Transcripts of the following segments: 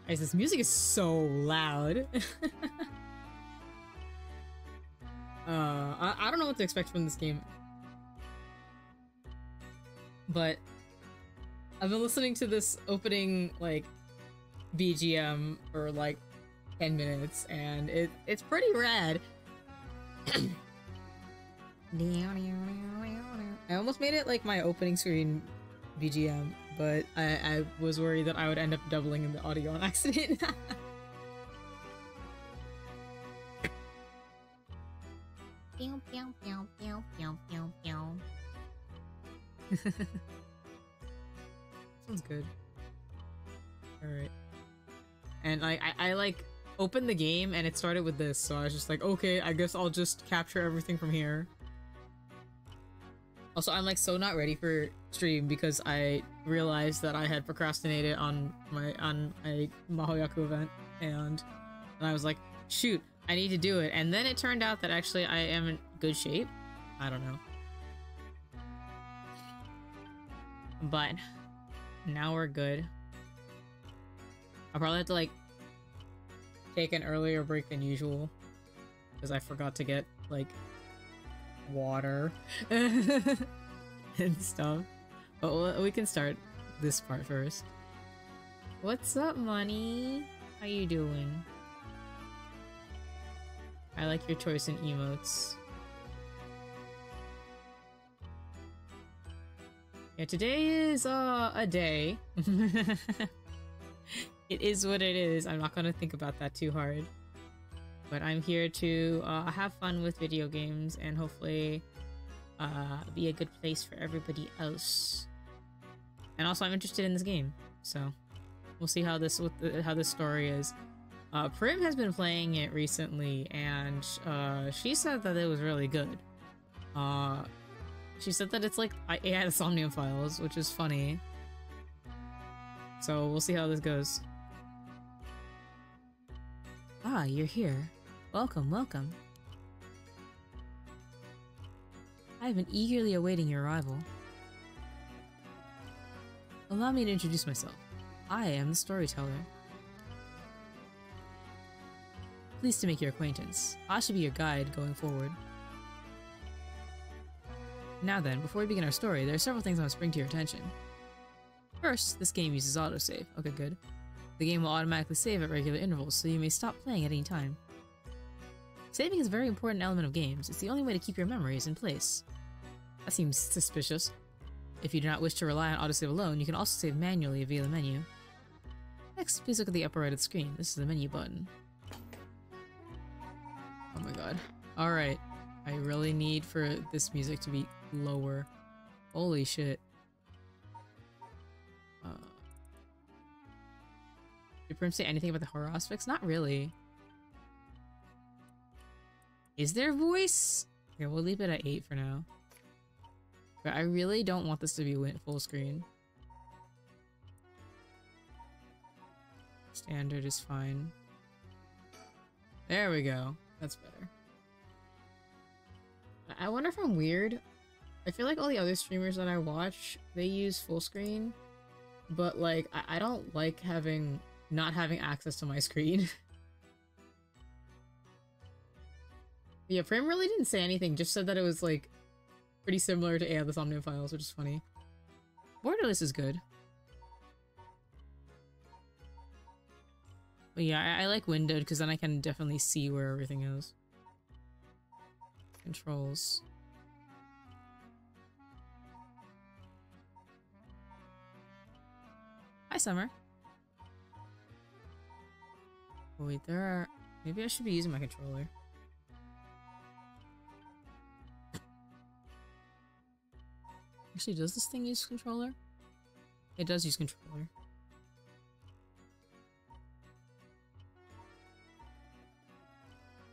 Guys, this music is so loud. I don't know what to expect from this game. But I've been listening to this opening, like, BGM for, like, 10 minutes, and it's pretty rad. I almost made it, like, my opening screen BGM, but I was worried that I would end up doubling in the audio on accident. Sounds good. Alright. And I like opened the game and it started with this, so I was just like, okay, I guess I'll just capture everything from here. Also, I'm like so not ready for stream because I realized that I had procrastinated on my Mahoyaku event, and I was like, shoot, I need to do it. And then it turned out that actually I am in good shape. I don't know. But now we're good. I'll probably have to like take an earlier break than usual because I forgot to get like water and stuff. But we can start this part first. What's up, Money? How you doing? I like your choice in emotes. Yeah, today is a day. It is what it is. I'm not gonna think about that too hard. But I'm here to have fun with video games and hopefully be a good place for everybody else. And also, I'm interested in this game, so we'll see how this story is. Prim has been playing it recently, and she said that it was really good. She said that it's like it had Somnium files, which is funny. So we'll see how this goes. Ah, you're here. Welcome, welcome. I've been eagerly awaiting your arrival. Allow me to introduce myself. I am the storyteller. Pleased to make your acquaintance. I shall be your guide going forward. Now then, before we begin our story, there are several things I must bring to your attention. First, this game uses autosave. Okay, good. The game will automatically save at regular intervals, so you may stop playing at any time. Saving is a very important element of games. It's the only way to keep your memories in place. That seems suspicious. If you do not wish to rely on autosave alone, you can also save manually via the menu. Next, please look at the upper right of the screen. This is the menu button. Oh my god. Alright. I really need for this music to be lower. Holy shit. Did Prim say anything about the horror aspects? Not really. Is there voice? Okay, we'll leave it at 8 for now. But I really don't want this to be full screen. Standard is fine. There we go. That's better. I wonder if I'm weird. I feel like all the other streamers that I watch, they use full screen. But like, I don't like not having access to my screen. Yeah, Prim really didn't say anything, just said that it was like pretty similar to the Somnium files, which is funny. Borderless is good. But yeah, I like windowed because then I can definitely see where everything is. Controls. Hi, Summer. Oh, wait, there are... Maybe I should be using my controller. Actually, does this thing use controller? It does use controller.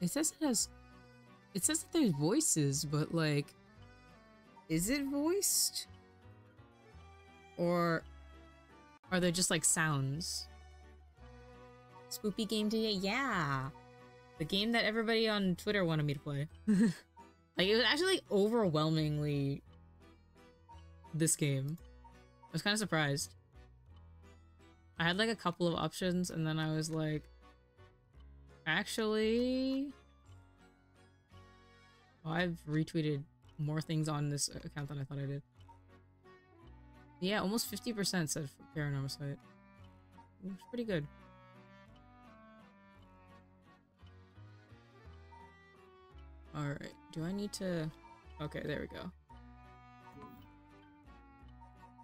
It says it has... It says that there's voices, but like... Is it voiced? Or... Are they just like sounds? Spoopy game today? Yeah! The game that everybody on Twitter wanted me to play. Like, it was actually like overwhelmingly this game. I was kind of surprised. I had like a couple of options and then I was like, actually, well, I've retweeted more things on this account than I thought I did. Yeah, almost 50% said Paranormasight. It's pretty good. Alright, do I need to... Okay, there we go.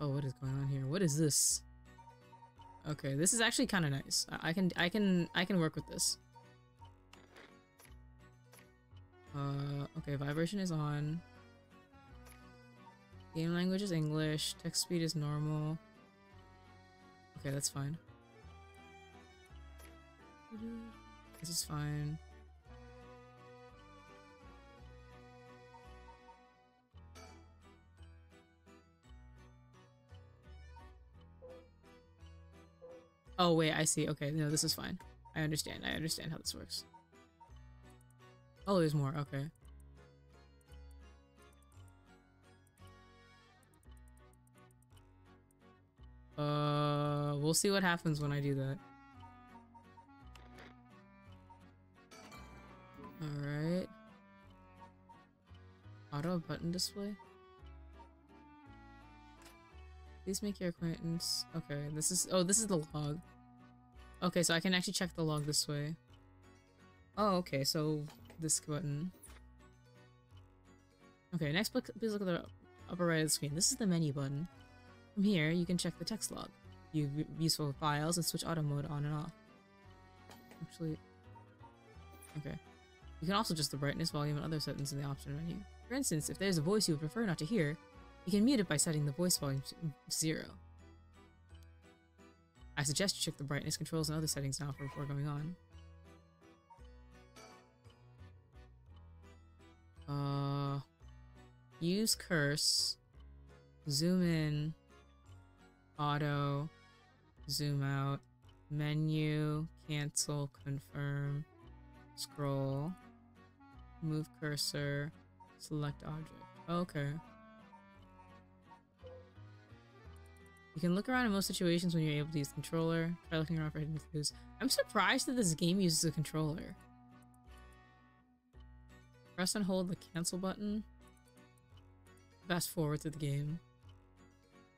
Oh, what is going on here? What is this? Okay, this is actually kind of nice. I can work with this. Okay, vibration is on. Game language is English. Text speed is normal. Okay, that's fine. This is fine. Oh wait, I see. Okay, no, this is fine. I understand. I understand how this works. Oh, there's more. Okay. We'll see what happens when I do that. Alright. Auto button display? Please make your acquaintance. Okay, this is- oh, this is the log. Okay, so I can actually check the log this way. Oh, okay, so this button. Okay, next please look at the upper right of the screen. This is the menu button. From here, you can check the text log, view useful files, and switch auto mode on and off. Actually, okay. You can also adjust the brightness, volume, and other settings in the option menu. For instance, if there's a voice you would prefer not to hear, you can mute it by setting the voice volume to 0. I suggest you check the brightness controls and other settings now before going on. Use curse, zoom in, auto, zoom out, menu, cancel, confirm, scroll, move cursor, select object. Okay. You can look around in most situations when you're able to use the controller. Try looking around for hidden clues. I'm surprised that this game uses a controller. Press and hold the cancel button. Fast forward through the game.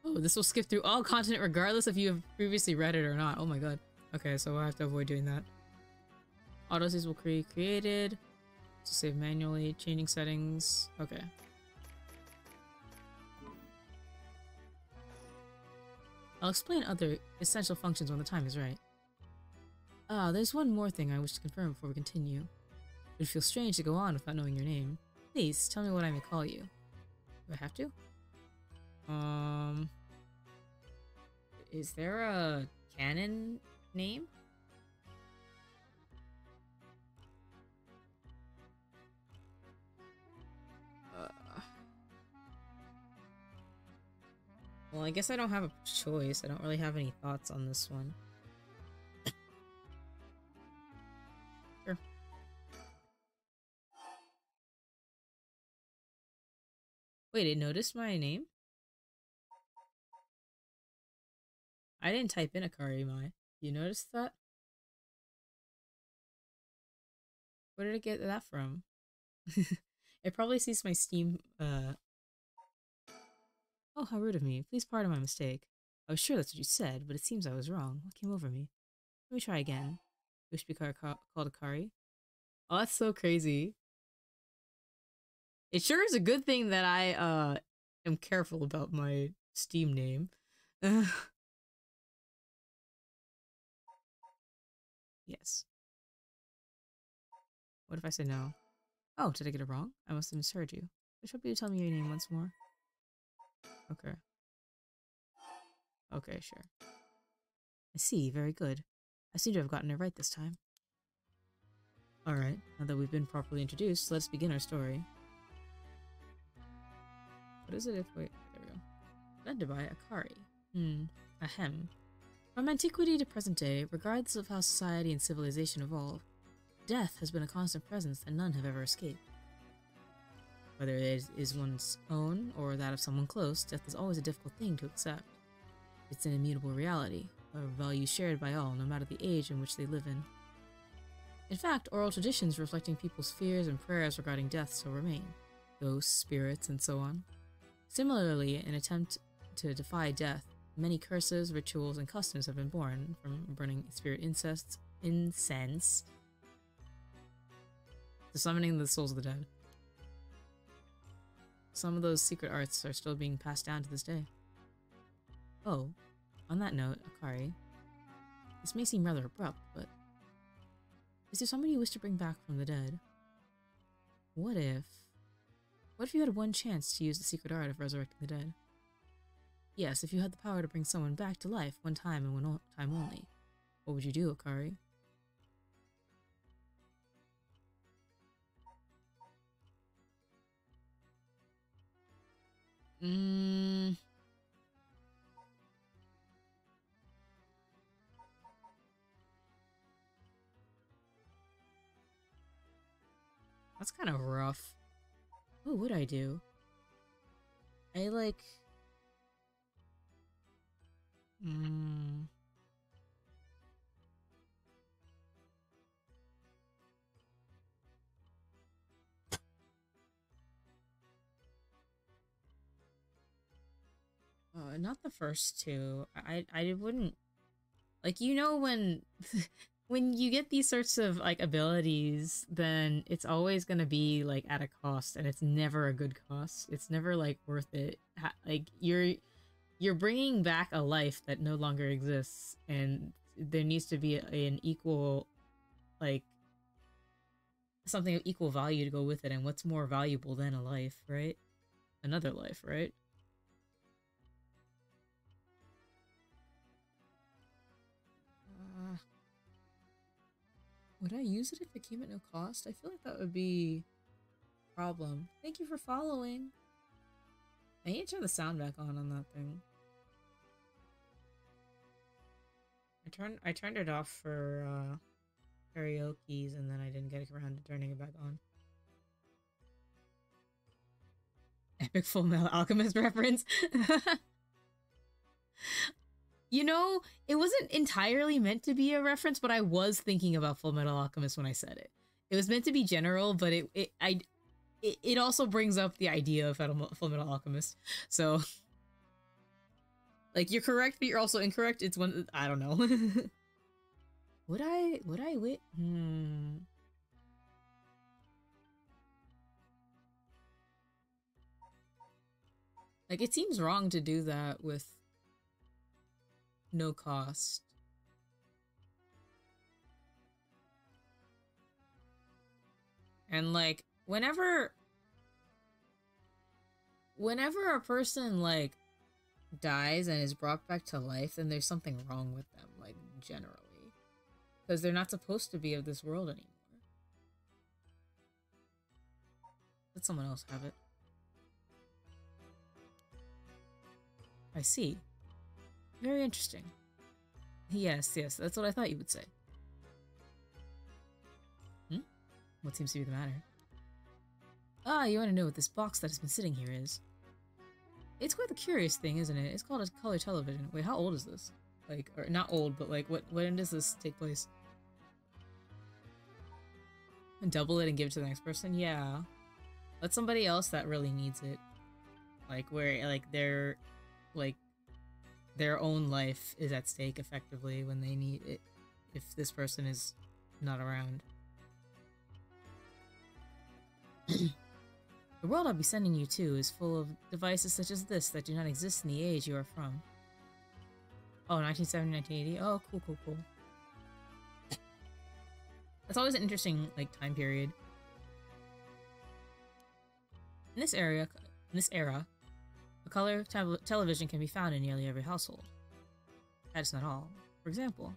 Oh, this will skip through all content regardless if you have previously read it or not. Oh my god. Okay, so I have to avoid doing that. Autosaves will be created. To save manually. Changing settings. Okay. I'll explain other essential functions when the time is right. There's one more thing I wish to confirm before we continue. It would feel strange to go on without knowing your name. Please, tell me what I may call you. Do I have to? Is there a canon name? Well, I guess I don't have a choice. I don't really have any thoughts on this one. Sure. Wait, it noticed my name? I didn't type in Akari Mai. You noticed that? Where did it get that from? It probably sees my Steam, Oh, how rude of me. Please pardon my mistake. I was sure that's what you said, but it seems I was wrong. What came over me? Let me try again. Wish to be called Akari? Oh, that's so crazy. It sure is a good thing that I, am careful about my Steam name. Yes. What if I say no? Oh, did I get it wrong? I must have misheard you. I should be to tell me your name once more. Okay. Okay, sure. I see, very good. I seem to have gotten it right this time. Alright, now that we've been properly introduced, let's begin our story. What is it if- wait, there we go. Invented by Akari. Ahem. From antiquity to present day, regardless of how society and civilization evolve, death has been a constant presence that none have ever escaped. Whether it is one's own or that of someone close, death is always a difficult thing to accept. It's an immutable reality, are values shared by all, no matter the age in which they live in. In fact, oral traditions reflecting people's fears and prayers regarding death still remain. Ghosts, spirits, and so on. Similarly, in an attempt to defy death, many curses, rituals, and customs have been born, from burning spirit incense to summoning the souls of the dead. Some of those secret arts are still being passed down to this day. Oh, on that note, Akari, this may seem rather abrupt, but is there somebody you wish to bring back from the dead? What if you had one chance to use the secret art of resurrecting the dead? Yes, if you had the power to bring someone back to life one time and one time only. What would you do, Akari? That's kind of rough. What would I do? Not the first two. I wouldn't, like, you know, when when you get these sorts of like abilities, then it's always gonna be like at a cost, and it's never a good cost. It's never like worth it. Like you're bringing back a life that no longer exists, and there needs to be an equal, like, something of equal value to go with it. And what's more valuable than a life, right? Another life, right? Would I use it if it came at no cost? I feel like that would be a problem. Thank you for following. I need to turn the sound back on that thing. I turned it off for karaoke's, and then I didn't get around to turning it back on. Epic Full Metal Alchemist reference. You know, it wasn't entirely meant to be a reference, but I was thinking about Full Metal Alchemist when I said it. It was meant to be general, but it also brings up the idea of Full Metal Alchemist. So, like, you're correct, but you're also incorrect. It's one, I don't know. Would I wait? Like, it seems wrong to do that with no cost. And like, whenever a person like dies and is brought back to life, then there's something wrong with them, like, generally. Because they're not supposed to be of this world anymore. Let someone else have it. I see. Very interesting. Yes, that's what I thought you would say. What seems to be the matter? Ah, you want to know what this box that has been sitting here is? It's quite the curious thing, isn't it? It's called a color television. Wait, how old is this? Like, or not old, but like, when does this take place? And double it and give it to the next person? Yeah. Let somebody else that really needs it. Like, where, like, their own life is at stake, effectively, when they need it, if this person is not around. The world I'll be sending you to is full of devices such as this that do not exist in the age you are from. Oh, 1970, 1980? Oh, cool. That's always an interesting, like, time period. In this era, a color television can be found in nearly every household. That's not all. For example,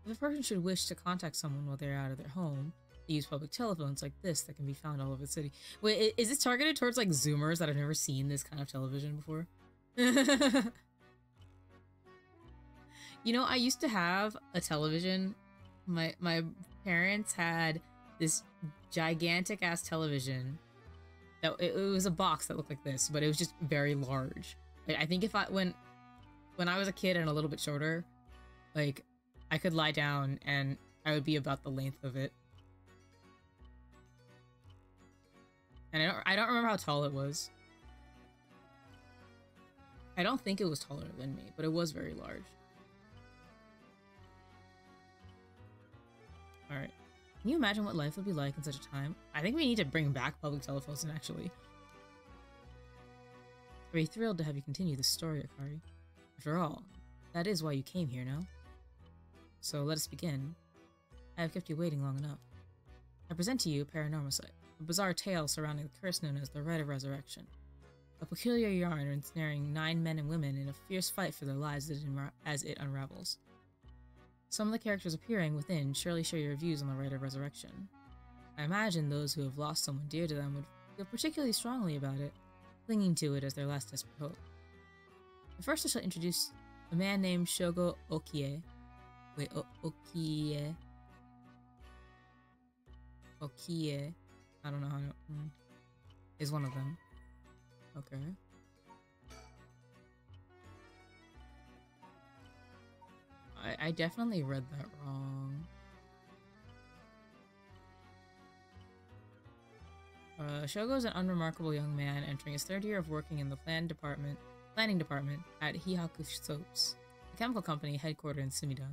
if a person should wish to contact someone while they're out of their home, they use public telephones like this that can be found all over the city. Wait, is this targeted towards, like, Zoomers that have never seen this kind of television before? You know, I used to have a television. My parents had this gigantic ass television. That it was a box that looked like this, but it was just very large. Like, I think when I was a kid and a little bit shorter, Like, I could lie down and I would be about the length of it. And I don't remember how tall it was. I don't think it was taller than me, but it was very large. Alright. Can you imagine what life would be like in such a time? I think we need to bring back public telephones, actually. Very thrilled to have you continue this story, Akari. After all, that is why you came here, no? So let us begin. I have kept you waiting long enough. I present to you PARANORMASIGHT, a bizarre tale surrounding the curse known as the Rite of Resurrection. A peculiar yarn ensnaring 9 men and women in a fierce fight for their lives as it unravels. Some of the characters appearing within surely share your views on the Rite of Resurrection. I imagine those who have lost someone dear to them would feel particularly strongly about it, clinging to it as their last desperate hope. But first I shall introduce a man named Shogo Okie. Wait, Okie. Okie. I don't know how to... is one of them. Okay. I definitely read that wrong. Shogo is an unremarkable young man entering his 3rd year of working in the planning department at Hihaku Soaps, a chemical company headquartered in Sumida.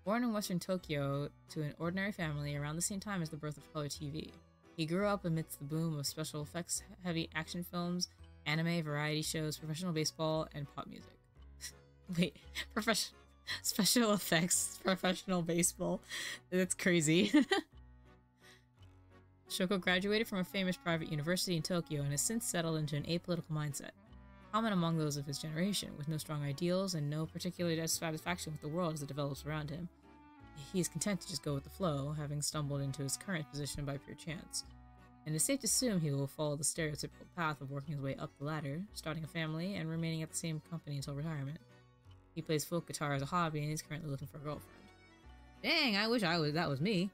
Born in western Tokyo to an ordinary family around the same time as the birth of color TV, he grew up amidst the boom of special effects heavy action films, anime, variety shows, professional baseball, and pop music. Wait, special effects, professional baseball. That's crazy. Shoko graduated from a famous private university in Tokyo and has since settled into an apolitical mindset, common among those of his generation, with no strong ideals and no particular dissatisfaction with the world as it develops around him. He is content to just go with the flow, having stumbled into his current position by pure chance. And it's safe to assume he will follow the stereotypical path of working his way up the ladder, starting a family, and remaining at the same company until retirement. He plays folk guitar as a hobby and is currently looking for a girlfriend. Dang, I wish that was me.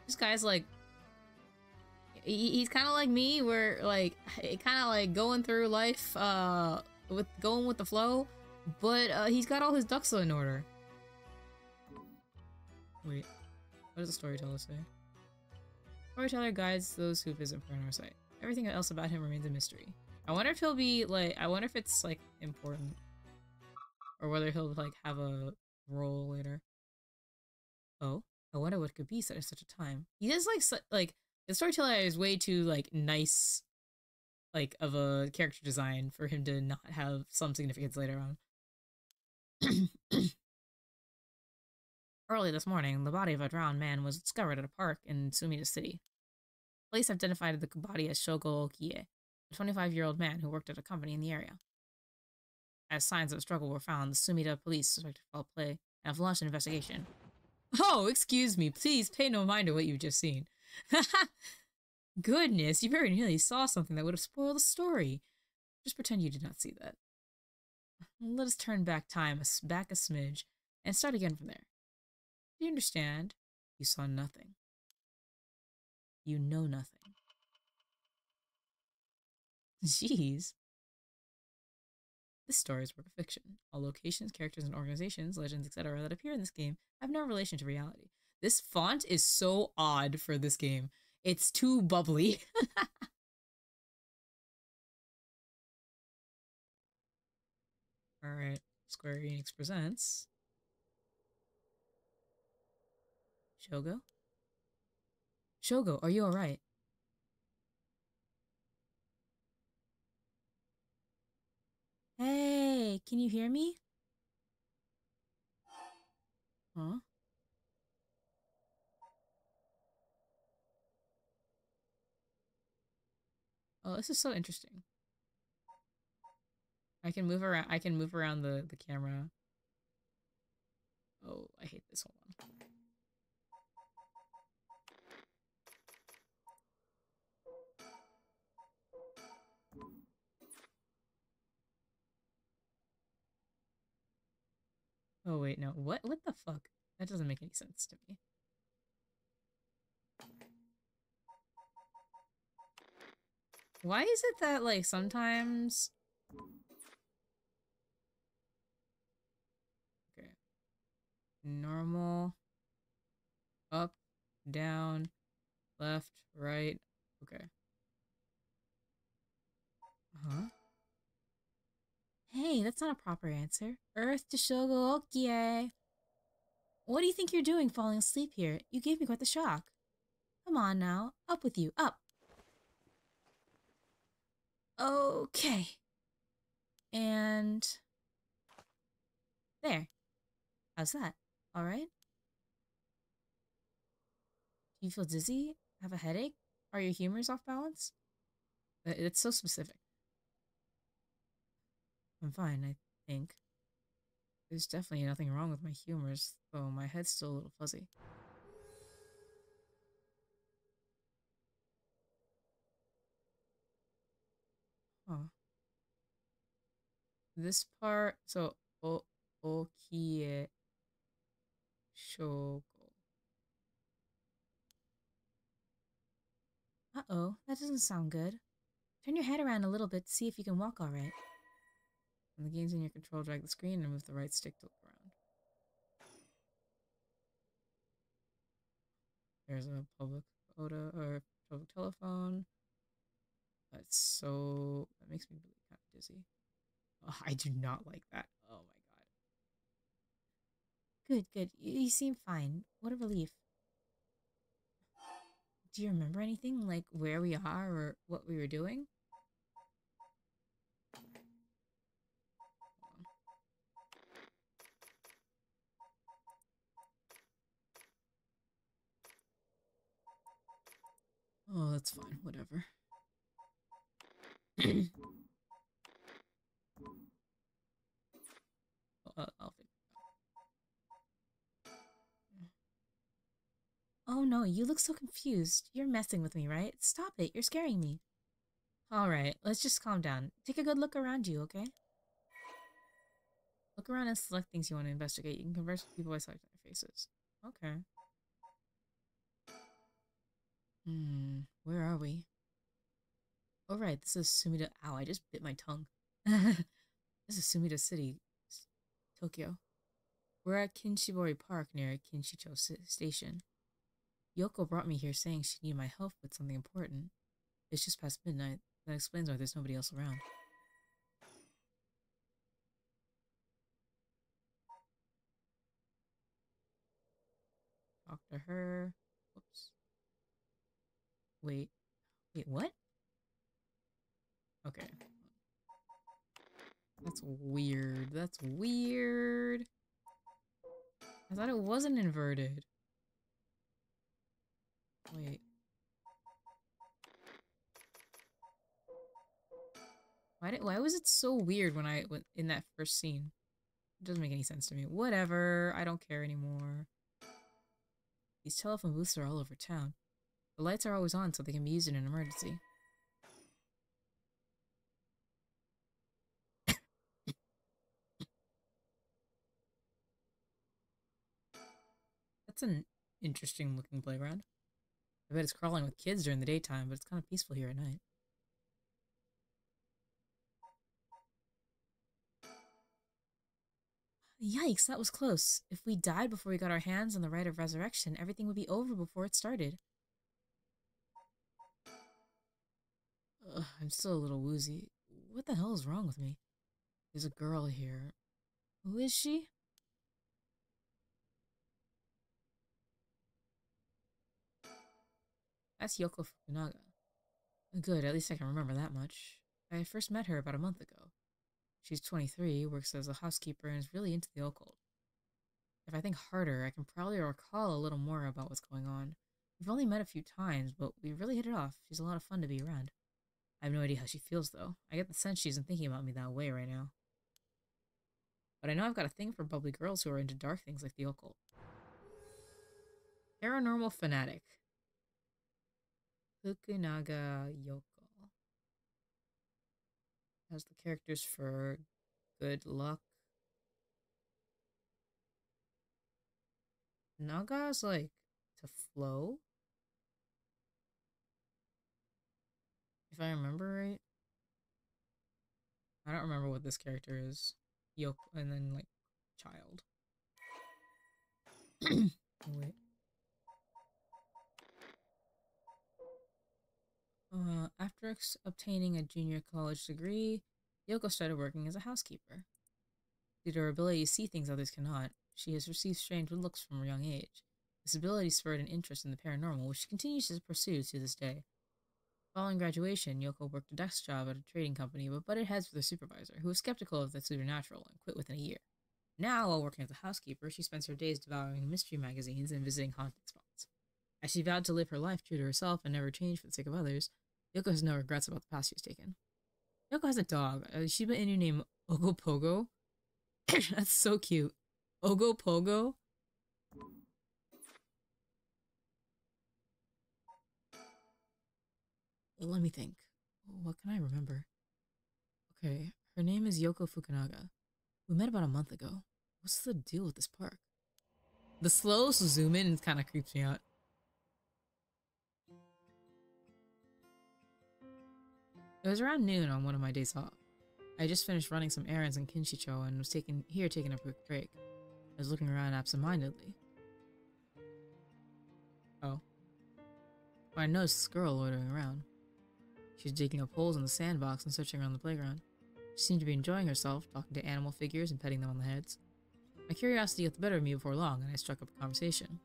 This guy's like, he's kind of like me, where like, kind of like going through life, going with the flow, but he's got all his ducks in order. Wait, what does the storyteller say? Storyteller guides those who visit PARANORMASIGHT. Everything else about him remains a mystery. I wonder if he'll be like, I wonder if it's like important, or whether he'll like have a role later. Oh, I wonder what could be said at such a time. He is like the storyteller is way too like nice, like of a character design for him to not have some significance later on. Early this morning, the body of a drowned man was discovered at a park in Sumida City. Police identified the body as Shogo Okie, a 25-year-old man who worked at a company in the area. As signs of a struggle were found, the Sumida police suspected foul play and have launched an investigation. Oh, excuse me, please pay no mind to what you've just seen. Goodness, you very nearly saw something that would have spoiled the story. Just pretend you did not see that. Let us turn back time back a smidge and start again from there. Do you understand? You saw nothing. You know nothing. Jeez. This story is a work of fiction. All locations, characters, and organizations, legends, etc. that appear in this game have no relation to reality. This font is so odd for this game. It's too bubbly. Alright, Square Enix presents Shogo? Shogo, are you alright? Hey, can you hear me? Huh? Oh, this is so interesting. I can move around the camera. Oh, I hate this. Hold on. Oh wait, no. What the fuck? That doesn't make any sense to me. Why is it that like sometimes Normal. Up. Down. Left. Right. Okay. Huh? Hey, that's not a proper answer. Earth to Shogo Okie. What do you think you're doing falling asleep here? You gave me quite the shock. Come on now. Up with you. Up. Okay. And there. How's that? Alright? Do you feel dizzy? Have a headache? Are your humors off balance? It's so specific. I'm fine, I think. There's definitely nothing wrong with my humors, though my head's still a little fuzzy. Huh. This part, so, okie shogo. Uh-oh, that doesn't sound good. Turn your head around a little bit to see if you can walk alright. When the game's in your control, drag the screen and move the right stick to look around. There's a public photo or public telephone. That's so that makes me really kind of dizzy. Oh, I do not like that. Oh my god. Good, good. You seem fine. What a relief. Do you remember anything, like where we are or what we were doing? Oh, that's fine. Whatever. I'll fix it. Oh no, you look so confused. You're messing with me, right? Stop it. You're scaring me. Alright, let's just calm down. Take a good look around you, okay? Look around and select things you want to investigate. You can converse with people by selecting their faces. Okay. Where are we? Oh right, this is Sumida. Ow, I just bit my tongue. This is Sumida City, Tokyo. We're at Kinshibori Park near Kinshicho Station. Yoko brought me here saying she needed my help with something important. It's just past midnight. That explains why there's nobody else around. Talk to her. Whoops. Wait. Wait, what? Okay. That's weird. That's weird. I thought it wasn't inverted. Wait. Why was it so weird when I went in that first scene? It doesn't make any sense to me. Whatever. I don't care anymore. These telephone booths are all over town. The lights are always on so they can be used in an emergency. That's an interesting looking playground. I bet it's crawling with kids during the daytime, but it's kind of peaceful here at night. Yikes, that was close. If we died before we got our hands on the rite of resurrection, everything would be over before it started. Ugh, I'm still a little woozy. What the hell is wrong with me? There's a girl here. Who is she? That's Yoko Fukunaga. Good, at least I can remember that much. I first met her about a month ago. She's 23, works as a housekeeper, and is really into the occult. If I think harder, I can probably recall a little more about what's going on. We've only met a few times, but we really hit it off. She's a lot of fun to be around. I have no idea how she feels, though. I get the sense she isn't thinking about me that way right now. But I know I've got a thing for bubbly girls who are into dark things like the occult. Paranormal fanatic. Fukunaga Yoko. Has the characters for good luck. Naga's like to flow. If I remember right. I don't remember what this character is. Yoko and then like child. Oh, wait. After obtaining a junior college degree, Yoko started working as a housekeeper. Due to her ability to see things others cannot, she has received strange looks from a young age. This ability spurred an interest in the paranormal, which she continues to pursue to this day. Following graduation, Yoko worked a desk job at a trading company, but butted heads with her supervisor, who was skeptical of the supernatural, and quit within a year. Now, while working as a housekeeper, she spends her days devouring mystery magazines and visiting haunted spots. As she vowed to live her life true to herself and never change for the sake of others, Yoko has no regrets about the path she has taken. Yoko has a dog, a Shiba Inu named Ogopogo. That's so cute. Ogopogo? Let me think. What can I remember? Okay, her name is Yoko Fukunaga. We met about a month ago. What's the deal with this park? The slow zoom in kind of creeps me out. It was around noon on one of my days off. I just finished running some errands in Kinshicho and was taking a quick break. I was looking around absentmindedly. Oh. When I noticed this girl loitering around. She was digging up holes in the sandbox and searching around the playground. She seemed to be enjoying herself, talking to animal figures and petting them on the heads. My curiosity got the better of me before long, and I struck up a conversation.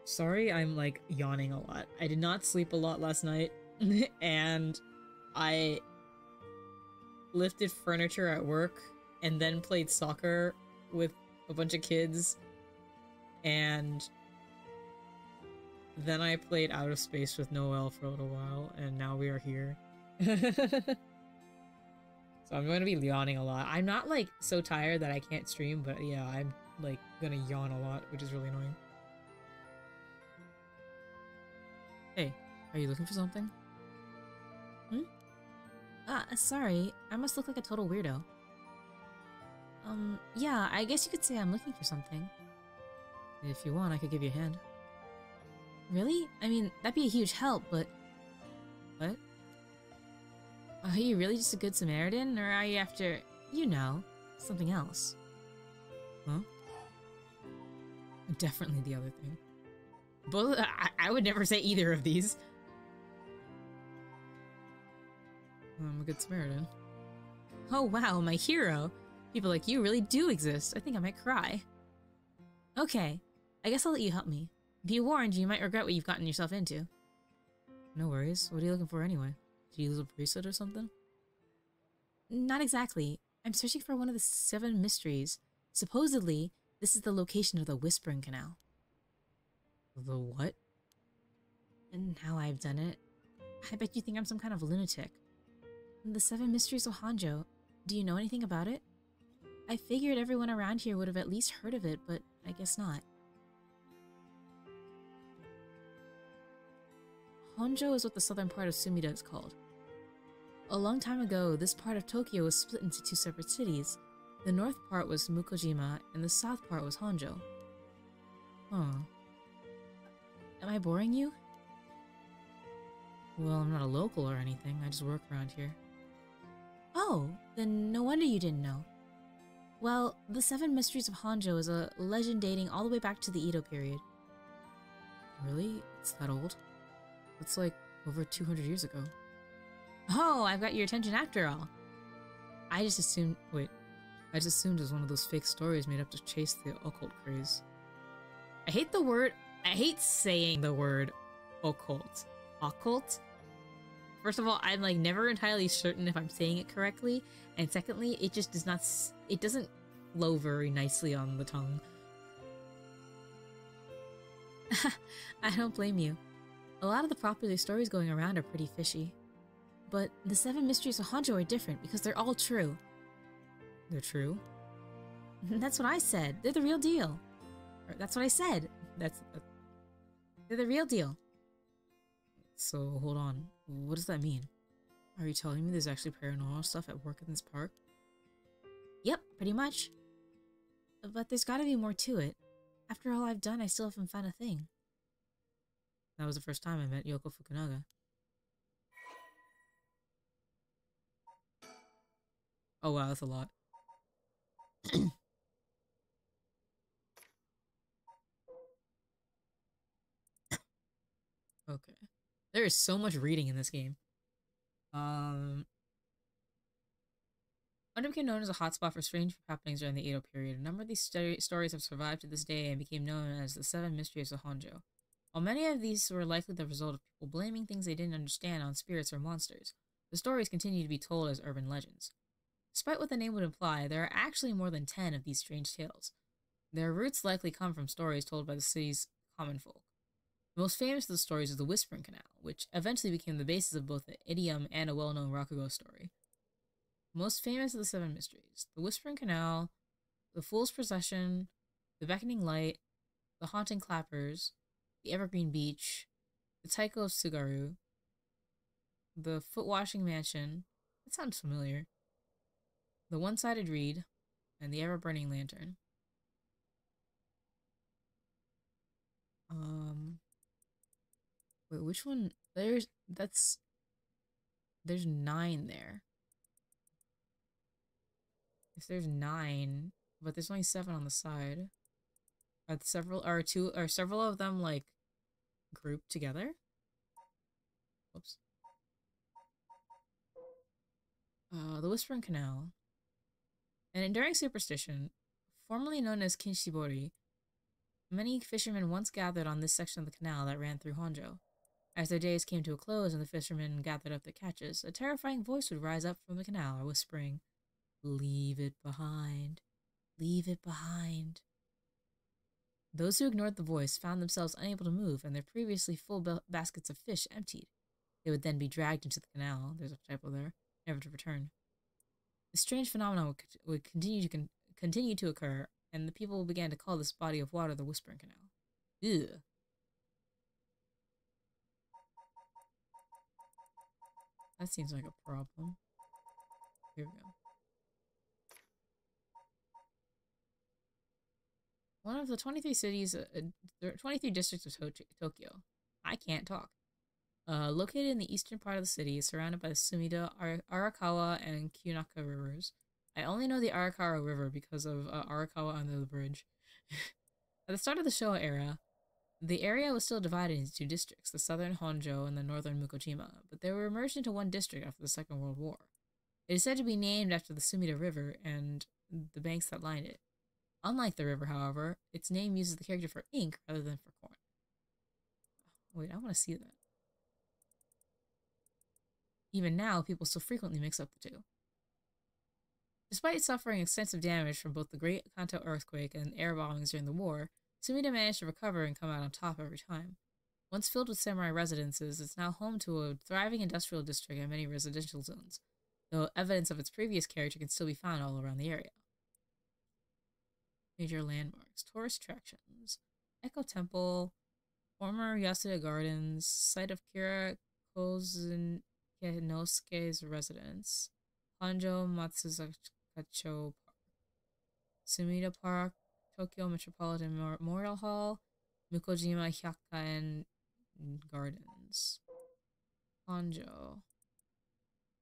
Sorry, I'm like yawning a lot. I did not sleep a lot last night, and I lifted furniture at work and then played soccer with a bunch of kids, and then I played Out of Space with Noel for a little while, and now we are here. So I'm going to be yawning a lot. I'm not like so tired that I can't stream, but yeah, I'm like gonna yawn a lot, which is really annoying. Hey, are you looking for something? Sorry. I must look like a total weirdo. Yeah, I guess you could say I'm looking for something. If you want, I could give you a hand. Really? I mean, that'd be a huge help, but... What? Are you really just a good Samaritan, or are you after, you know, something else? Huh? Definitely the other thing. Both, I would never say either of these. I'm a good Samaritan. Oh wow, my hero! People like you really do exist. I think I might cry. Okay, I guess I'll let you help me. Be warned, you might regret what you've gotten yourself into. No worries. What are you looking for anyway? Did you lose a bracelet or something? Not exactly. I'm searching for one of the 7 mysteries. Supposedly, this is the location of the Whispering Canal. The what? And how I've done it. I bet you think I'm some kind of lunatic. The 7 Mysteries of Honjo. Do you know anything about it? I figured everyone around here would have at least heard of it, but I guess not. Honjo is what the southern part of Sumida is called. A long time ago, this part of Tokyo was split into 2 separate cities. The north part was Mukojima, and the south part was Honjo. Huh. Am I boring you? Well, I'm not a local or anything, I just work around here. Oh, then no wonder you didn't know. Well, the 7 Mysteries of Honjo is a legend dating all the way back to the Edo period. Really? It's that old? It's like over 200 years ago. Oh, I've got your attention after all. I just assumed it was one of those fake stories made up to chase the occult craze. I hate saying the word occult. Occult? First of all, I'm like never entirely certain if I'm saying it correctly, and secondly, it just doesn't flow very nicely on the tongue. I don't blame you. A lot of the popular stories going around are pretty fishy. But the 7 Mysteries of Honjo are different because they're all true. They're true? That's what I said. They're the real deal. Or, that's what I said. They're the real deal. So, hold on. What does that mean? Are you telling me there's actually paranormal stuff at work in this park? Yep, pretty much. But there's gotta be more to it. After all I've done, I still haven't found a thing. That was the first time I met Yoko Fukunaga. Oh wow, that's a lot. Okay. There is so much reading in this game. Um, Honjo became known as a hotspot for strange happenings during the Edo period. A number of these stories have survived to this day and became known as the Seven Mysteries of Honjo. While many of these were likely the result of people blaming things they didn't understand on spirits or monsters, the stories continue to be told as urban legends. Despite what the name would imply, there are actually more than 10 of these strange tales. Their roots likely come from stories told by the city's common folk. The most famous of the stories is the Whispering Canal, which eventually became the basis of both the idiom and a well-known Rakugo story. Most famous of the Seven Mysteries: the Whispering Canal, the Fool's Procession, the Beckoning Light, the Haunting Clappers, the Evergreen Beach, the Taiko of Tsugaru, the Foot Washing Mansion — that sounds familiar — the One-Sided Reed, and the Ever-Burning Lantern. Wait, which one? There's 9 there. If there's 9, but there's only 7 on the side, are several of them like grouped together? Whoops. The Whispering Canal. An enduring superstition, formerly known as Kinshibori, many fishermen once gathered on this section of the canal that ran through Honjo. As their days came to a close and the fishermen gathered up their catches, a terrifying voice would rise up from the canal, whispering, "Leave it behind. Leave it behind." Those who ignored the voice found themselves unable to move and their previously full baskets of fish emptied. They would then be dragged into the canal — there's a typo there — never to return. This strange phenomenon would continue to occur, and the people began to call this body of water the Whispering Canal. Ew. That seems like a problem. Here we go. One of the 23 districts of Tokyo. I can't talk. Located in the eastern part of the city, surrounded by the Sumida, Arakawa, and Kunaka rivers. I only know the Arakawa River because of Arakawa under the bridge. At the start of the Showa era, the area was still divided into 2 districts, the southern Honjo and the northern Mukojima, but they were merged into 1 district after the Second World War. It is said to be named after the Sumida River and the banks that lined it. Unlike the river, however, its name uses the character for ink rather than for corn. Wait, I want to see that. Even now, people still frequently mix up the two. Despite suffering extensive damage from both the Great Kanto earthquake and air bombings during the war, Sumida managed to recover and come out on top every time. Once filled with samurai residences, it's now home to a thriving industrial district and many residential zones, though evidence of its previous character can still be found all around the area. Major landmarks: tourist attractions, Echo Temple, former Yasuda Gardens, site of Kira Kozenosuke's residence, Honjo Matsuzacho Park, Sumida Park, Tokyo Metropolitan Memorial Hall, Mukojima Hyakkaen Gardens. Honjo.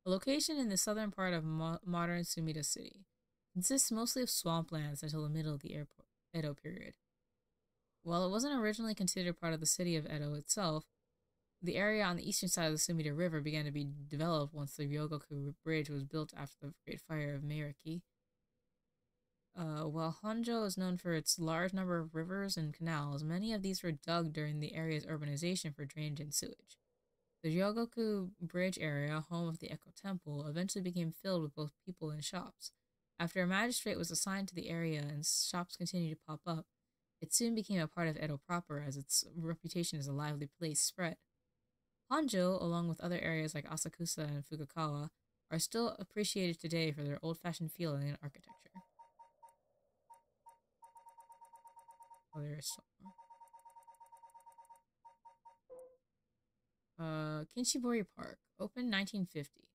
A location in the southern part of modern Sumida City. Consists mostly of swamplands until the middle of the Edo period. While it wasn't originally considered part of the city of Edo itself, the area on the eastern side of the Sumida River began to be developed once the Ryogoku Bridge was built after the Great Fire of Meiriki. While Honjo is known for its large number of rivers and canals, many of these were dug during the area's urbanization for drainage and sewage. The Ryogoku Bridge area, home of the Echo Temple, eventually became filled with both people and shops. After a magistrate was assigned to the area and shops continued to pop up, it soon became a part of Edo proper as its reputation as a lively place spread. Honjo, along with other areas like Asakusa and Fukuoka, are still appreciated today for their old-fashioned feeling and architecture. Oh, there is some more. Kinshibori Park, opened 1950.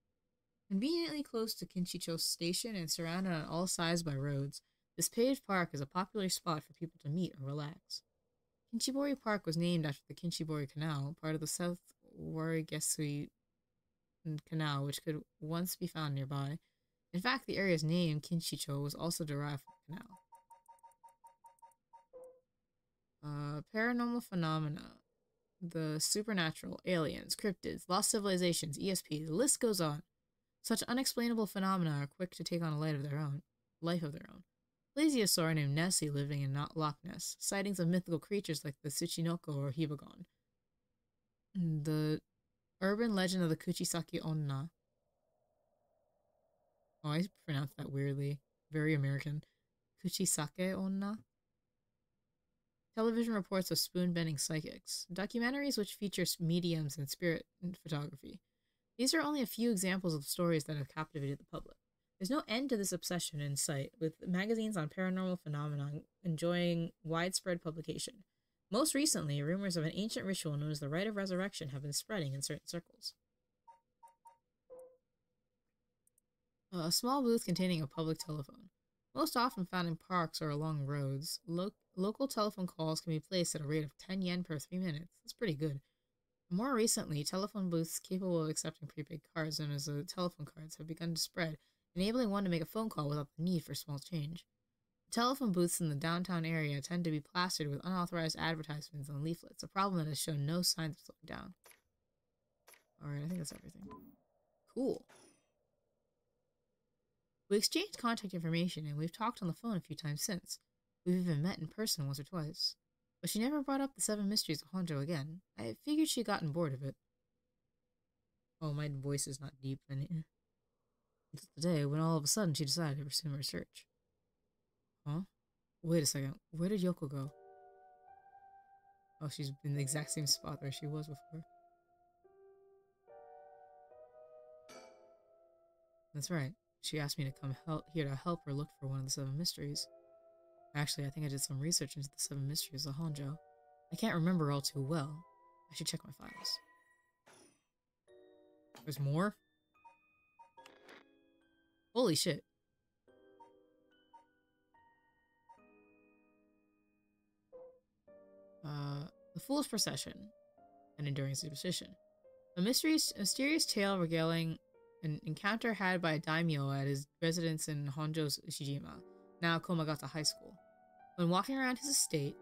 Conveniently close to Kinshicho Station and surrounded on all sides by roads, this paved park is a popular spot for people to meet and relax. Kinshibori Park was named after the Kinshibori Canal, part of the South Warigesui Canal, which could once be found nearby. In fact, the area's name, Kinshicho, was also derived from the canal. Paranormal phenomena. The supernatural, aliens, cryptids, lost civilizations, ESP, the list goes on. Such unexplainable phenomena are quick to take on a life of their own. Plesiosaur named Nessie living in Loch Ness. Sightings of mythical creatures like the Tsuchinoko or Hibagon. The urban legend of the Kuchisake Onna. Oh, I pronounced that weirdly. Very American. Kuchisake Onna. Television reports of spoon-bending psychics. Documentaries which feature mediums and spirit photography. These are only a few examples of stories that have captivated the public. There's no end to this obsession in sight, with magazines on paranormal phenomena enjoying widespread publication. Most recently, rumors of an ancient ritual known as the Rite of Resurrection have been spreading in certain circles. A small booth containing a public telephone. Most often found in parks or along roads, local telephone calls can be placed at a rate of 10 yen per 3 minutes. That's pretty good. More recently, telephone booths capable of accepting prepaid cards known as the telephone cards have begun to spread, enabling one to make a phone call without the need for small change. Telephone booths in the downtown area tend to be plastered with unauthorized advertisements and leaflets, a problem that has shown no signs of slowing down. Alright, I think that's everything. Cool. We exchanged contact information, and we've talked on the phone a few times since. We've even met in person once or twice. But she never brought up the 7 mysteries of Honjo again. I figured she'd gotten bored of it. Oh, my voice is not deep any. Until today, when all of a sudden she decided to resume her search. Huh? Wait a second. Where did Yoko go? Oh, she's in the exact same spot where she was before. That's right. She asked me to come here to help her look for one of the 7 mysteries. Actually, I think I did some research into the 7 mysteries of Honjo. I can't remember all too well. I should check my files. There's more? Holy shit. The Fool's Procession. An enduring superstition. A mysterious tale regaling an encounter had by a daimyo at his residence in Honjo's Ushijima, now Komagata High School. When walking around his estate...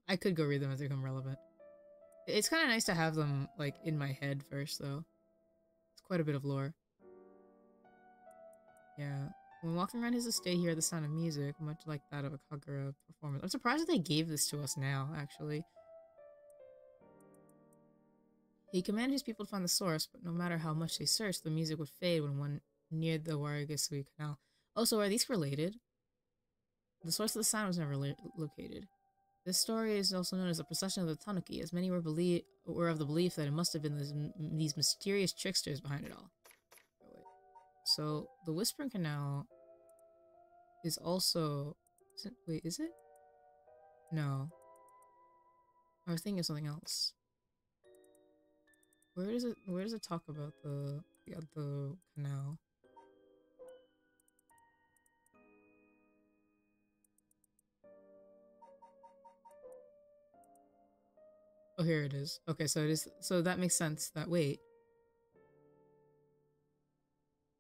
I could go read them as they become relevant. It's kind of nice to have them, like, in my head first, though. It's quite a bit of lore. Yeah. When walking around his estate, he heard the sound of music, much like that of a Kagura performance. I'm surprised that they gave this to us now, actually. He commanded his people to find the source, but no matter how much they searched, the music would fade when one neared the Warigasui Canal. Oh, so are these related? The source of the sound was never located. This story is also known as the Procession of the Tanuki, as many were of the belief that it must have been these mysterious tricksters behind it all. Oh, wait. So, the Whispering Canal is also... Wait, is it? No. I was thinking of something else. Where does it talk about the canal? Oh, here it is. Okay, so it is. So that makes sense. That wait.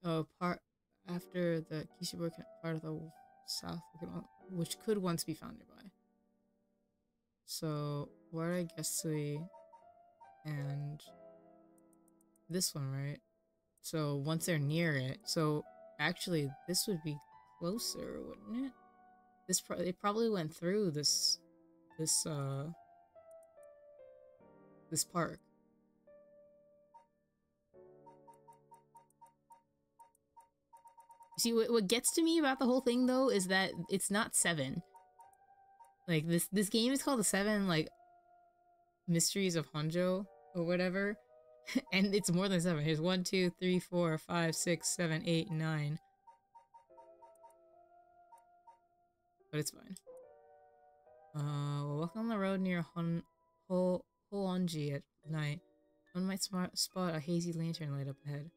Oh, part after the Kishibu part of the south, which could once be founded by. So Warigasui and this one, right? So once they're near it, so actually this would be closer, wouldn't it? It probably went through this park. See, what gets to me about the whole thing though is that it's not 7. Like this game is called the 7 like mysteries of Honjo or whatever, and it's more than 7. Here's 1, 2, 3, 4, 5, 6, 7, 8, 9. But it's fine. We're walking on the road near Hoonji at night. One might spot a hazy lantern light up ahead.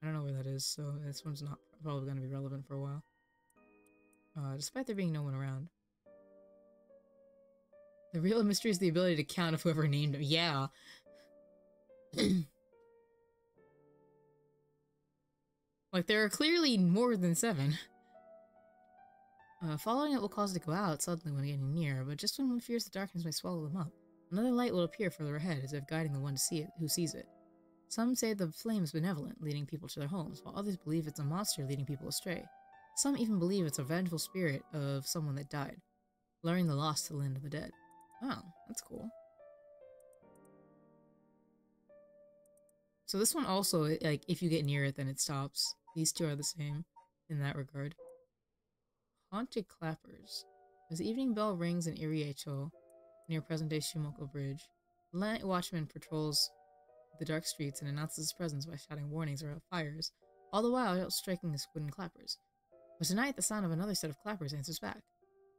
I don't know where that is, so this one's not probably going to be relevant for a while. Despite there being no one around. The real mystery is the ability to count of whoever named him. Yeah. Like, there are clearly more than 7. Following it will cause it to go out suddenly when getting near, but just when one fears the darkness may swallow them up. Another light will appear further ahead, as if guiding the one to see it, who sees it. Some say the flame is benevolent, leading people to their homes, while others believe it's a monster leading people astray. Some even believe it's a vengeful spirit of someone that died, luring the lost to the land of the dead. Oh, that's cool. So this one also, like, if you get near it, then it stops. These two are the same in that regard. Haunted Clappers. As the evening bell rings in Iriecho, near present-day Shimoko Bridge, the night watchman patrols the dark streets and announces his presence by shouting warnings about fires, all the while striking his wooden clappers. But tonight, the sound of another set of clappers answers back.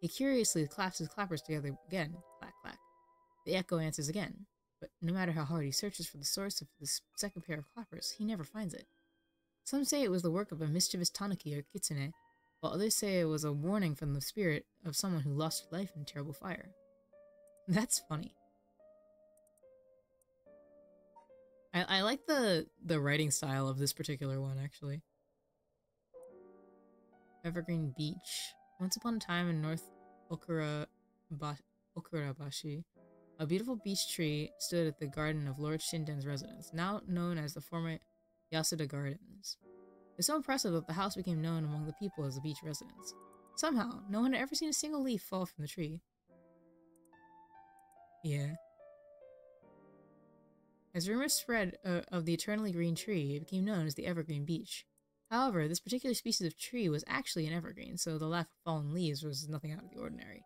He curiously claps his clappers together again, clack, clack. The echo answers again, but no matter how hard he searches for the source of this second pair of clappers, he never finds it. Some say it was the work of a mischievous tanuki or kitsune, while others say it was a warning from the spirit of someone who lost her life in a terrible fire. That's funny. I like the writing style of this particular one, actually. Evergreen Beach. Once upon a time in North Okurabashi, a beautiful beech tree stood at the garden of Lord Shinden's residence, now known as the former Yasuda Gardens. It's so impressive that the house became known among the people as the beach residence. Somehow, no one had ever seen a single leaf fall from the tree. Yeah. As rumors spread of the eternally green tree, it became known as the Evergreen Beech. However, this particular species of tree was actually an evergreen, so the lack of fallen leaves was nothing out of the ordinary.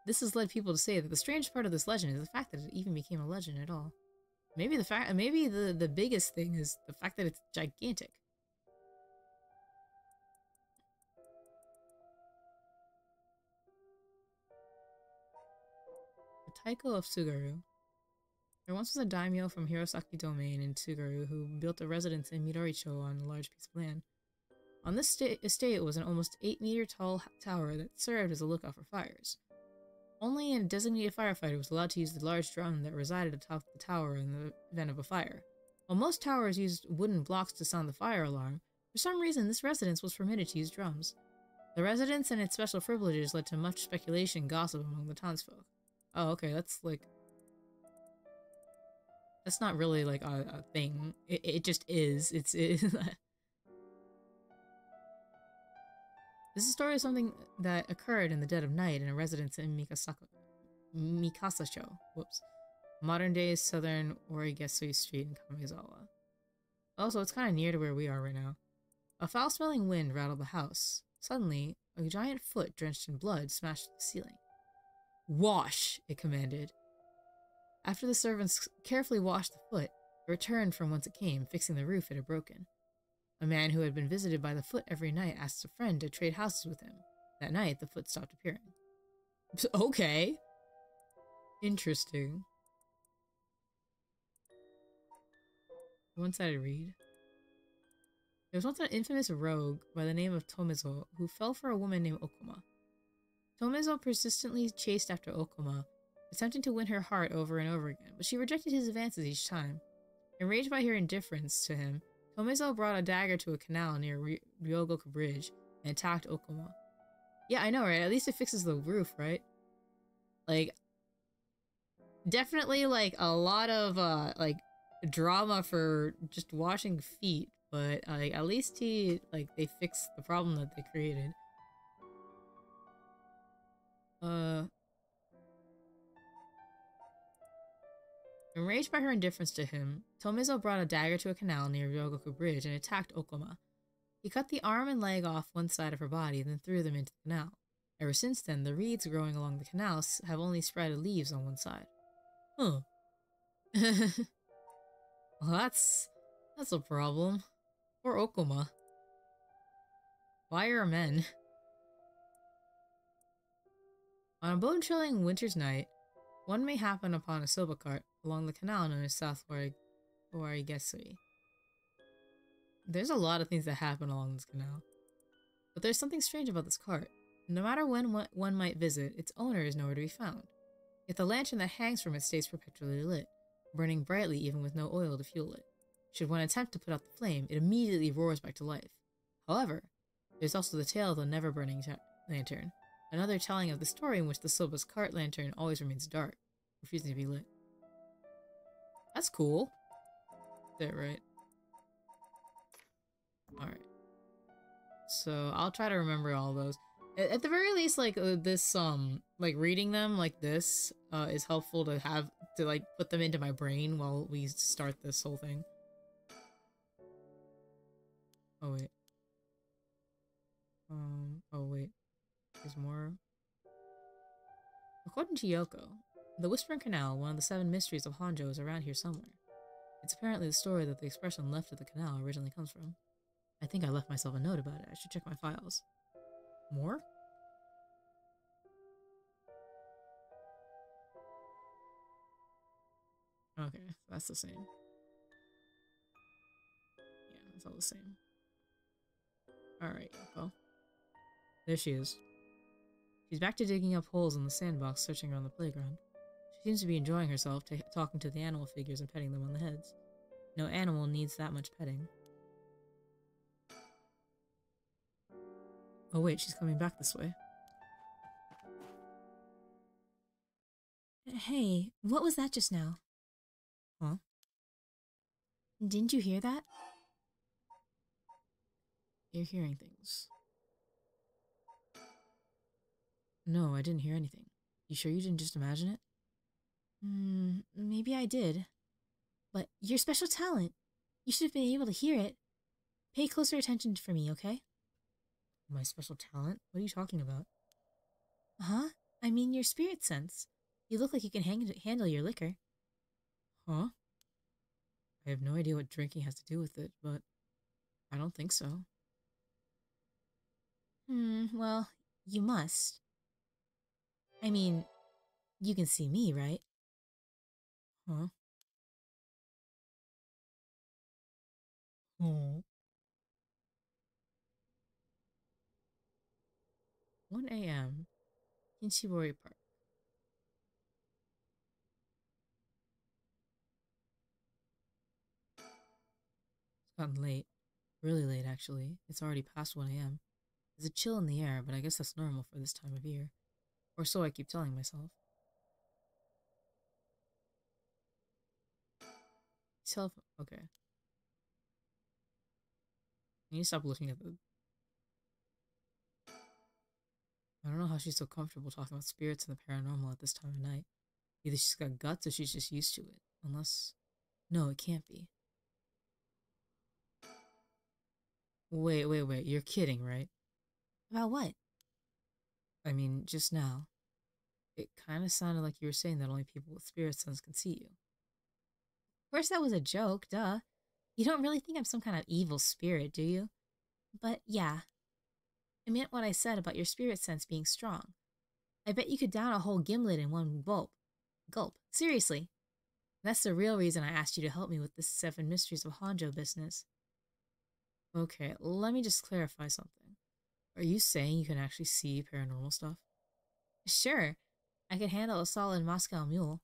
This has led people to say that the strange part of this legend is the fact that it even became a legend at all. Maybe the biggest thing is the fact that it's gigantic. The Taiko of Tsugaru. There once was a daimyo from Hirosaki Domain in Tsugaru who built a residence in Midoricho on a large piece of land. On this estate was an almost 8-meter tall tower that served as a lookout for fires. Only a designated firefighter was allowed to use the large drum that resided atop the tower in the event of a fire. While most towers used wooden blocks to sound the fire alarm, for some reason this residence was permitted to use drums. The residence and its special privileges led to much speculation and gossip among the townsfolk. Oh, okay, that's not really like a thing. It just is. This is a story of something that occurred in the dead of night in a residence in Mikasasho. Whoops. Modern-day southern Origesui Street in Kamezawa. Also, it's kind of near to where we are right now. A foul-smelling wind rattled the house. Suddenly, a giant foot drenched in blood smashed the ceiling. "Wash!" it commanded. After the servants carefully washed the foot, it returned from whence it came, fixing the roof it had broken. A man who had been visited by the foot every night asked a friend to trade houses with him. That night, the foot stopped appearing. Okay. Interesting. One-sided read. There was once an infamous rogue by the name of Tomezo who fell for a woman named Okuma. Tomezo persistently chased after Okuma, attempting to win her heart over and over again, but she rejected his advances each time. Enraged by her indifference to him, Tomezo brought a dagger to a canal near Ryogoku Bridge and attacked Okuma. Yeah, I know, right? At least it fixes the roof, right? Like, definitely, like, a lot of, like, drama for just washing feet, but, like, at least they fixed the problem that they created. Enraged by her indifference to him, Tomezo brought a dagger to a canal near Ryogoku Bridge and attacked Okuma. He cut the arm and leg off one side of her body, then threw them into the canal. Ever since then, the reeds growing along the canals have only spread leaves on one side. Huh. Well, that's a problem. Poor Okuma. Why are men? On a bone-chilling winter's night, one may happen upon a soba cart along the canal known as South Warigesui. There's a lot of things that happen along this canal. But there's something strange about this cart. No matter when one might visit, its owner is nowhere to be found. Yet the lantern that hangs from it stays perpetually lit, burning brightly even with no oil to fuel it. Should one attempt to put out the flame, it immediately roars back to life. However, there's also the tale of the never-burning lantern, another telling of the story in which the Silva's cart lantern always remains dark, refusing to be lit. That's cool. Is that right? Alright. So, I'll try to remember all those. At the very least, like, this, like, reading them like this, is helpful to have, to, like, put them into my brain while we start this whole thing. Oh, wait. Oh, wait. There's more. According to Yoko, the Whispering Canal, one of the 7 mysteries of Honjo, is around here somewhere. It's apparently the story that the expression left of the canal originally comes from. I think I left myself a note about it. I should check my files. More? Okay, that's the same. Yeah, it's all the same. Alright, Yoko. There she is. She's back to digging up holes in the sandbox, searching around the playground. She seems to be enjoying herself, talking to the animal figures and petting them on the heads. No animal needs that much petting. Oh wait, she's coming back this way. Hey, what was that just now? Huh? Didn't you hear that? You're hearing things. No, I didn't hear anything. You sure you didn't just imagine it? Maybe I did. But your special talent. You should have been able to hear it. Pay closer attention for me, okay? My special talent? What are you talking about? Huh? I mean your spirit sense. You look like you can handle your liquor. Huh? I have no idea what drinking has to do with it, but I don't think so. Well, you must. I mean, you can see me, right? Huh? Oh. 1 a.m. Kinshibori Park. It's gotten late. Really late, actually. It's already past 1 a.m. There's a chill in the air, but I guess that's normal for this time of year. Or so I keep telling myself. Okay. I need to stop looking at the... I don't know how she's so comfortable talking about spirits and the paranormal at this time of night. Either she's got guts or she's just used to it. Unless... No, it can't be. Wait. You're kidding, right? About what? I mean, just now. It kind of sounded like you were saying that only people with spirit sense can see you. Of course that was a joke, duh. You don't really think I'm some kind of evil spirit, do you? But yeah. I meant what I said about your spirit sense being strong. I bet you could down a whole gimlet in one gulp. Seriously. That's the real reason I asked you to help me with this 7 Mysteries of Honjo business. Okay, let me just clarify something. Are you saying you can actually see paranormal stuff? Sure. I can handle a solid Moscow mule.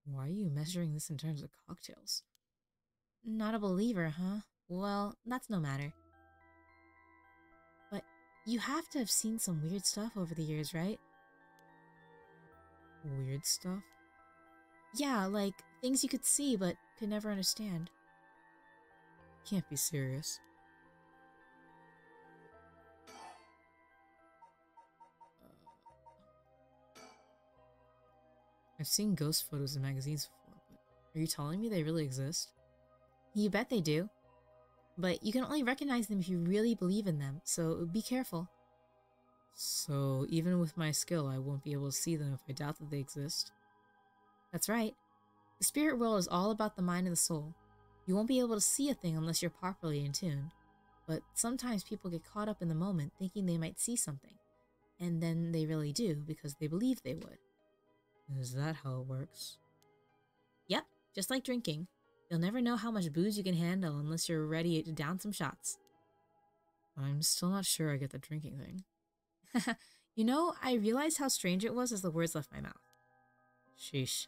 Why are you measuring this in terms of cocktails? Not a believer, huh? Well, that's no matter. But you have to have seen some weird stuff over the years, right? Weird stuff? Yeah, like things you could see but could never understand. Can't be serious. I've seen ghost photos in magazines before, but are you telling me they really exist? You bet they do. But you can only recognize them if you really believe in them, so be careful. So even with my skill, I won't be able to see them if I doubt that they exist? That's right. The spirit world is all about the mind and the soul. You won't be able to see a thing unless you're properly in tune. But sometimes people get caught up in the moment thinking they might see something. And then they really do because they believe they would. Is that how it works? Yep, just like drinking. You'll never know how much booze you can handle unless you're ready to down some shots. I'm still not sure I get the drinking thing. You know, I realized how strange it was as the words left my mouth. Sheesh.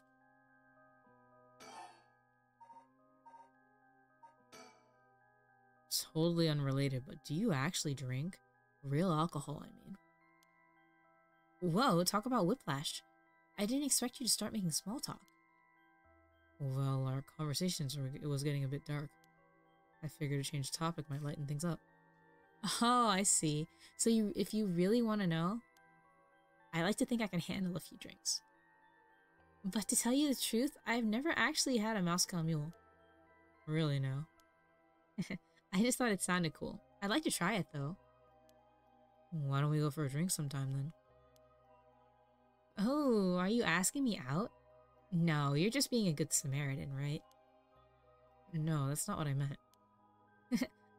Totally unrelated, but do you actually drink? Real alcohol, I mean. Whoa, talk about whiplash. I didn't expect you to start making small talk. Well, our conversations it was getting a bit dark. I figured a change of topic might lighten things up. Oh, I see. So if you really want to know, I like to think I can handle a few drinks. But to tell you the truth, I've never actually had a Moscow Mule. Really, no. I just thought it sounded cool. I'd like to try it, though. Why don't we go for a drink sometime, then? Oh, are you asking me out? No, you're just being a good Samaritan, right? No, that's not what I meant.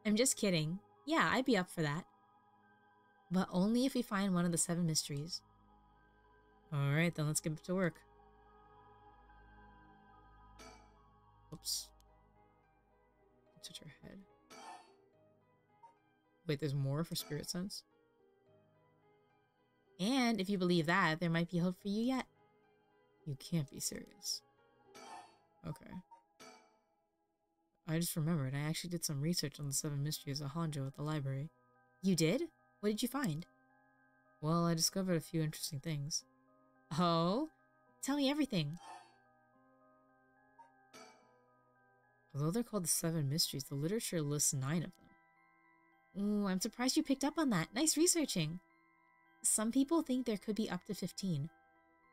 I'm just kidding. Yeah, I'd be up for that. But only if we find one of the 7 mysteries. Alright, then let's get to work. Oops. Touch her head. Wait, there's more for Spirit Sense? And if you believe that, there might be hope for you yet. You can't be serious. Okay. I just remembered, I actually did some research on the 7 mysteries of Honjo at the library. You did? What did you find? Well, I discovered a few interesting things. Oh? Tell me everything. Although they're called the 7 mysteries, the literature lists 9 of them. Ooh, I'm surprised you picked up on that. Nice researching. Some people think there could be up to 15.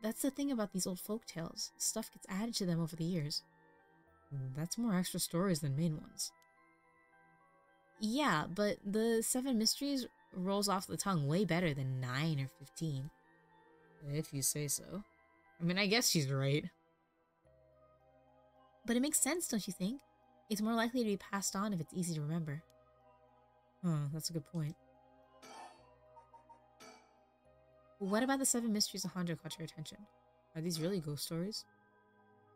That's the thing about these old folk tales. Stuff gets added to them over the years. That's more extra stories than main ones. Yeah, but the 7 mysteries rolls off the tongue way better than 9 or 15. If you say so. I mean, I guess she's right. But it makes sense, don't you think? It's more likely to be passed on if it's easy to remember. Huh, that's a good point. What about the 7 mysteries of Honjo caught your attention? Are these really ghost stories?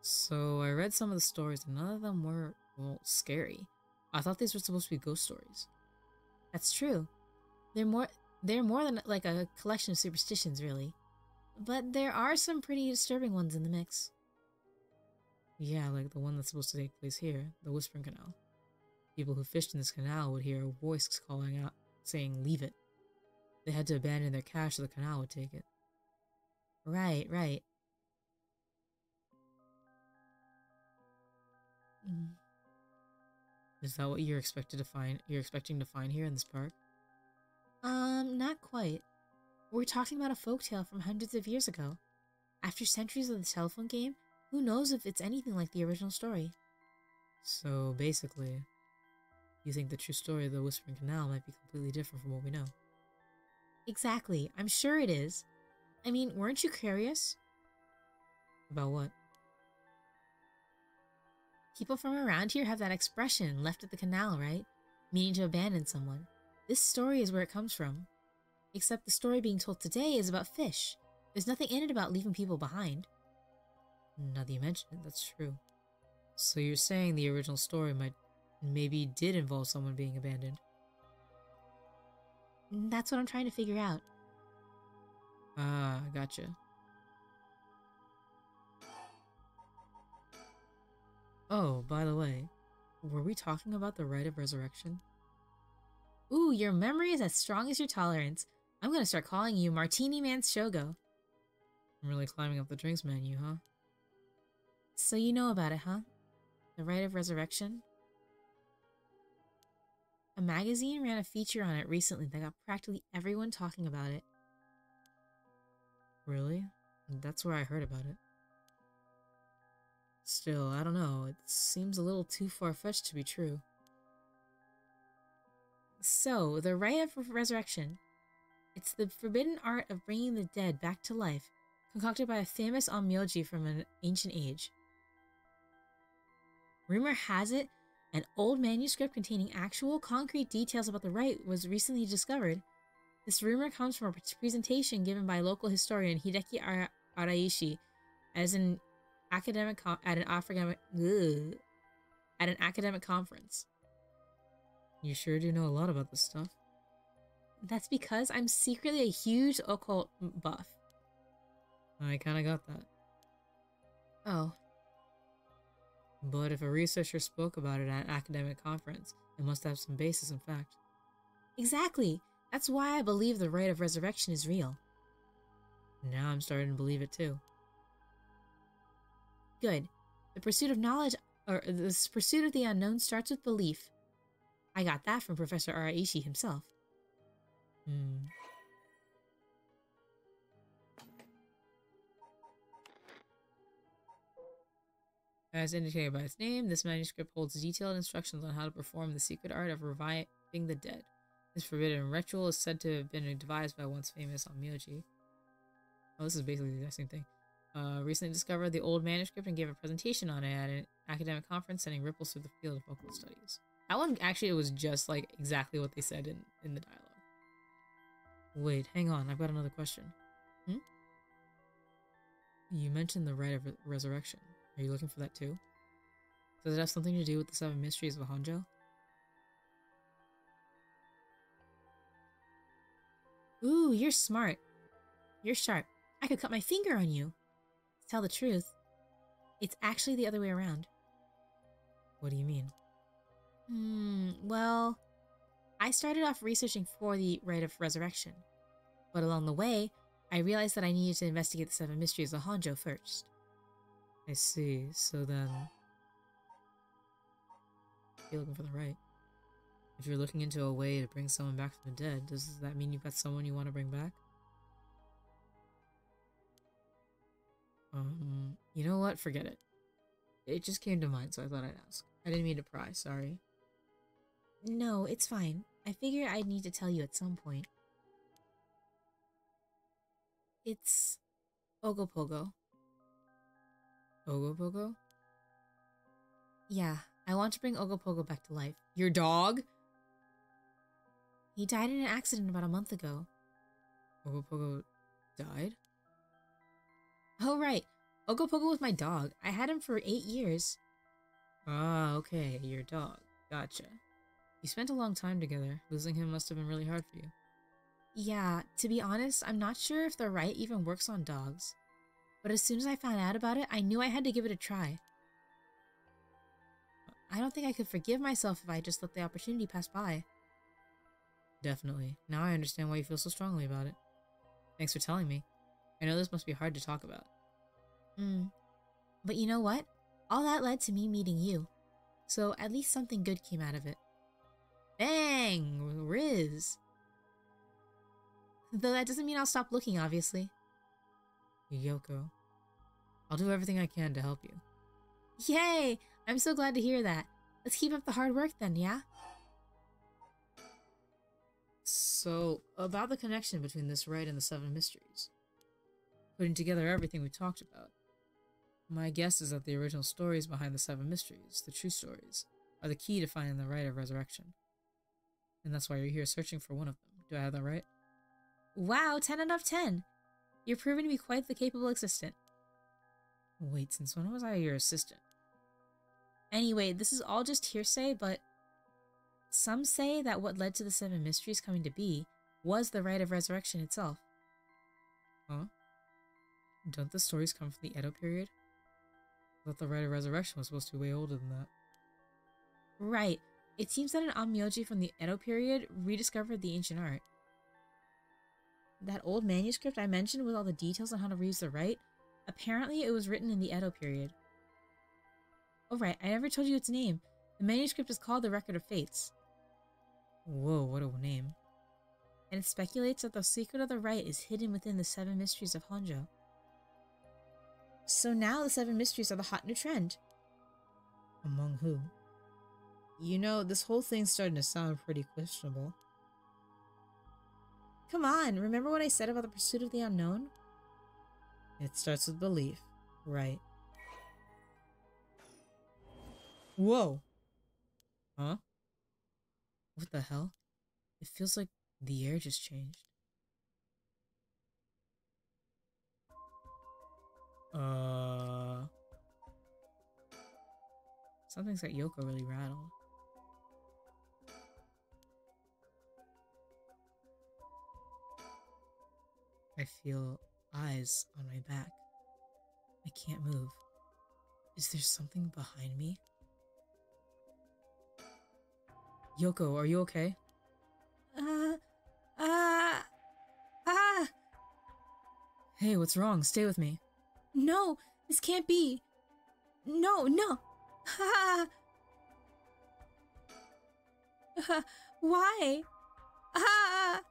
So, I read some of the stories and none of them were, well, scary. I thought these were supposed to be ghost stories. That's true. They're more than like a collection of superstitions, really. But there are some pretty disturbing ones in the mix. Yeah, like the one that's supposed to take place here, the Whispering Canal. People who fished in this canal would hear a voice calling out, saying, "Leave it." They had to abandon their cache so the canal would take it. Right, right. Is that what you're expecting to find here in this park? Not quite. We're talking about a folktale from hundreds of years ago. After centuries of the telephone game, who knows if it's anything like the original story? So, basically, you think the true story of the Whispering Canal might be completely different from what we know. Exactly. I'm sure it is. I mean, weren't you curious? About what? People from around here have that expression, left at the canal, right? Meaning to abandon someone. This story is where it comes from. Except the story being told today is about fish. There's nothing in it about leaving people behind. Now that you mention it, that's true. So you're saying the original story maybe did involve someone being abandoned? That's what I'm trying to figure out. Ah, gotcha. Oh, by the way, were we talking about the rite of resurrection? Ooh, your memory is as strong as your tolerance. I'm gonna start calling you Martini Man Shogo. I'm really climbing up the drinks menu, huh? So you know about it, huh? The rite of resurrection? A magazine ran a feature on it recently that got practically everyone talking about it. Really? That's where I heard about it. Still, I don't know. It seems a little too far-fetched to be true. So, the rite of resurrection. It's the forbidden art of bringing the dead back to life, concocted by a famous onmyoji from an ancient age. Rumor has it, an old manuscript containing actual concrete details about the rite was recently discovered. This rumor comes from a presentation given by local historian Hideki Araishi at an academic conference. You sure do know a lot about this stuff. That's because I'm secretly a huge occult buff. I kinda got that. Oh. But if a researcher spoke about it at an academic conference, it must have some basis in fact. Exactly! That's why I believe the rite of resurrection is real. Now I'm starting to believe it too. Good. The pursuit of knowledge, or this pursuit of the unknown starts with belief. I got that from Professor Araishi himself. As indicated by its name, this manuscript holds detailed instructions on how to perform the secret art of reviving the dead. This forbidden ritual is said to have been devised by once famous Onmyoji. Oh, this is basically the exact same thing. Recently discovered the old manuscript and gave a presentation on it at an academic conference, sending ripples through the field of vocal studies. That one actually was just like exactly what they said in the dialogue. Wait, hang on, I've got another question. You mentioned the rite of resurrection. Are you looking for that too? Does it have something to do with the 7 mysteries of Honjo? Ooh, you're smart. You're sharp. I could cut my finger on you. To tell the truth, it's actually the other way around. What do you mean? Well, I started off researching for the rite of resurrection, but along the way, I realized that I needed to investigate the 7 mysteries of Honjo first. I see, so then... You're looking for the rite. If you're looking into a way to bring someone back from the dead, does that mean you've got someone you want to bring back? You know what? Forget it. It just came to mind, so I thought I'd ask. I didn't mean to pry, sorry. No, it's fine. I figure I'd need to tell you at some point. It's... Ogopogo. Ogopogo? Yeah, I want to bring Ogopogo back to life. Your dog? He died in an accident about a month ago. Ogopogo died? Oh, right. Ogopogo was my dog. I had him for 8 years. Ah, okay, your dog. Gotcha. You spent a long time together. Losing him must have been really hard for you. Yeah, to be honest, I'm not sure if the rite even works on dogs. But as soon as I found out about it, I knew I had to give it a try. I don't think I could forgive myself if I just let the opportunity pass by. Definitely. Now I understand why you feel so strongly about it. Thanks for telling me. I know this must be hard to talk about. But you know what? All that led to me meeting you. So at least something good came out of it. Bang! Riz! Though that doesn't mean I'll stop looking, obviously. Yoko. I'll do everything I can to help you. Yay! I'm so glad to hear that. Let's keep up the hard work then, yeah? So, about the connection between this rite and the 7 mysteries. Putting together everything we talked about. My guess is that the original stories behind the 7 mysteries, the true stories, are the key to finding the rite of resurrection. And that's why you're here searching for one of them. Do I have that right? Wow, 10 out of 10! You're proving to be quite the capable assistant. Wait, since when was I your assistant? Anyway, this is all just hearsay, but some say that what led to the 7 mysteries coming to be was the rite of resurrection itself. Huh? Don't the stories come from the Edo period? I thought the rite of resurrection was supposed to be way older than that. Right. It seems that an Onmyoji from the Edo period rediscovered the ancient art. That old manuscript I mentioned with all the details on how to reuse the rite, apparently it was written in the Edo period. Oh right, I never told you its name. The manuscript is called the Record of Fates. Whoa, what a name. And it speculates that the secret of the rite is hidden within the 7 mysteries of Honjo. So now the 7 mysteries are the hot new trend. Among who? You know, this whole thing's starting to sound pretty questionable. Come on, remember what I said about the pursuit of the unknown? It starts with belief, right? Whoa! Huh? What the hell? It feels like the air just changed. Something's got Yoko really rattled. I feel eyes on my back. I can't move. Is there something behind me? Yoko, are you okay? Ah, ah, ah! Hey, what's wrong? Stay with me. No, this can't be. No, no. Ah, why? Ah!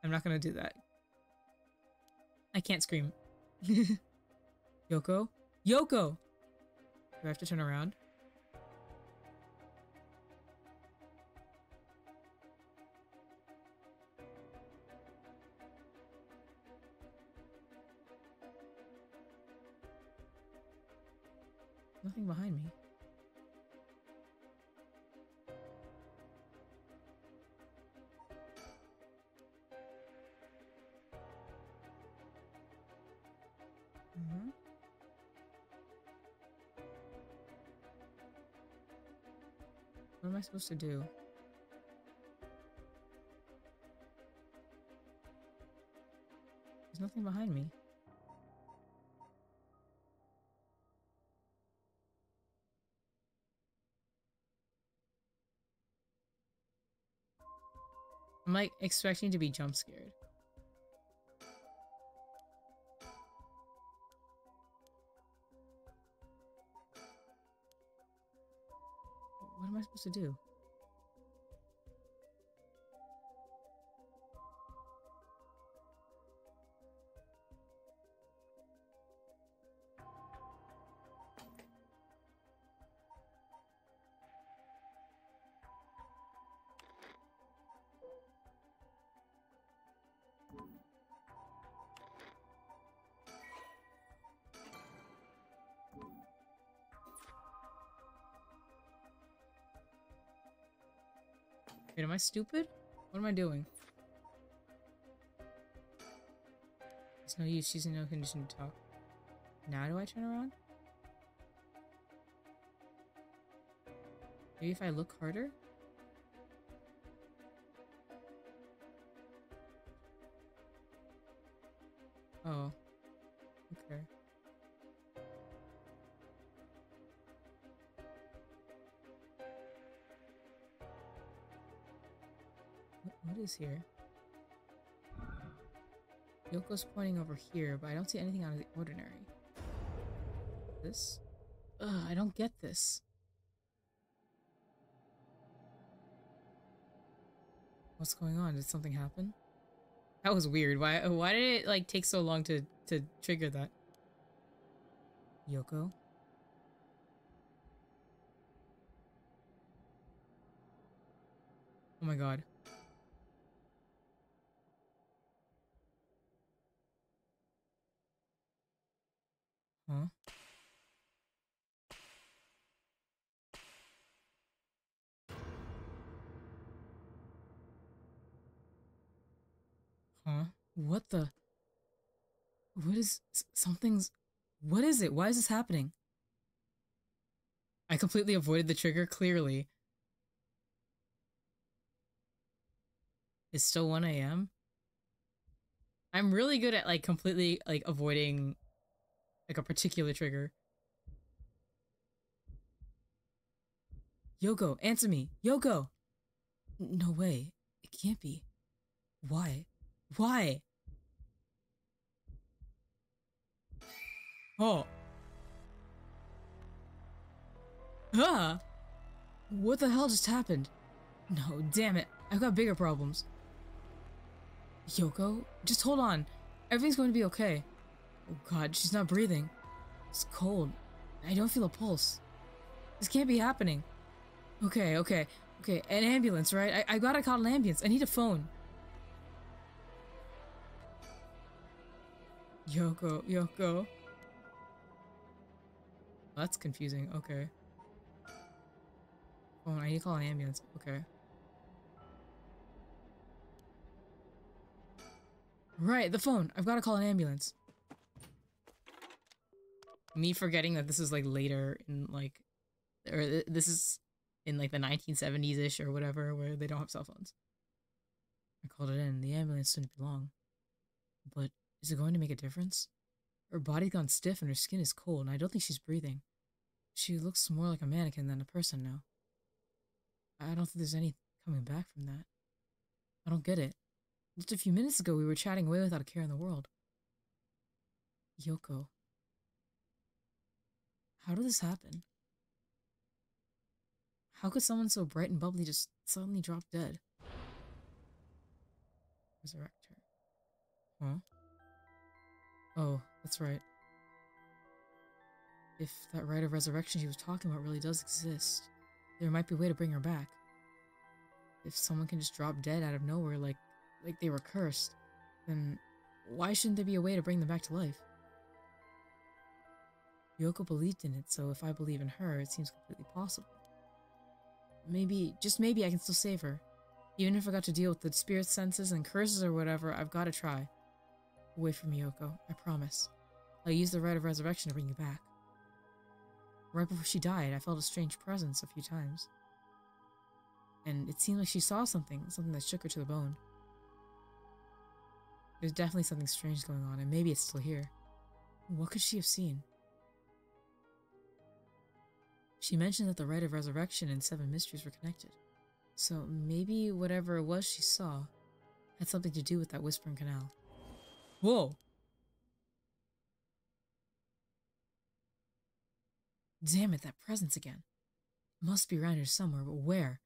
I'm not gonna do that. I can't scream. Yoko? Yoko! Do I have to turn around? Nothing behind me. What am I supposed to do? There's nothing behind me. I'm like expecting to be jump scared. What am I supposed to do? Wait, am I stupid? What am I doing? It's no use, she's in no condition to talk. Now do I turn around? Maybe if I look harder? Oh. Okay. What is here? Yoko's pointing over here, but I don't see anything out of the ordinary. This? Ugh, I don't get this. What's going on? Did something happen? That was weird. Why did it like take so long to trigger that? Yoko? Oh my god. Huh? Huh? What the? What is something's? What is it? Why is this happening? I completely avoided the trigger, clearly. It's still 1 a.m. I'm really good at like completely like avoiding like a particular trigger. Yoko, answer me. Yoko! No way. It can't be. Why? Why? Oh. Ah! What the hell just happened? No, damn it. I've got bigger problems. Yoko, just hold on. Everything's going to be okay. Oh god, she's not breathing. It's cold. I don't feel a pulse. This can't be happening. Okay. An ambulance, right? I gotta call an ambulance. I need a phone. Yoko. That's confusing. Okay. Phone, I need to call an ambulance. Okay. Right, the phone. I've got to call an ambulance. Me forgetting that this is like later in like, or this is in like the 1970s-ish or whatever, where they don't have cell phones. I called it in. The ambulance didn't belong. But is it going to make a difference? Her body's gone stiff and her skin is cold, and I don't think she's breathing. She looks more like a mannequin than a person now. I don't think there's any coming back from that. I don't get it. Just a few minutes ago, we were chatting away without a care in the world. Yoko. How did this happen? How could someone so bright and bubbly just suddenly drop dead? Resurrect her. Huh? Oh, that's right. If that rite of resurrection she was talking about really does exist, there might be a way to bring her back. If someone can just drop dead out of nowhere like they were cursed, then why shouldn't there be a way to bring them back to life? Yoko believed in it, so if I believe in her, it seems completely possible. Maybe, just maybe, I can still save her. Even if I got to deal with the spirit senses and curses or whatever, I've got to try. Wait for me, Yoko. I promise. I'll use the rite of resurrection to bring you back. Right before she died, I felt a strange presence a few times. And it seemed like she saw something that shook her to the bone. There's definitely something strange going on, and maybe it's still here. What could she have seen? She mentioned that the rite of resurrection and 7 mysteries were connected. So maybe whatever it was she saw had something to do with that Whispering Canal. Whoa! Damn it, that presence again. Must be around here somewhere, but where?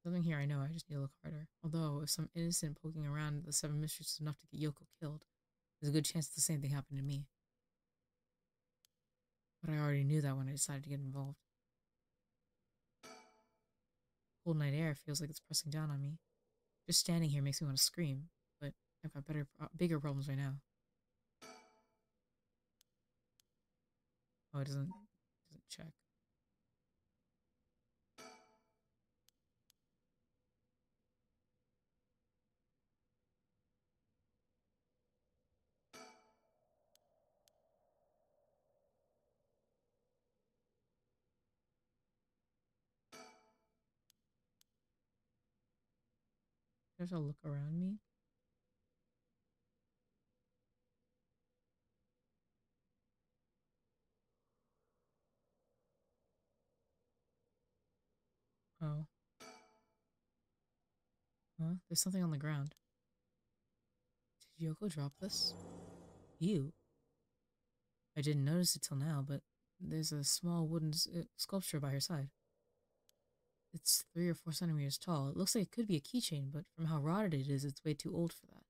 Something here I know, I just need to look harder. Although, if some innocent poking around the 7 mysteries is enough to get Yoko killed, there's a good chance the same thing happened to me. But I already knew that when I decided to get involved. Cold night air feels like it's pressing down on me. Just standing here makes me want to scream, but I've got bigger problems right now. Oh, it doesn't check. There's a look around me. Oh. Huh? There's something on the ground. Did Yoko drop this? Ew. I didn't notice it till now, but there's a small wooden sculpture by her side. It's 3 or 4 centimeters tall. It looks like it could be a keychain, but from how rotted it is, it's way too old for that.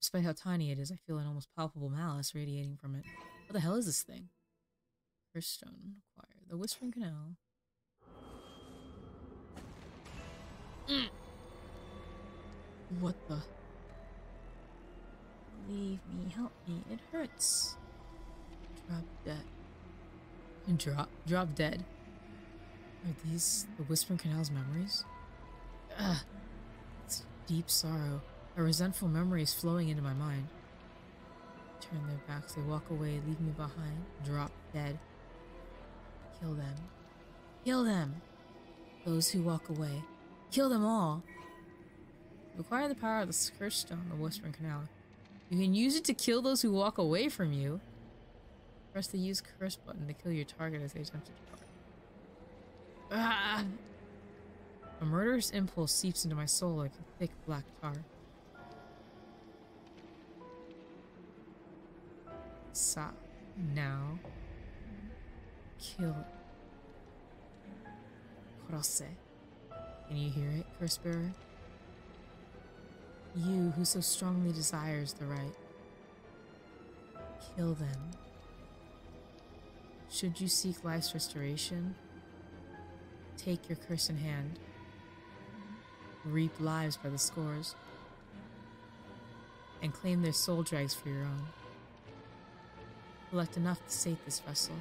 Despite how tiny it is, I feel an almost palpable malice radiating from it. What the hell is this thing? First stone acquired. The Whispering Canal. What the? Leave me, help me, it hurts. Drop dead. Drop dead. Are these the Whispering Canal's memories? Ugh. It's deep sorrow. A resentful memory is flowing into my mind. Turn their backs, they walk away, leave me behind. Drop dead. Kill them. Kill them! Those who walk away. Kill them all! Acquire the power of the Cursed Stone, the Whispering Canal. You can use it to kill those who walk away from you. Press the use curse button to kill your target as they attempt to depart. Ah! A murderous impulse seeps into my soul like a thick black tar. Sa. Now. Kill. Kurose. Can you hear it, Curse Bearer? You who so strongly desires the right. Kill them. Should you seek life's restoration, take your curse in hand. Reap lives by the scores. And claim their soul drags for your own. Collect enough to sate this vessel.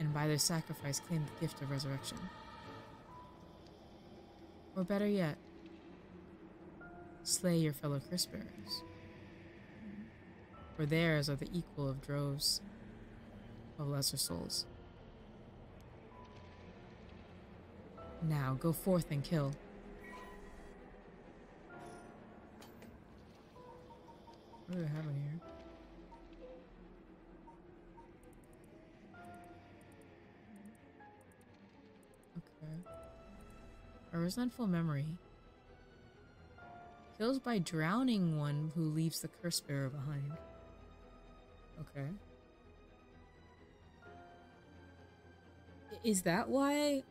And by their sacrifice claim the gift of resurrection. Or better yet, slay your fellow curse bearers. For theirs are the equal of droves of lesser souls. Now go forth and kill. What do they have in here? Okay. A resentful memory. Kills by drowning one who leaves the curse bearer behind. Okay. Is that why?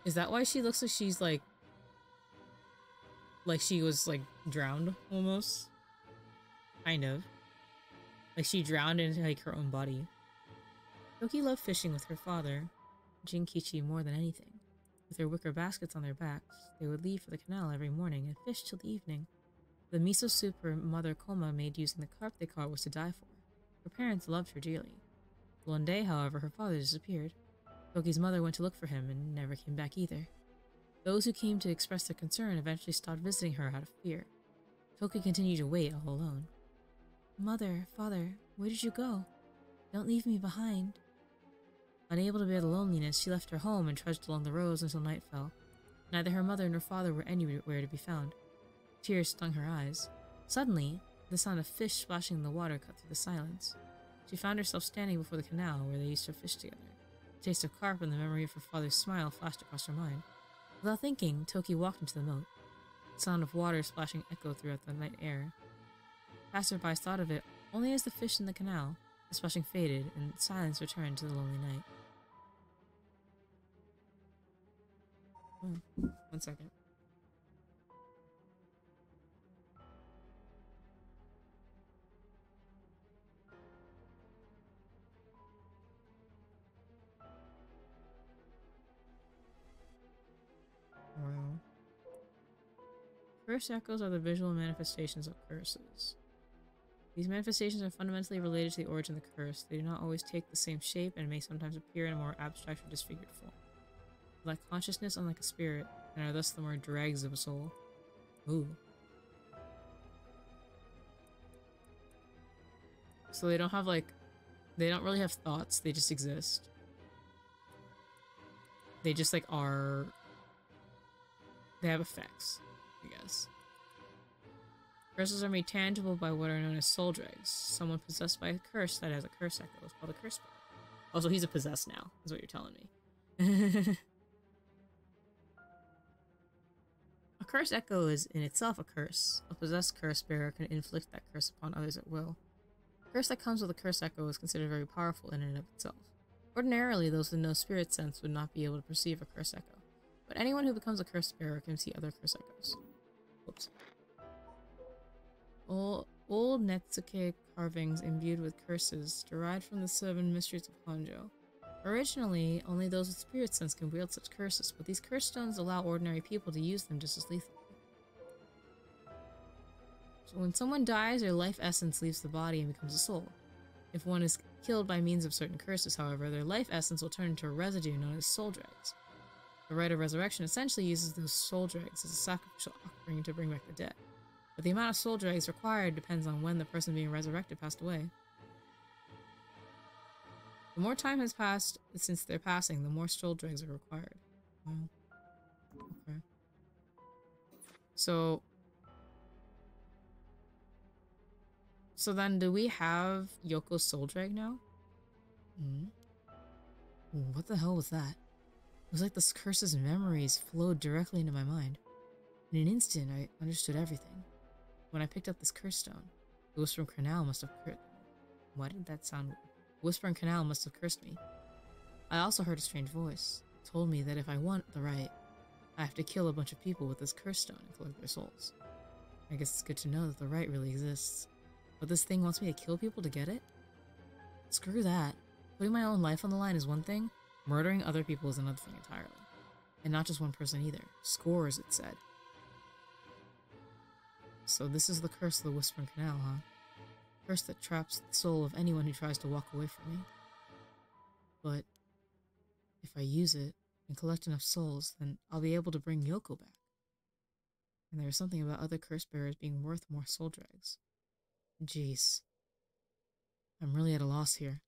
Is that why she looks like she's like she was like drowned almost? Kind of. Like she drowned into like her own body. Toki loved fishing with her father, Jinkichi, more than anything. With their wicker baskets on their backs, they would leave for the canal every morning and fish till the evening. The miso soup her mother Koma made using the carp they caught was to die for. Her parents loved her dearly. One day, however, her father disappeared. Toki's mother went to look for him and never came back either. Those who came to express their concern eventually stopped visiting her out of fear. Toki continued to wait all alone. Mother, father, where did you go? Don't leave me behind. Unable to bear the loneliness, she left her home and trudged along the roads until night fell. Neither her mother nor father were anywhere to be found. Tears stung her eyes. Suddenly, the sound of fish splashing in the water cut through the silence. She found herself standing before the canal where they used to fish together. The taste of carp and the memory of her father's smile flashed across her mind. Without thinking, Toki walked into the moat. The sound of water splashing echoed throughout the night air. Passersby thought of it only as the fish in the canal. The splashing faded, and silence returned to the lonely night. Oh, 1 second. Wow. Curse echoes are the visual manifestations of curses. These manifestations are fundamentally related to the origin of the curse. They do not always take the same shape and may sometimes appear in a more abstract or disfigured form. They lack consciousness unlike a spirit, and are thus the more dregs of a soul. Ooh. So they don't have like... They don't really have thoughts, they just exist. They just like are... They have effects, I guess. Curses are made tangible by what are known as soul dregs. Someone possessed by a curse that has a curse echo is called a curse bearer. Oh, so he's a possessed now, is what you're telling me. A curse echo is in itself a curse. A possessed curse bearer can inflict that curse upon others at will. A curse that comes with a curse echo is considered very powerful in and of itself. Ordinarily, those with no spirit sense would not be able to perceive a curse echo, but anyone who becomes a curse bearer can see other curse echoes. Whoops. Old Netsuke carvings imbued with curses derived from the 7 mysteries of Honjo. Originally, only those with spirit sense can wield such curses, but these curse stones allow ordinary people to use them just as lethally. So when someone dies, their life essence leaves the body and becomes a soul. If one is killed by means of certain curses, however, their life essence will turn into a residue known as soul dregs. The rite of resurrection essentially uses those soul dregs as a sacrificial offering to bring back the dead. But the amount of soul dregs required depends on when the person being resurrected passed away. The more time has passed since their passing, the more soul dregs are required. Wow. Okay. So then do we have Yoko's soul drag now? What the hell was that? It was like the curse's memories flowed directly into my mind. In an instant, I understood everything. When I picked up this curse stone, the Whispering Canal must have cursed. Why did that sound? Whispering Canal must have cursed me. I also heard a strange voice. It told me that if I want the right, I have to kill a bunch of people with this curse stone and collect their souls. I guess it's good to know that the right really exists. But this thing wants me to kill people to get it? Screw that. Putting my own life on the line is one thing, murdering other people is another thing entirely. And not just one person either. Scores, it said. So this is the curse of the Whispering Canal, huh? Curse that traps the soul of anyone who tries to walk away from me. But if I use it and collect enough souls, then I'll be able to bring Yoko back. And there's something about other curse bearers being worth more soul dregs. Jeez. I'm really at a loss here.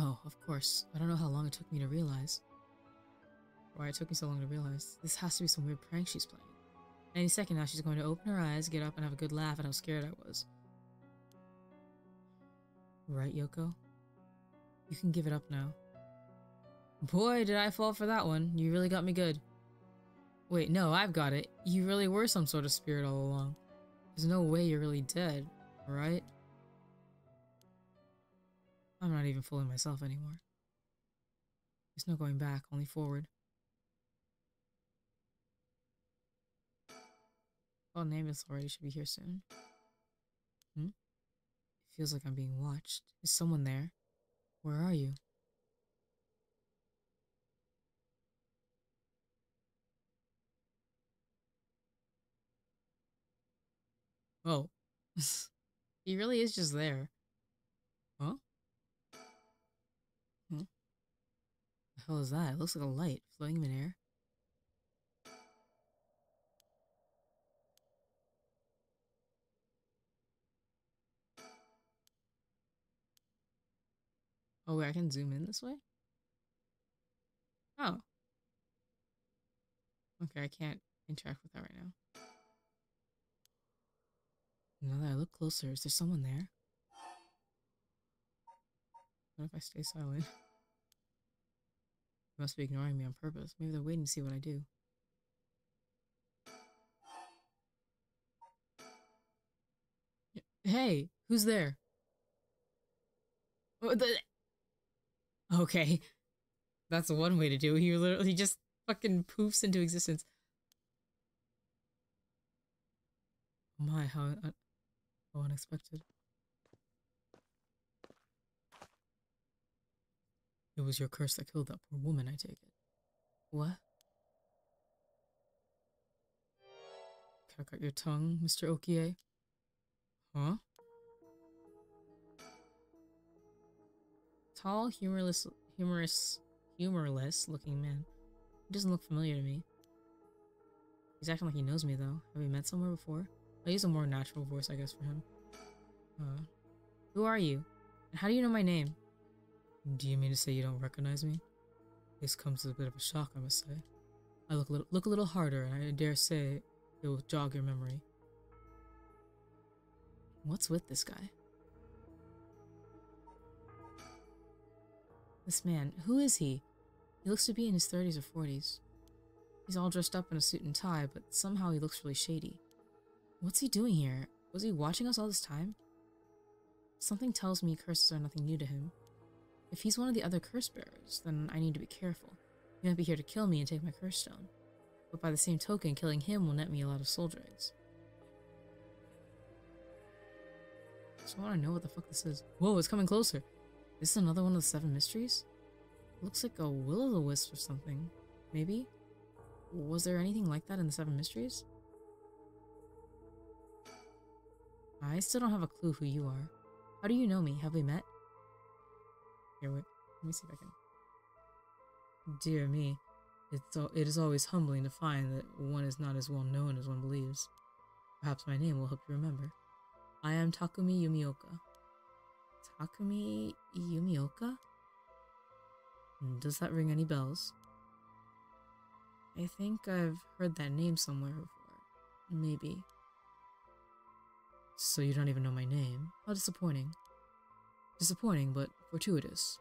Oh, of course. I don't know how long it took me to realize. Why it took me so long to realize. This has to be some weird prank she's playing. Any second now she's going to open her eyes, get up, and have a good laugh at how scared I was. Right, Yoko? You can give it up now. Boy, did I fall for that one. You really got me good. Wait, no, I've got it. You really were some sort of spirit all along. There's no way you're really dead, right? I'm not even fooling myself anymore. There's no going back, only forward. Well, an ambulance already should be here soon. It feels like I'm being watched. Is someone there? Where are you? Oh. He really is just there. Huh? The hell is that? It looks like a light floating in midair. Oh wait, I can zoom in this way? Oh. Okay, I can't interact with that right now. Now that I look closer, is there someone there? What if I stay silent? They must be ignoring me on purpose. Maybe they're waiting to see what I do. Hey, who's there? Okay, that's one way to do it. He just fucking poofs into existence. Oh my, how unexpected. It was your curse that killed that poor woman, I take it. What? Can I cut your tongue, Mr. Okie? Huh? Tall, humorless looking man. He doesn't look familiar to me. He's acting like he knows me though. Have we met somewhere before? I'll use a more natural voice, I guess, for him. Who are you? And how do you know my name? Do you mean to say you don't recognize me? This comes as a bit of a shock, I must say. I look a little harder, and I dare say it will jog your memory. What's with this guy? This man, who is he? He looks to be in his 30s or 40s. He's all dressed up in a suit and tie, but somehow he looks really shady. What's he doing here? Was he watching us all this time? Something tells me curses are nothing new to him. If he's one of the other curse bearers, then I need to be careful. He might be here to kill me and take my curse stone. But by the same token, killing him will net me a lot of soul dregs. So I want to know what the fuck this is. Whoa, it's coming closer. This is another one of the 7 mysteries? Looks like a will-o'-the-wisp or something. Maybe? Was there anything like that in the 7 mysteries? I still don't have a clue who you are. How do you know me? Have we met? Here, wait. Let me see if I can... Dear me. It is always humbling to find that one is not as well known as one believes. Perhaps my name will help you remember. I am Takumi Yumioka. Takumi Yumioka? Does that ring any bells? I think I've heard that name somewhere before. Maybe. So you don't even know my name? How disappointing. Disappointing, but fortuitous.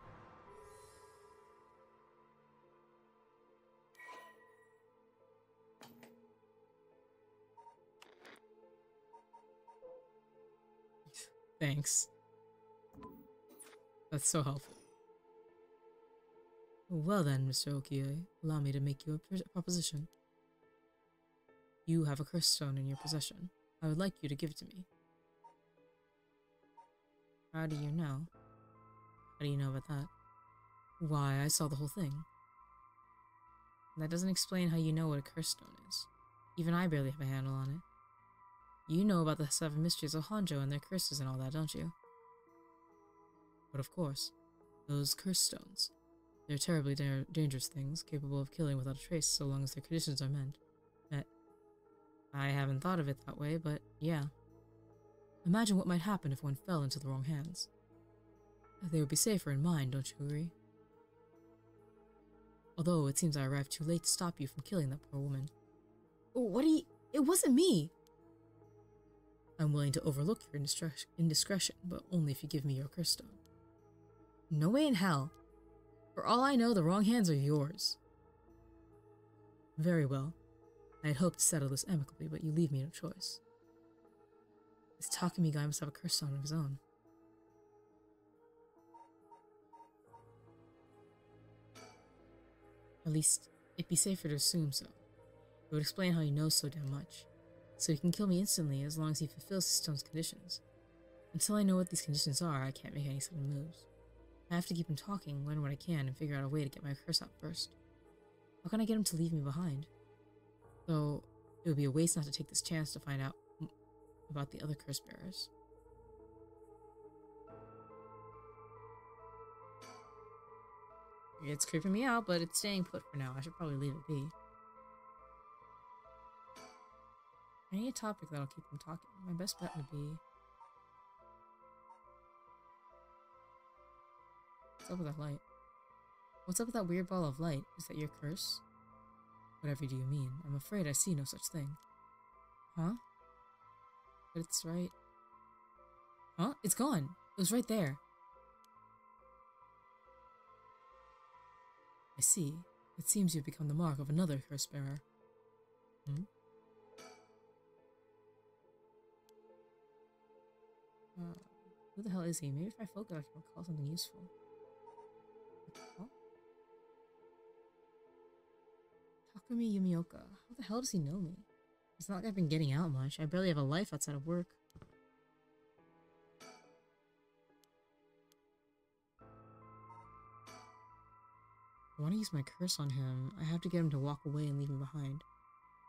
Thanks. That's so helpful. Well then, Mr. Okie, allow me to make you a proposition. You have a curse stone in your possession. I would like you to give it to me. How do you know? How do you know about that? Why, I saw the whole thing. That doesn't explain how you know what a curse stone is. Even I barely have a handle on it. You know about the 7 mysteries of Honjo and their curses and all that, don't you? But of course, those curse stones. They're terribly dangerous things, capable of killing without a trace so long as their conditions are met. I haven't thought of it that way, but yeah. Imagine what might happen if one fell into the wrong hands. They would be safer in mine, don't you agree? Although it seems I arrived too late to stop you from killing that poor woman. Oh, what do you— It wasn't me! I'm willing to overlook your indiscretion, but only if you give me your curse stone. No way in hell. For all I know, the wrong hands are yours. Very well. I had hoped to settle this amicably, but you leave me no choice. This Takumi guy must have a curse stone of his own. At least, it'd be safer to assume so. It would explain how he knows so damn much. So he can kill me instantly as long as he fulfills the stone's conditions. Until I know what these conditions are, I can't make any sudden moves. I have to keep him talking, learn what I can, and figure out a way to get my curse out first. How can I get him to leave me behind? Though, it would be a waste not to take this chance to find out about the other curse bearers. It's creeping me out, but it's staying put for now. I should probably leave it be. I need a topic that'll keep him talking. My best bet would be... What's up with that light? What's up with that weird ball of light? Is that your curse? Whatever do you mean? I'm afraid I see no such thing. Huh? But it's right... Huh? It's gone! It was right there. I see. It seems you've become the mark of another curse bearer. Hmm? Who the hell is he? Maybe if I focus, I can recall something useful. Huh? Takumi Yumioka. How the hell does he know me? It's not like I've been getting out much. I barely have a life outside of work. I want to use my curse on him. I have to get him to walk away and leave me behind.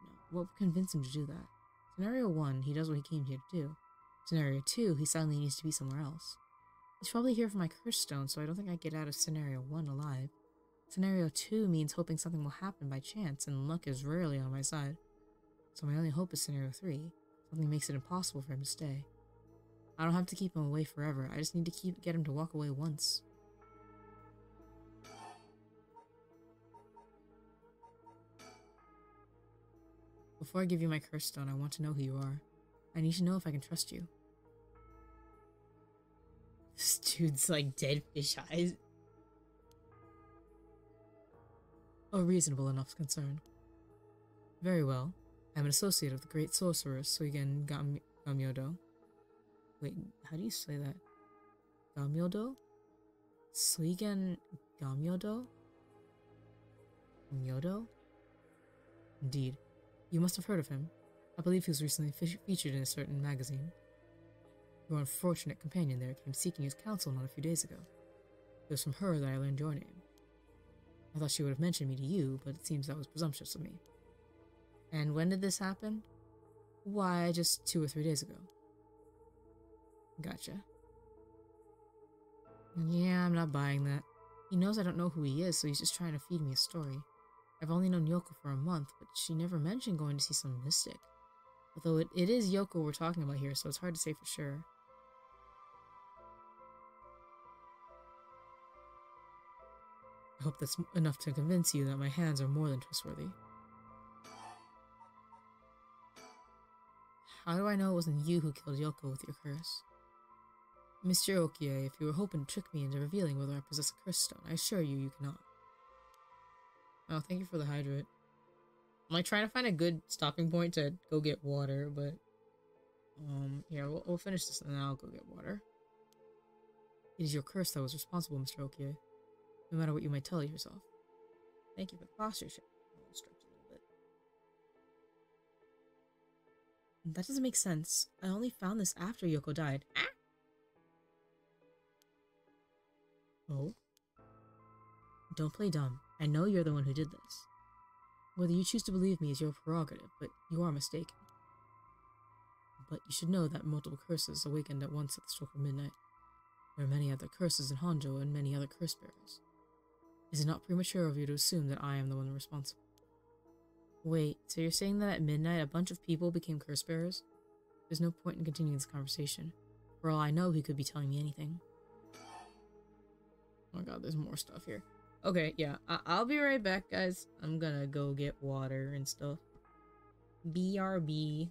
No, what would convince him to do that? Scenario 1, he does what he came here to do. Scenario 2, he suddenly needs to be somewhere else. He's probably here for my curse stone, so I don't think I get out of Scenario 1 alive. Scenario 2 means hoping something will happen by chance, and luck is rarely on my side. So my only hope is Scenario 3. Something makes it impossible for him to stay. I don't have to keep him away forever, I just need to get him to walk away once. Before I give you my curse stone, I want to know who you are. I need to know if I can trust you. This dude's like dead fish eyes. A reasonable enough concern. Very well. I'm an associate of the great sorceress Suigen Gamyodo. Wait, how do you say that? Gamyodo? Suigen Gamyodo? Myodo? Indeed. You must have heard of him. I believe he was recently featured in a certain magazine. Your unfortunate companion there came seeking his counsel not a few days ago. It was from her that I learned your name. I thought she would have mentioned me to you, but it seems that was presumptuous of me. And when did this happen? Why, just 2 or 3 days ago. Gotcha. Yeah, I'm not buying that. He knows I don't know who he is, so he's just trying to feed me a story. I've only known Yoko for a month, but she never mentioned going to see some mystic. Although it is Yoko we're talking about here, so it's hard to say for sure. I hope that's enough to convince you that my hands are more than trustworthy. How do I know it wasn't you who killed Yoko with your curse? Mr. Okie, if you were hoping to trick me into revealing whether I possess a curse stone, I assure you, you cannot. Oh, thank you for the hydrate. I'm like trying to find a good stopping point to go get water, but yeah, we'll finish this and then I'll go get water. It is your curse that was responsible, Mr. Okie. No matter what you might tell yourself. Thank you for the postureship. I'll stretch a little bit. That doesn't make sense. I only found this after Yoko died. Ah! Oh? Don't play dumb. I know you're the one who did this. Whether you choose to believe me is your prerogative, but you are mistaken. But you should know that multiple curses awakened at once at the stroke of midnight. There are many other curses in Honjo and many other curse bearers. Is it not premature of you to assume that I am the one responsible? Wait, so you're saying that at midnight a bunch of people became curse bearers? There's no point in continuing this conversation. For all I know, he could be telling me anything. Oh my god, there's more stuff here. Okay, yeah, I'll be right back, guys. I'm gonna go get water and stuff. BRB.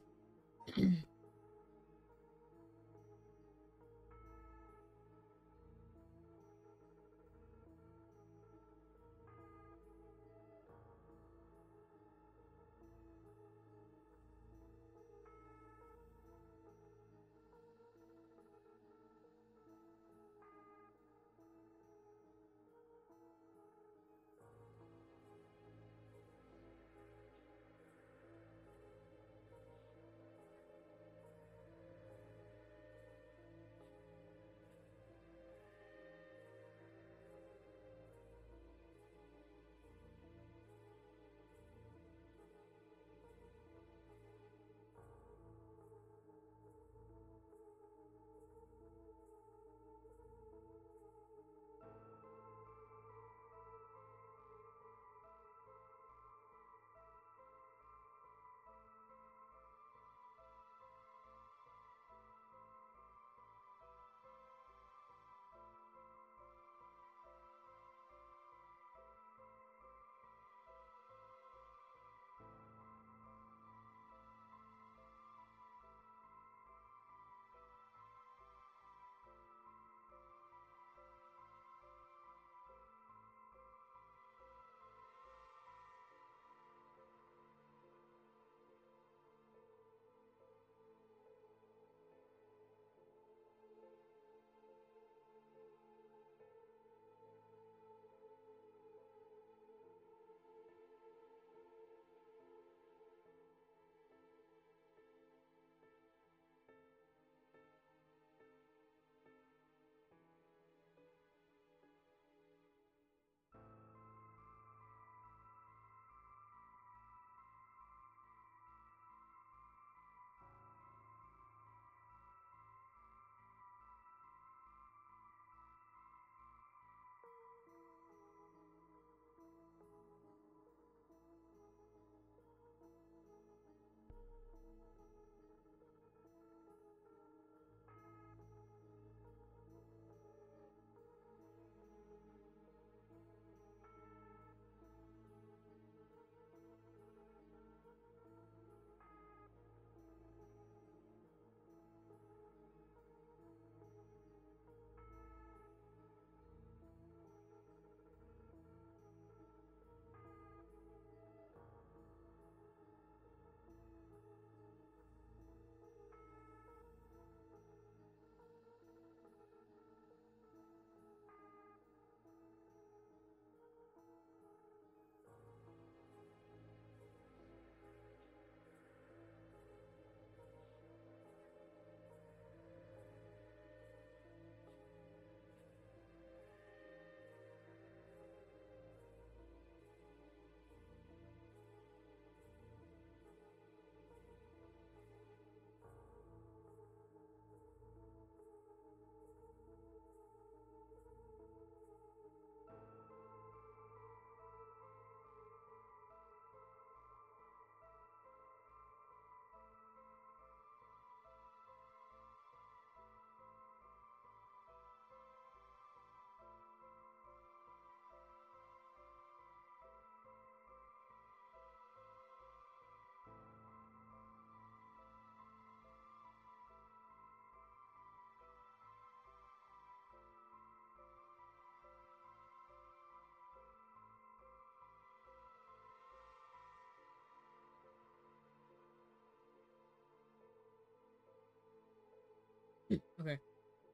Okay,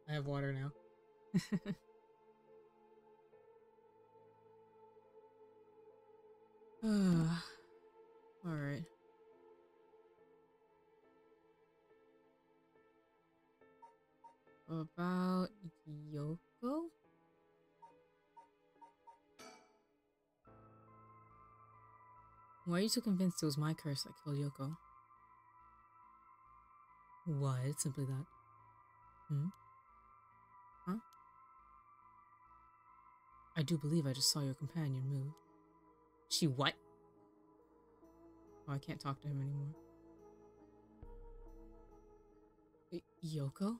I have water now. Alright. About Yoko? Why are you so convinced it was my curse that killed Yoko? What? It's simply that. Hmm? Huh? I do believe I just saw your companion move. She what? Oh, I can't talk to him anymore. Yoko?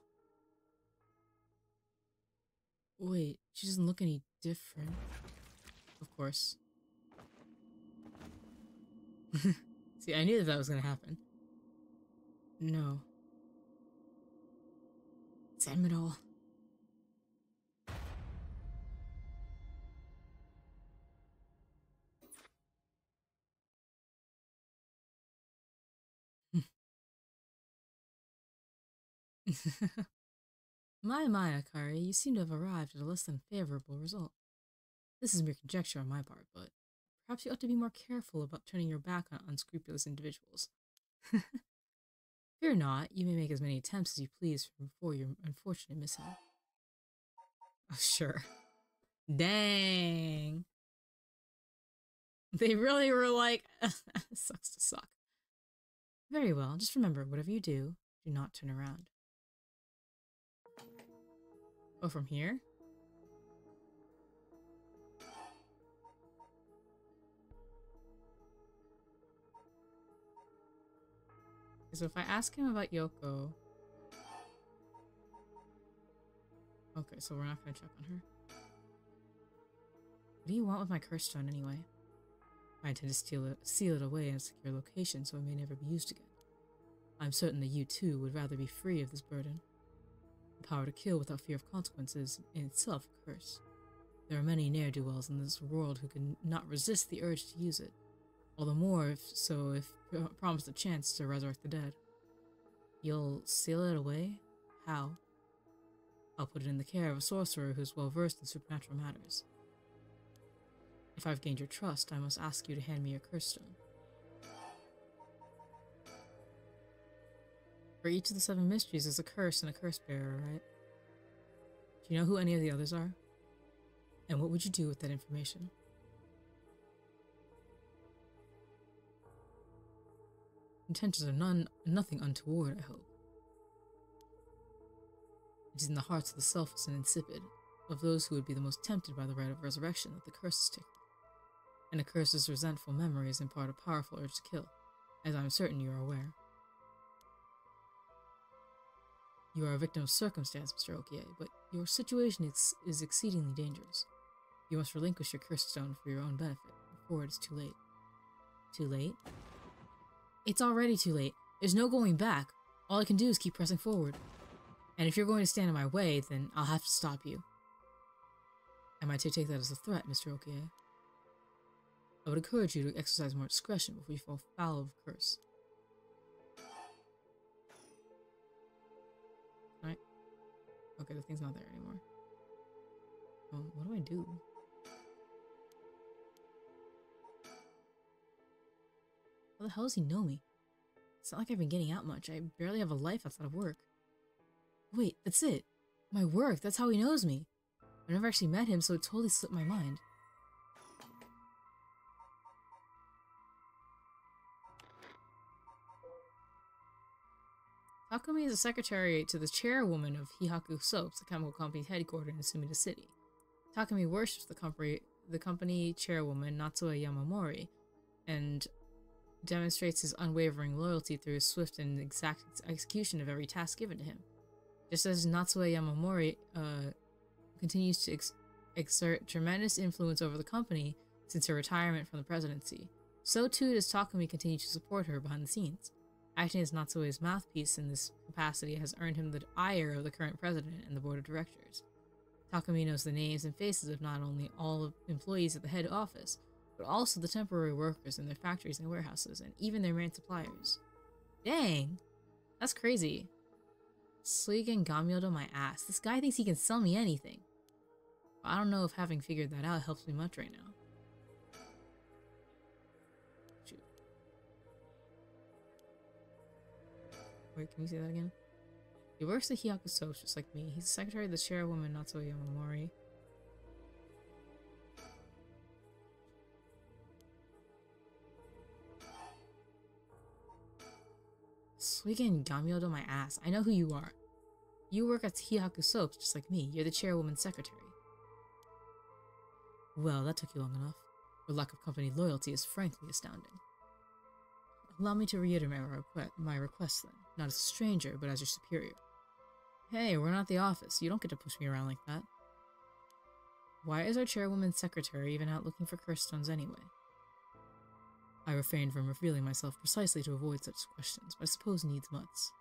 Wait, she doesn't look any different. Of course. See, I knew that was gonna happen. No. Damn it all. My, Akari, you seem to have arrived at a less than favorable result. This is mere conjecture on my part, but perhaps you ought to be more careful about turning your back on unscrupulous individuals. Fear not, you may make as many attempts as you please before your unfortunate mishap. Oh, sure. Dang. They really were like, sucks to suck. Very well, just remember, whatever you do, do not turn around. Oh, from here? So if I ask him about Yoko... Okay, so we're not gonna check on her. What do you want with my curse stone anyway? I intend to seal it away in a secure location so it may never be used again. I'm certain that you too would rather be free of this burden. The power to kill without fear of consequences in itself a curse. There are many ne'er-do-wells in this world who can not resist the urge to use it, all the more if promised a chance to resurrect the dead. You'll seal it away? How? I'll put it in the care of a sorcerer who's well versed in supernatural matters. If I've gained your trust, I must ask you to hand me a curse stone. For each of the 7 mysteries, there's a curse and a curse bearer, right? Do you know who any of the others are? And what would you do with that information? Intentions are nothing untoward, I hope. It is in the hearts of the selfless and insipid, of those who would be the most tempted by the right of resurrection, that the curse is tickled. And a curse's resentful memories impart a powerful urge to kill, as I am certain you are aware. You are a victim of circumstance, Mr. Okie, but your situation is exceedingly dangerous. You must relinquish your curse stone for your own benefit, before it is too late. Too late? It's already too late. There's no going back. All I can do is keep pressing forward. And if you're going to stand in my way, then I'll have to stop you. Am I to take that as a threat, Mr. Okie? I would encourage you to exercise more discretion before you fall foul of a curse. Alright. Okay, the thing's not there anymore. What do I do? How the hell does he know me? It's not like I've been getting out much. I barely have a life outside of work. Wait, that's it. My work, that's how he knows me. I never actually met him, so it totally slipped my mind. Takumi is a secretary to the chairwoman of Hihaku Soaps, the chemical company's headquarters in Sumida City. Takumi worships the company chairwoman Natsue Yamamori, and demonstrates his unwavering loyalty through his swift and exact execution of every task given to him. Just as Natsue Yamamori continues to exert tremendous influence over the company since her retirement from the presidency, so too does Takumi continue to support her behind the scenes. Acting as Natsue's mouthpiece in this capacity has earned him the ire of the current president and the board of directors. Takumi knows the names and faces of not only all employees at the head office, but also the temporary workers in their factories and warehouses, and even their main suppliers. Dang! That's crazy. Suigen Gamyodo my ass. This guy thinks he can sell me anything. But I don't know if having figured that out helps me much right now. Shoot. Wait, can you say that again? He works at Hiyaku Soaps just like me. He's the secretary of the chairwoman Natsue Yamamori. Suigen Gamyodo my ass. I know who you are. You work at Hihaku Soaps just like me. You're the chairwoman's secretary. Well, that took you long enough. Your lack of company loyalty is frankly astounding. Allow me to reiterate my request then. Not as a stranger, but as your superior. Hey, we're not the office. You don't get to push me around like that. Why is our chairwoman's secretary even out looking for curse stones anyway? I refrained from revealing myself precisely to avoid such questions, but I suppose needs must.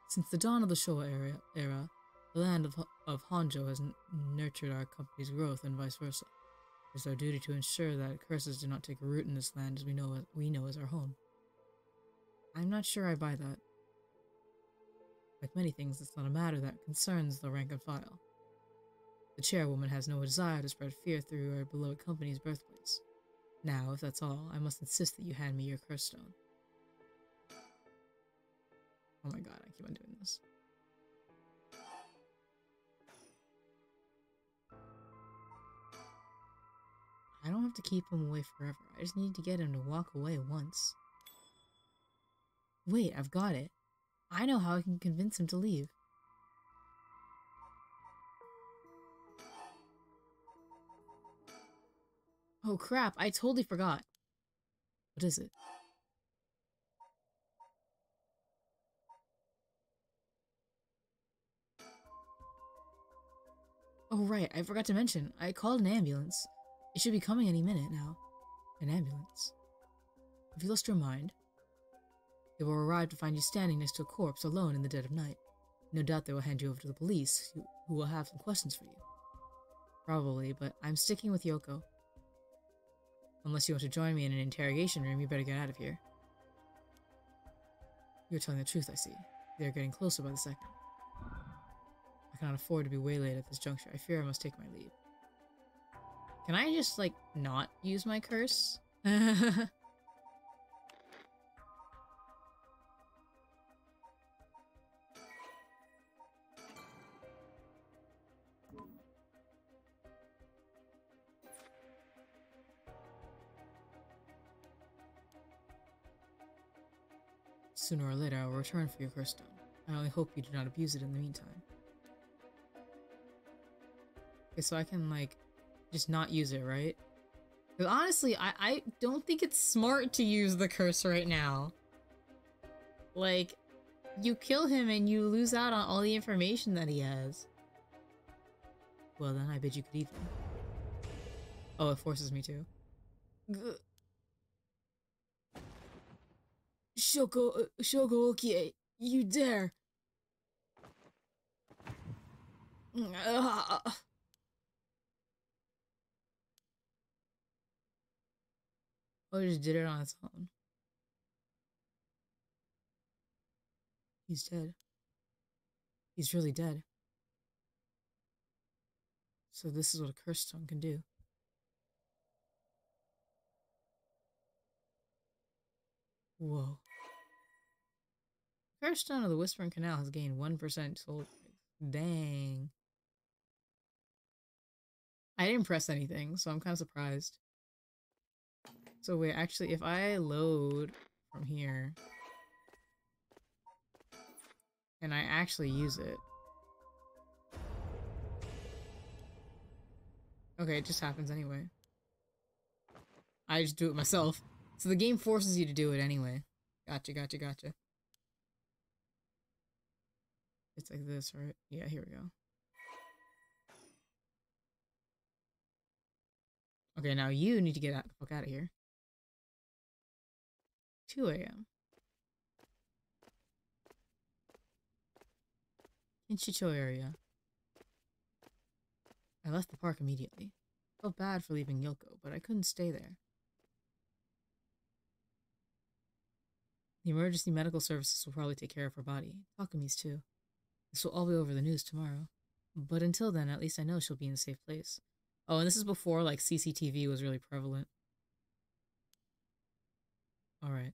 Since the dawn of the Showa era, the land of Honjo has nurtured our company's growth and vice versa. It is our duty to ensure that curses do not take root in this land as we know as our home. I'm not sure I buy that. Like many things, it's not a matter that concerns the rank and file. The chairwoman has no desire to spread fear through our beloved company's birthplace. Now, if that's all, I must insist that you hand me your curse stone. Oh my god, I keep on doing this. I don't have to keep him away forever. I just need to get him to walk away once. Wait, I've got it. I know how I can convince him to leave. Oh crap, I totally forgot. What is it? Oh right, I forgot to mention. I called an ambulance. It should be coming any minute now. An ambulance? Have you lost your mind? They will arrive to find you standing next to a corpse alone in the dead of night. No doubt they will hand you over to the police, who will have some questions for you. Probably, but I'm sticking with Yoko. Unless you want to join me in an interrogation room, you better get out of here. You're telling the truth, I see. They are getting closer by the second. I cannot afford to be waylaid at this juncture. I fear I must take my leave. Can I just, like, not use my curse? Sooner or later, I will return for your curse stone. I only hope you do not abuse it in the meantime. Okay, so I can, like, just not use it, right? Because honestly, I don't think it's smart to use the curse right now. Like, you kill him and you lose out on all the information that he has. Well then, I bid you good evening. Oh, it forces me to. Shogo Okie, you dare! Oh, he just did it on its own. He's dead. He's really dead. So this is what a curse stone can do. Whoa. Curse stone of the Whispering Canal has gained 1% soul. Dang. I didn't press anything, so I'm kind of surprised. So wait, actually, if I load from here and I actually use it. Okay, it just happens anyway. I just do it myself. So the game forces you to do it anyway. Gotcha, gotcha, gotcha. It's like this, right? Yeah, here we go. Okay, now you need to get the fuck out of here. 2 a.m. Kinchicho area. I left the park immediately. Felt bad for leaving Yoko, but I couldn't stay there. The emergency medical services will probably take care of her body. Takumi's too. This will all be over the news tomorrow. But until then, at least I know she'll be in a safe place. Oh, and this is before, like, CCTV was really prevalent. Alright.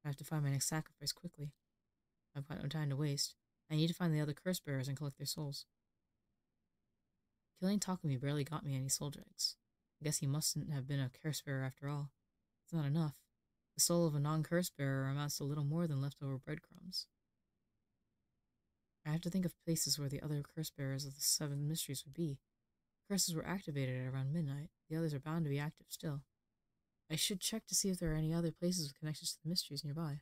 I have to find my next sacrifice quickly. I've got no time to waste. I need to find the other curse bearers and collect their souls. Killing Takumi barely got me any soul dregs. I guess he mustn't have been a curse bearer after all. It's not enough. The soul of a non-curse bearer amounts to little more than leftover breadcrumbs. I have to think of places where the other curse bearers of the 7 mysteries would be. Curses were activated at around midnight. The others are bound to be active still. I should check to see if there are any other places with connections to the mysteries nearby.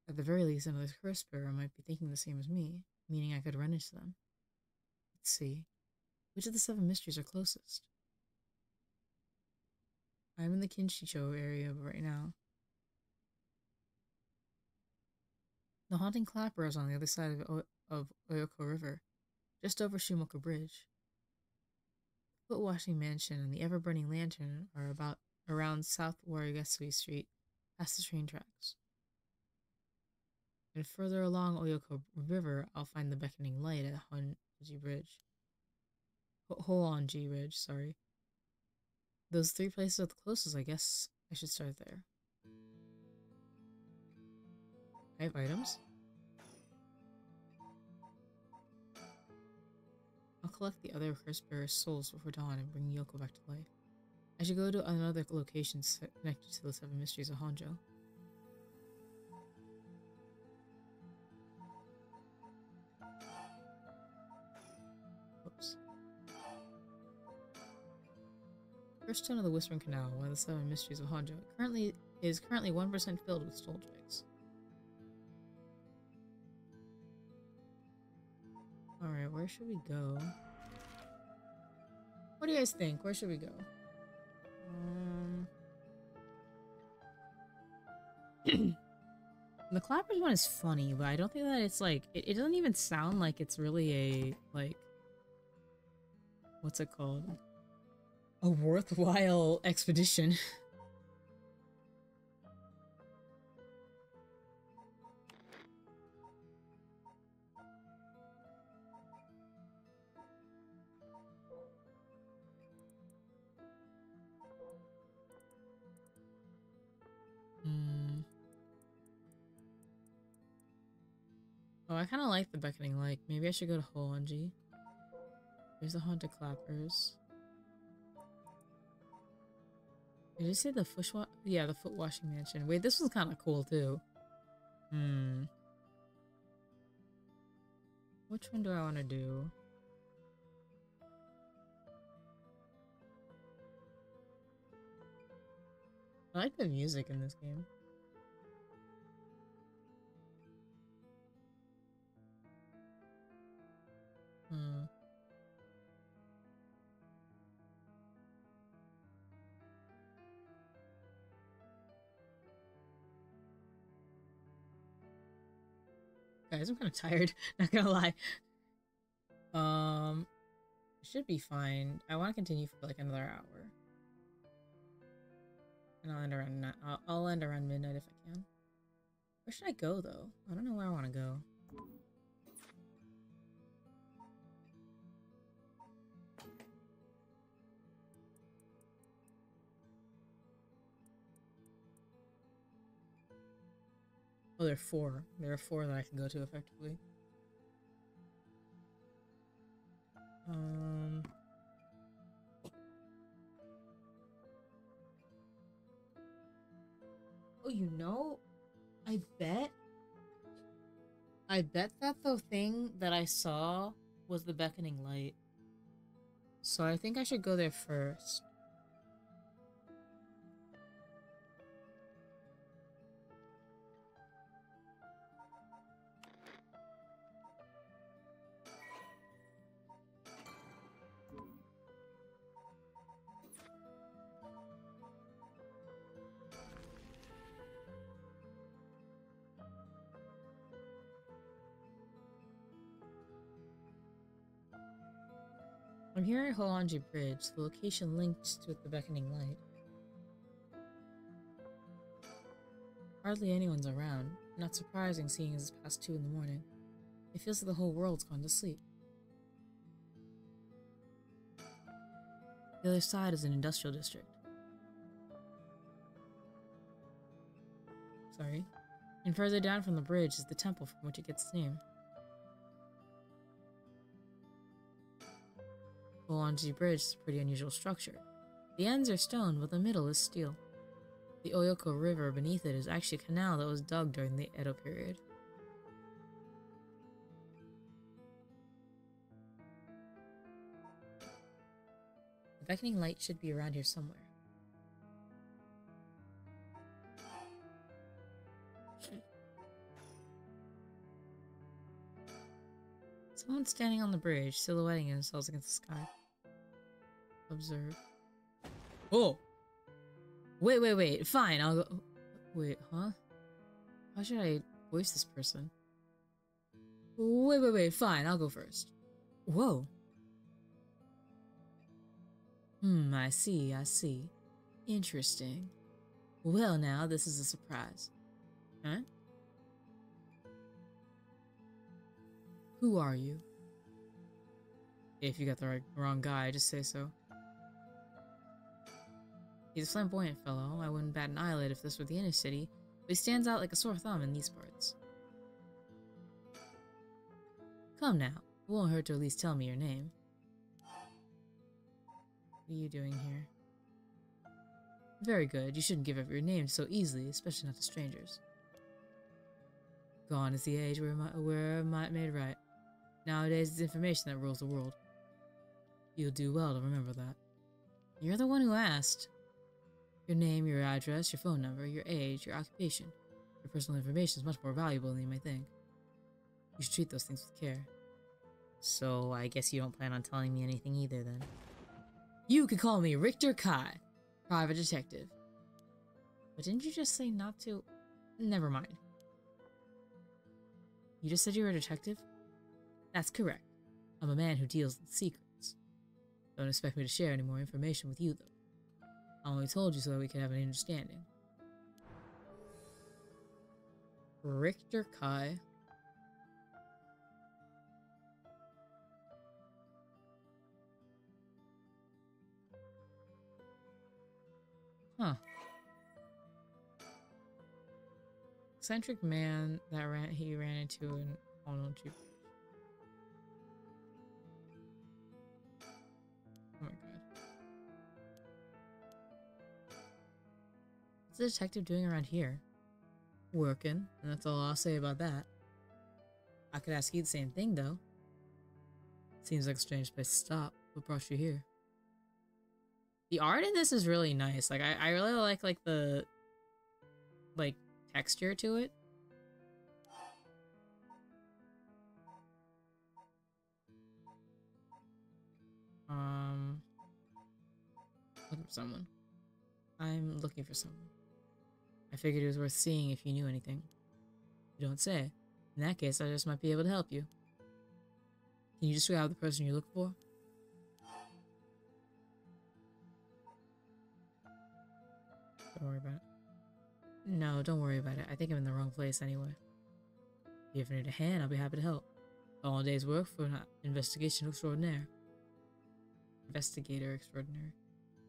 At the very least, another curse bearer might be thinking the same as me, meaning I could run into them. Let's see. Which of the 7 mysteries are closest? I'm in the Kinshicho area right now. The haunting clapper is on the other side of Oyoko River, just over Shumoku Bridge. The foot washing mansion and the ever-burning lantern are about around South Warigasui Street, past the train tracks. And further along Oyoko River, I'll find the beckoning light at Honji Bridge. Hoonji Ridge, sorry. Those 3 places are the closest, I guess I should start there. I have items. I'll collect the other Cursebearer's souls before dawn and bring Yoko back to life. I should go to another location connected to the 7 mysteries of Honjo. Oops. First stone of the Whispering Canal, one of the 7 mysteries of Honjo. It is currently 1% filled with soul dregs. Alright, where should we go? What do you guys think? Where should we go? The Clappers one is funny, but I don't think that it's like... It doesn't even sound like it's really a, like... What's it called? A worthwhile expedition. Oh, I kind of like the beckoning light. Maybe I should go to Hoonji. There's the haunted clappers. Did you say the yeah, the foot washing mansion. Wait, this was kind of cool too. Which one do I want to do? I like the music in this game. Guys, I'm kind of tired. Not gonna lie. It should be fine. I want to continue for like another hour. And I'll end around midnight if I can. Where should I go though? I don't know where I want to go. Oh, there are 4. There are 4 that I can go to effectively. Oh, you know, I bet that the thing that I saw was the beckoning light. So I think I should go there first. I'm here at Hoonji Bridge, the location linked with the beckoning light. Hardly anyone's around. Not surprising seeing as it's past 2 in the morning. It feels like the whole world's gone to sleep. The other side is an industrial district. Sorry. And further down from the bridge is the temple from which it gets its name. Hoonji Bridge is a pretty unusual structure. The ends are stone, but the middle is steel. The Oyoko River beneath it is actually a canal that was dug during the Edo period. The beckoning light should be around here somewhere. Someone's standing on the bridge, silhouetting themselves against the sky. observe. Oh! Wait. Fine, I'll go. Wait, huh? How should I voice this person? Wait. Fine, I'll go first. Whoa. I see. Interesting. Well, now, this is a surprise. Huh? Who are you? If you got the wrong guy, just say so. He's a flamboyant fellow. I wouldn't bat an eyelid if this were the inner city, but he stands out like a sore thumb in these parts. Come now, it won't hurt to at least tell me your name. What are you doing here? Very good. You shouldn't give up your name so easily, especially not to strangers. Gone is the age where might made right. Nowadays, it's information that rules the world. You'll do well to remember that. You're the one who asked. Your name, your address, your phone number, your age, your occupation. Your personal information is much more valuable than you may think. You should treat those things with care. So, I guess you don't plan on telling me anything either, then. You could call me Richter Kai, private detective. But didn't you just say not to? Never mind. You just said you were a detective? That's correct. I'm a man who deals in secrets. Don't expect me to share any more information with you, though. I only told you so that we could have an understanding. Richter Kai. Huh. Eccentric man that he ran into an unknown Jeep. Oh my god. What's the detective doing around here? Working, and that's all I'll say about that. I could ask you the same thing, though. Seems like a strange place to stop. What brought you here? The art in this is really nice. Like, I really like the texture to it. Looking for someone. I'm looking for someone. I figured it was worth seeing if you knew anything. You don't say. In that case, I just might be able to help you. Can you describe the person you look for? Don't worry about it. No, don't worry about it. I think I'm in the wrong place anyway. If you ever need a hand, I'll be happy to help. All a day's work for an investigation extraordinaire. Investigator extraordinaire.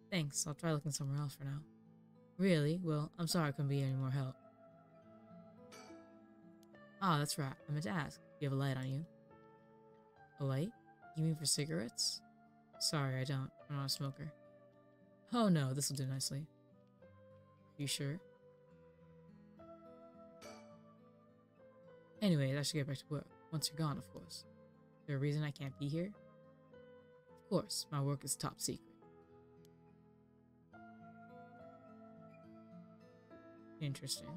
Thanks, I'll try looking somewhere else for now. Really? Well, I'm sorry I couldn't be any more help. Ah, that's right. I meant to ask. Do you have a light on you? A light? You mean for cigarettes? Sorry, I don't. I'm not a smoker. Oh no, this'll do nicely. You sure? Anyway, I should get back to work. Once you're gone, of course. Is there a reason I can't be here? Of course, my work is top secret. Interesting.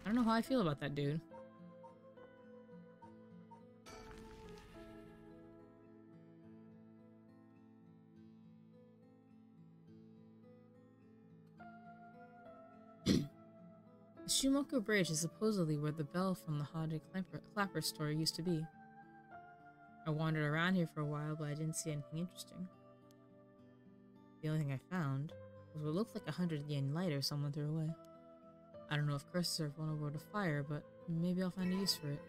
I don't know how I feel about that dude. The Shumoku Bridge is supposedly where the bell from the haunted clapper store used to be. I wandered around here for a while, but I didn't see anything interesting. The only thing I found was what looked like a 100-yen lighter someone threw away. I don't know if curses are vulnerable to fire, but maybe I'll find a use for it.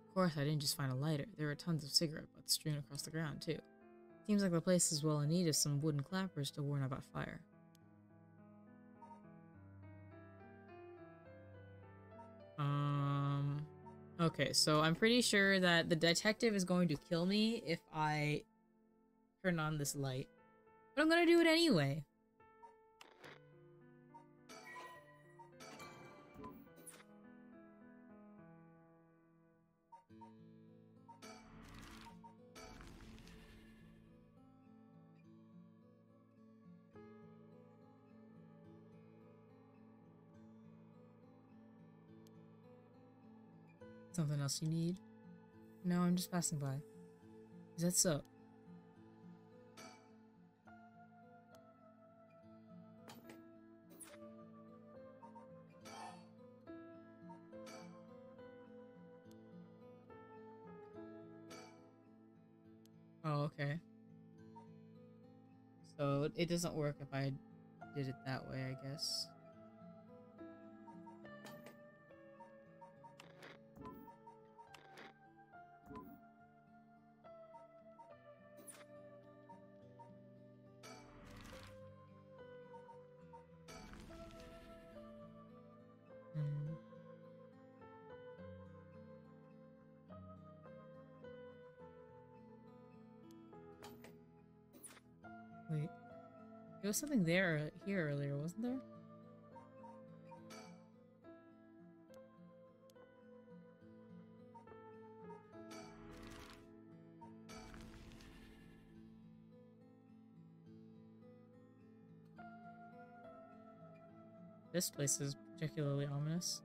Of course, I didn't just find a lighter. There were tons of cigarette butts strewn across the ground, too. Seems like the place is well in need of some wooden clappers to warn about fire. Okay, so I'm pretty sure that the detective is going to kill me if I turn on this light. But I'm gonna do it anyway. Something else you need? No, I'm just passing by. Is that so? Oh, okay. So it doesn't work if I did it that way, I guess. Hmm. Wait. There was something there here earlier, wasn't there? This place is particularly ominous.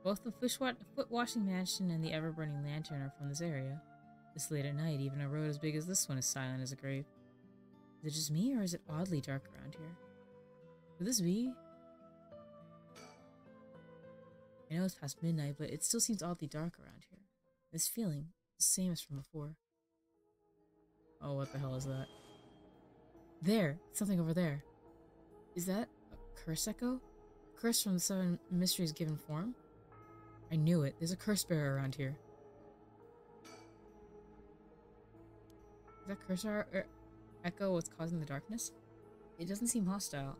Both the foot washing mansion and the ever-burning lantern are from this area. This late at night, even a road as big as this one is silent as a grave. Is it just me, or is it oddly dark around here? Could this be? I know it's past midnight, but it still seems oddly dark around here. This feeling, the same as from before. Oh, what the hell is that? There! Something over there. Is that a curse echo? A curse from the 7 mysteries given form? I knew it. There's a curse bearer around here. Is that curse echo what's causing the darkness? It doesn't seem hostile.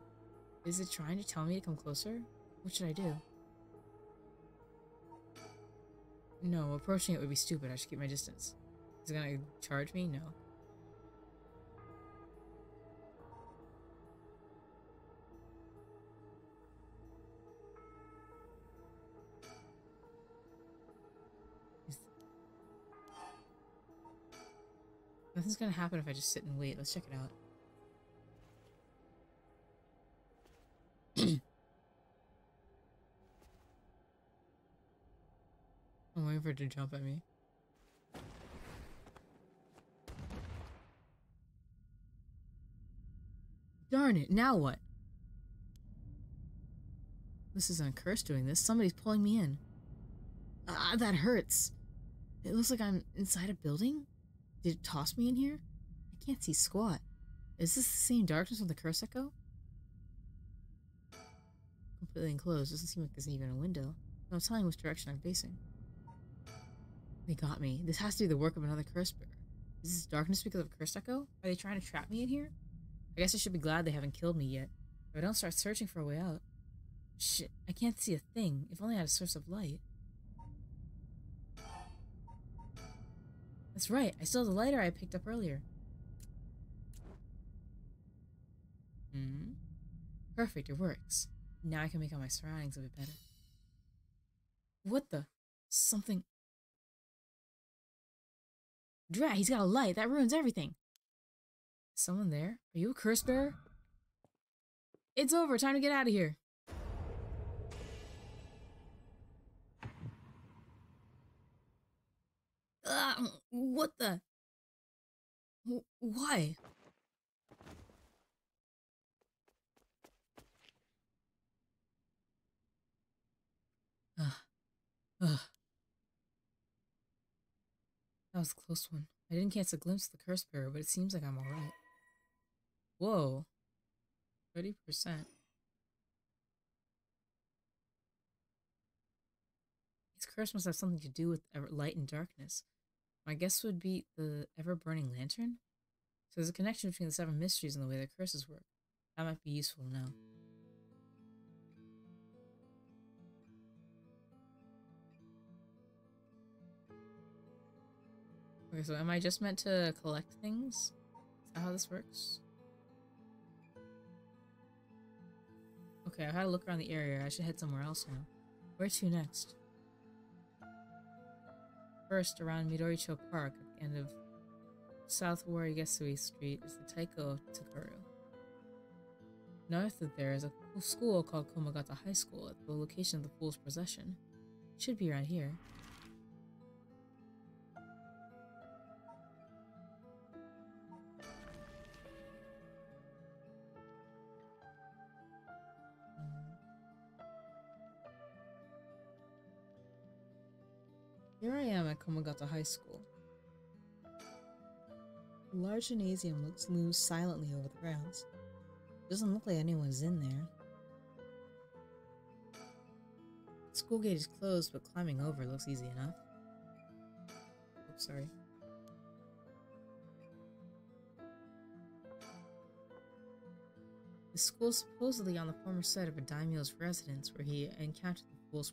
Is it trying to tell me to come closer? What should I do? No, approaching it would be stupid. I should keep my distance. Is it gonna charge me? No. Nothing's gonna happen if I just sit and wait. Let's check it out. I'm waiting for it to jump at me. Darn it, now what? This isn't a curse doing this. Somebody's pulling me in. Ah, that hurts. It looks like I'm inside a building? Did it toss me in here? I can't see squat. Is this the same darkness with the curse echo? Completely enclosed. Doesn't seem like there's even a window. No telling which direction I'm facing. They got me. This has to be the work of another curse bearer. Is this darkness because of a curse echo? Are they trying to trap me in here? I guess I should be glad they haven't killed me yet. If I don't start searching for a way out. Shit, I can't see a thing. If only I had a source of light. That's right, I still have the lighter I picked up earlier. Perfect, it works. Now I can make out my surroundings a bit better. What the? Something... Drat, he's got a light. That ruins everything. Someone there? Are you a curse bearer? It's over. Time to get out of here. What the? Why? Ugh. That was a close one. I didn't catch a glimpse of the curse bearer, but it seems like I'm alright. Whoa. 30%. His curse must have something to do with light and darkness. My guess would be the ever-burning lantern? So there's a connection between the 7 mysteries and the way the curses work. That might be useful to know. Okay, so am I just meant to collect things? Is that how this works? Okay, I've had a look around the area. I should head somewhere else now. Where to next? First, around Midoricho Park at the end of South Warigesui Street is the Taiko Takaru. North of there is a school called Komagata High School at the location of the Fool's Procession. It should be around here. Here I am at Komagata High School. A large gymnasium looms silently over the grounds. It doesn't look like anyone's in there. The school gate is closed, but climbing over looks easy enough. Oops, sorry. The school is supposedly on the former site of a daimyo's residence where he encountered the fool's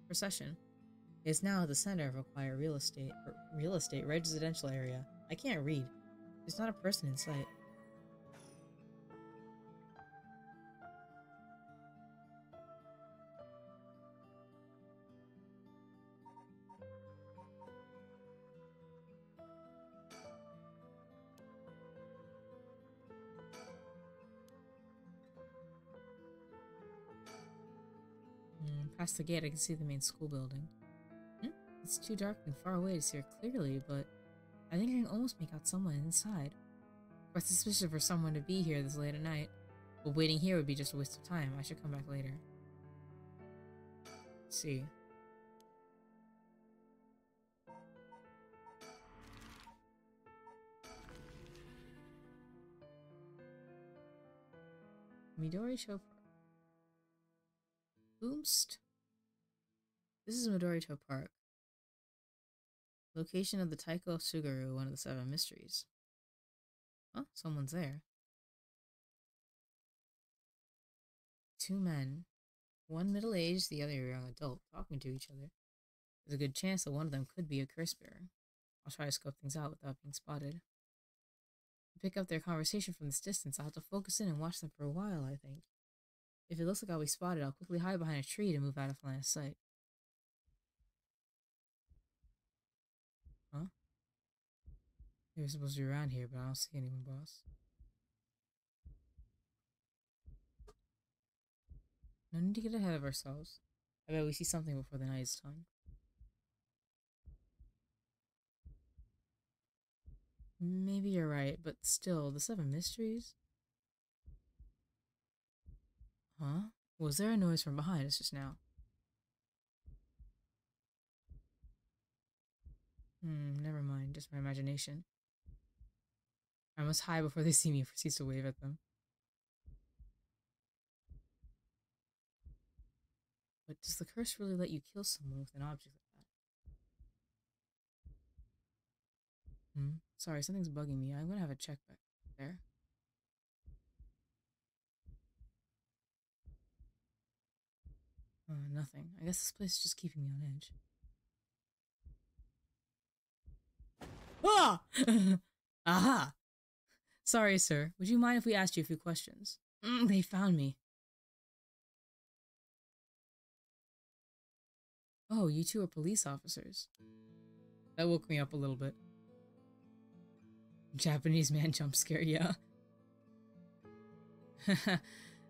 procession. It is now at the center of a quiet real estate residential area. I can't read. There's not a person in sight. Past the gate, I can see the main school building. It's too dark and far away to see her clearly, but I think I can almost make out someone inside. Quite suspicious for someone to be here this late at night, but waiting here would be just a waste of time. I should come back later. Let's see. Midori Park. Boomst. This is Midorito Park. Location of the Taiko Suguru, one of the 7 mysteries. Oh, someone's there. 2 men. One middle-aged, the other a young adult, talking to each other. There's a good chance that one of them could be a curse bearer. I'll try to scope things out without being spotted. To pick up their conversation from this distance, I'll have to focus in and watch them for a while, I think. If it looks like I'll be spotted, I'll quickly hide behind a tree to move out of line of sight. Huh? You're supposed to be around here, but I don't see anyone, boss. No need to get ahead of ourselves. I bet we see something before the night is done. Maybe you're right, but still, the 7 mysteries? Huh? Was there a noise from behind us just now? Never mind, just my imagination. I must hide before they see me and proceeds to wave at them. But does the curse really let you kill someone with an object like that? Sorry, something's bugging me. I'm gonna have a check back there. Nothing. I guess this place is just keeping me on edge. Ah! Aha! Sorry, sir. Would you mind if we asked you a few questions? They found me. Oh, you two are police officers. That woke me up a little bit. Japanese man jump scare, yeah.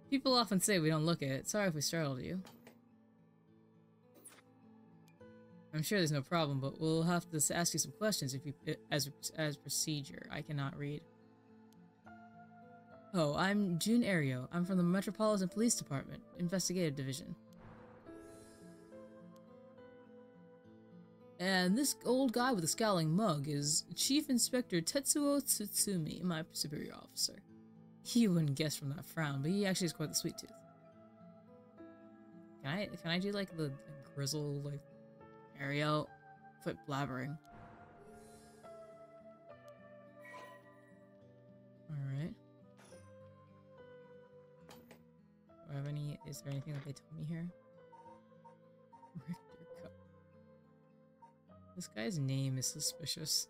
People often say we don't look at it. Sorry if we startled you. I'm sure there's no problem, but we'll have to ask you some questions if you, as procedure. I cannot read. Oh, I'm Jun Ario. I'm from the Metropolitan Police Department, Investigative Division. And this old guy with a scowling mug is Chief Inspector Tetsuo Tsutsumi, my superior officer. You wouldn't guess from that frown, but he actually has quite the sweet tooth. Can I do like the grizzle like Ariel? Quit blabbering. Alright. Do I have any, is there anything that they told me here? Richter Cup. This guy's name is suspicious.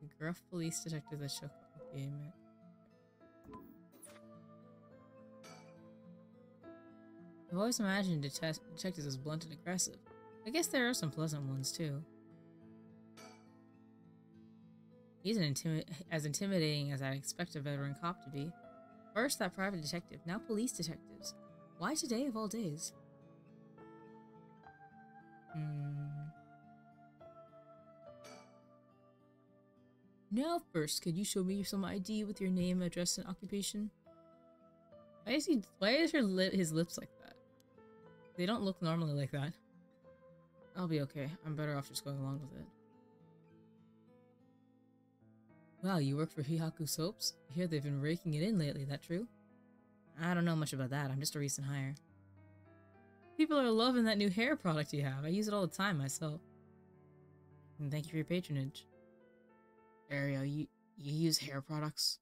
The gruff police detective that shook up the game. I've always imagined detectives as blunt and aggressive. I guess there are some pleasant ones too. He's as intimidating as I expect a veteran cop to be. First that private detective, now police detectives. Why today of all days? Now first, could you show me some ID with your name, address, and occupation? Why is his lips like that? They don't look normally like that. I'll be okay. I'm better off just going along with it. Wow, you work for Hihaku Soaps? I hear they've been raking it in lately, that true? I don't know much about that, I'm just a recent hire. People are loving that new hair product you have. I use it all the time myself. And thank you for your patronage. Ariel, you use hair products?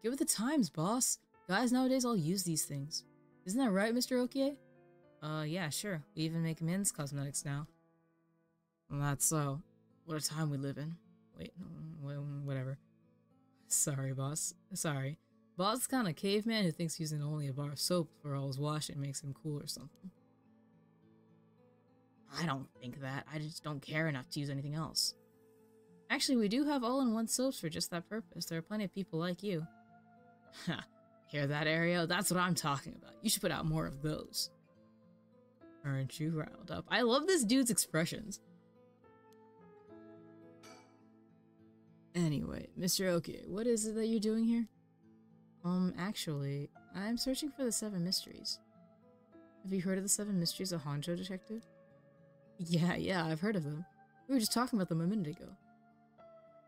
Give it the times, boss. Guys nowadays all use these things. Isn't that right, Mr. Okie? Yeah, sure. We even make men's cosmetics now. Well, that's so. What a time we live in. Wait, whatever. Sorry, boss. Sorry. Boss is kind of caveman who thinks using only a bar of soap for all his washing makes him cool or something. I don't think that. I just don't care enough to use anything else. Actually, we do have all-in-one soaps for just that purpose. There are plenty of people like you. Ha! Hear that, Ariel? That's what I'm talking about. You should put out more of those. Aren't you riled up? I love this dude's expressions. Anyway, Mr. Oki, what is it that you're doing here? Actually, I'm searching for the 7 mysteries. Have you heard of the 7 mysteries of Honjo, Detective? Yeah, I've heard of them. We were just talking about them a minute ago.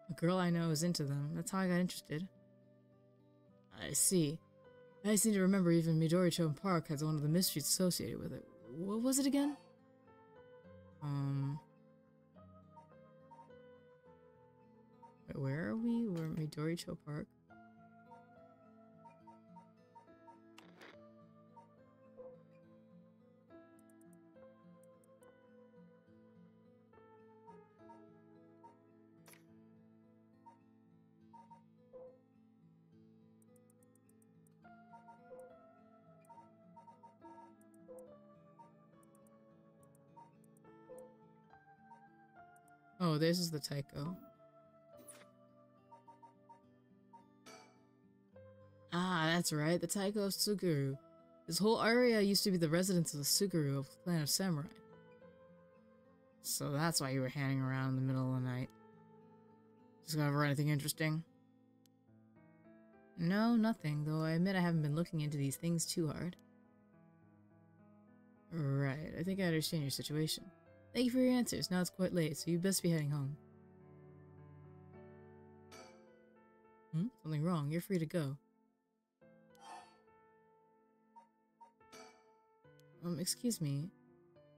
A girl I know is into them. That's how I got interested. I see. I seem to remember even Midoricho Park has one of the mysteries associated with it. What was it again? Wait, where are we? We're Midoricho Park. Oh, this is the Taiko. Ah, that's right, the Taiko of Suguru. This whole area used to be the residence of the Suguru of the clan of Samurai. So that's why you were hanging around in the middle of the night. Discover anything interesting? No, nothing, though I admit I haven't been looking into these things too hard. Right, I think I understand your situation. Thank you for your answers. Now it's quite late, so you best be heading home. Something wrong. You're free to go. Excuse me.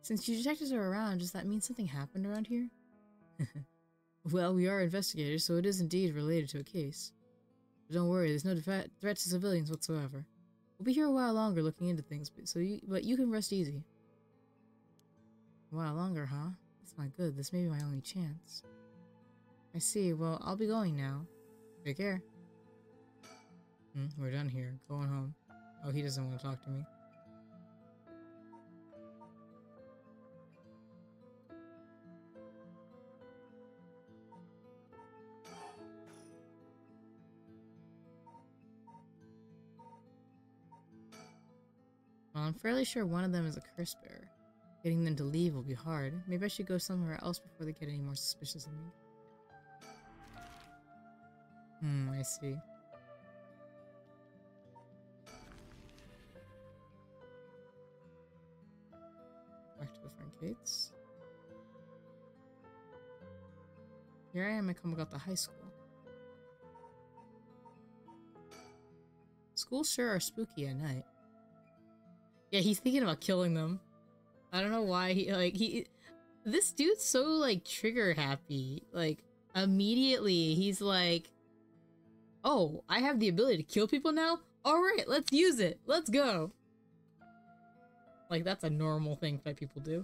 Since you detectives are around, does that mean something happened around here? Well, we are investigators, so it is indeed related to a case. But don't worry, there's no threat to civilians whatsoever. We'll be here a while longer looking into things, but you can rest easy. A while longer, huh? That's not good. This may be my only chance. I see. Well, I'll be going now. Take care. We're done here. Going home. Oh, he doesn't want to talk to me. Well, I'm fairly sure one of them is a curse bearer. Getting them to leave will be hard. Maybe I should go somewhere else before they get any more suspicious of me. I see. Back to the front gates. Here I am at Kamagata High School. Schools sure are spooky at night. Yeah, he's thinking about killing them. I don't know why this dude's so, like, trigger happy. Like, immediately he's like, oh, I have the ability to kill people now? Alright, let's use it. Let's go. Like, that's a normal thing that people do.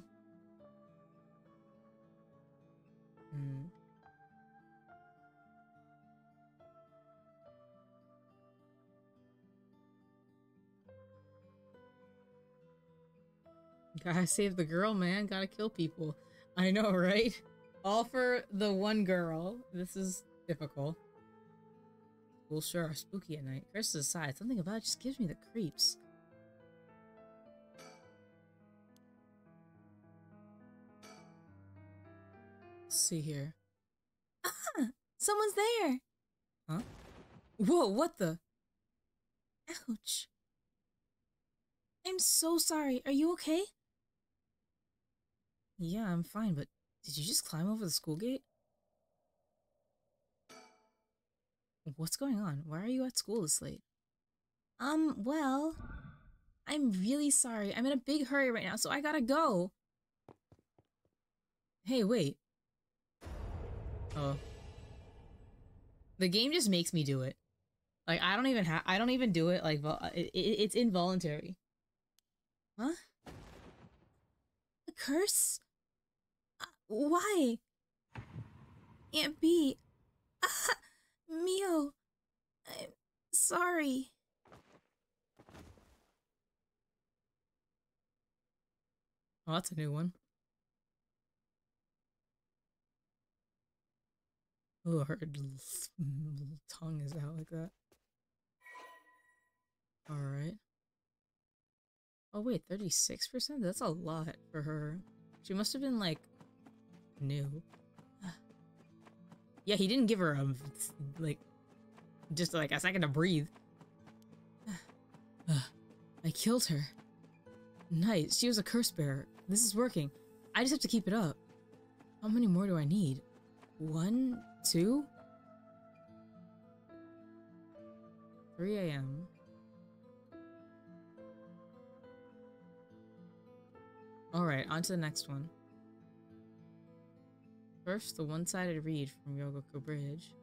Gotta save the girl, man. Gotta kill people. I know, right? All for the one girl. This is difficult. Schools sure are spooky at night. Curses aside, something about it just gives me the creeps. Let's see here. Ah! Someone's there! Huh? Whoa, what the? Ouch. I'm so sorry. Are you okay? Yeah, I'm fine, but did you just climb over the school gate? What's going on? Why are you at school this late? Well, I'm really sorry. I'm in a big hurry right now, so I gotta go. Hey, wait. Oh. The game just makes me do it. Like, I don't even do it, like, it's involuntary. Huh? A curse? Why? Aunt B. Ah, Mio. I'm sorry. Oh, that's a new one. Oh, her tongue is out like that. Alright. Oh wait, 36%? That's a lot for her. She must have been, like, new. Yeah, he didn't give her a, like, just like a second to breathe. I killed her. Nice, she was a curse bearer. This is working. I just have to keep it up. How many more do I need? 1, 2? 3 a.m. Alright, on to the next one. First, the one-sided read from Ryogoku Bridge.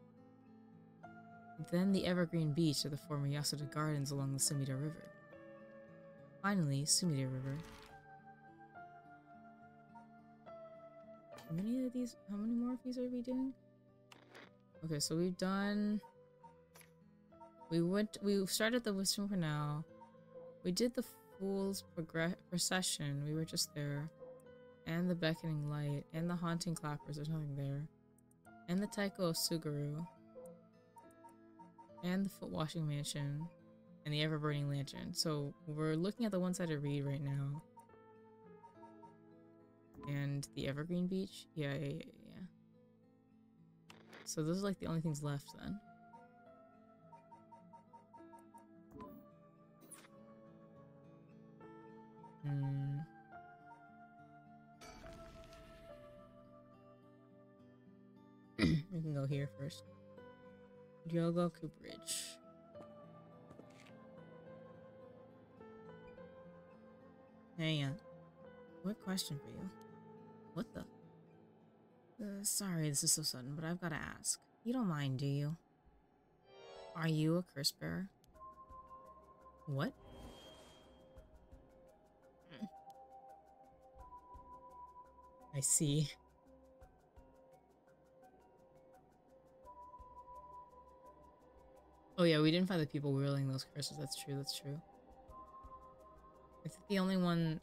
Then the evergreen beach of the former Yasuda Gardens along the Sumida River. Finally, Sumida River. How many more of these are we doing? Okay, so we've done... We started the Wisdom Canal. We did the Fool's Procession. We were just there. And the Beckoning Light. And the Haunting Clappers. There's nothing there. And the Taiko of Suguru. And the Foot Washing Mansion. And the Ever-Burning Lantern. So we're looking at the one-sided read right now. And the Evergreen Beach? Yeah. So those are like the only things left then. We can go here first. Ryogoku Bridge. Hang on. What question for you? What the? Sorry, this is so sudden, but I've got to ask. You don't mind, do you? Are you a curse bearer? What? I see. Oh yeah, we didn't find the people wielding those curses. That's true, that's true. I think the only one...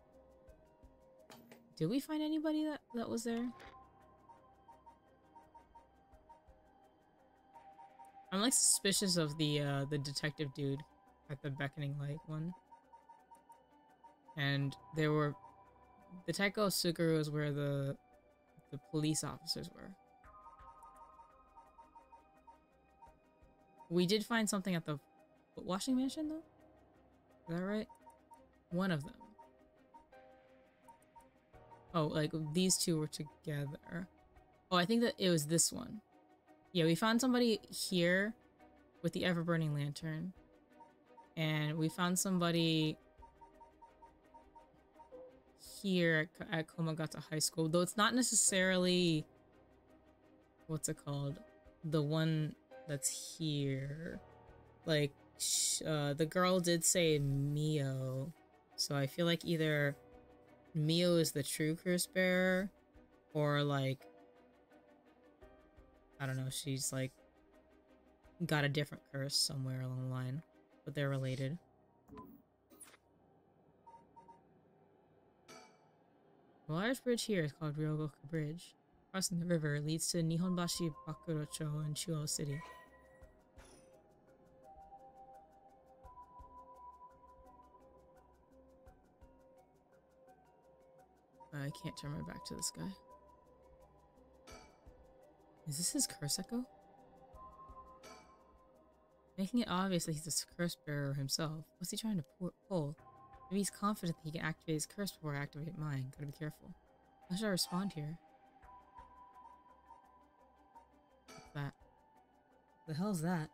Did we find anybody that was there? I'm like suspicious of the detective dude at the Beckoning Light one. And there were... The Taiko Suguru is where the police officers were. We did find something at the Foot Washing Mansion, though? Is that right? One of them. Oh, like, these two were together. Oh, I think that it was this one. Yeah, we found somebody here with the Ever-Burning Lantern. And we found somebody here at Komagata High School. Though it's not necessarily... What's it called? The one that's here. Like, the girl did say Mio. So I feel like either Mio is the true curse bearer, or like, I don't know, she's like got a different curse somewhere along the line, but they're related. The large bridge here is called Ryogoku Bridge. Crossing the river leads to Nihonbashi Bakurocho in Chuo City. I can't turn my back to this guy. Is this his curse echo? Making it obvious that he's a curse bearer himself. What's he trying to pull? Maybe he's confident that he can activate his curse before I activate mine. Gotta be careful. How should I respond here? What's that? The hell's that?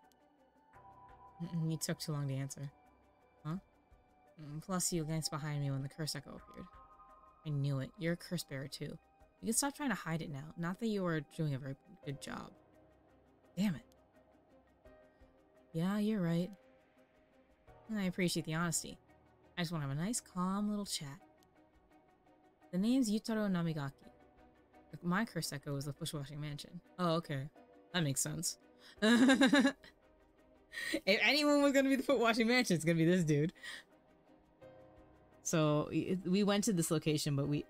You took too long to answer. Huh? Plus, you glanced behind me when the curse echo appeared. I knew it. You're a curse bearer, too. You can stop trying to hide it now. Not that you were doing a very good job. Damn it. Yeah, you're right. I appreciate the honesty. I just want to have a nice, calm little chat. The name's Yutaro Namigaki. My curse echo is the Bushwashing Mansion. Oh, okay. That makes sense. If anyone was gonna be the Footwashing Mansion, it's gonna be this dude. So, we went to this location, but we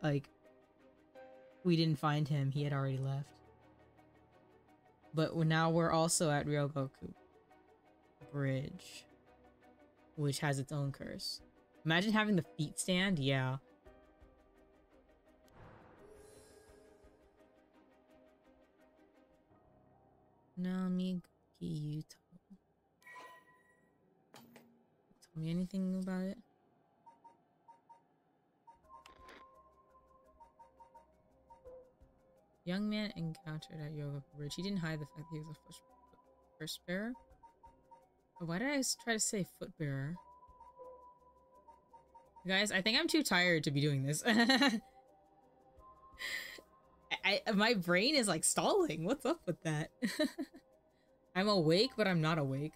didn't find him. He had already left. But now we're also at Ryogoku Bridge, which has its own curse. Imagine having the feet stand. Yeah. Namigaki Yuto. Tell me anything about it? Young man encountered at Yoga Bridge. He didn't hide the fact that he was a first bearer. Why did I try to say foot bearer? Guys, I think I'm too tired to be doing this. My brain is like stalling. What's up with that? I'm awake, but I'm not awake.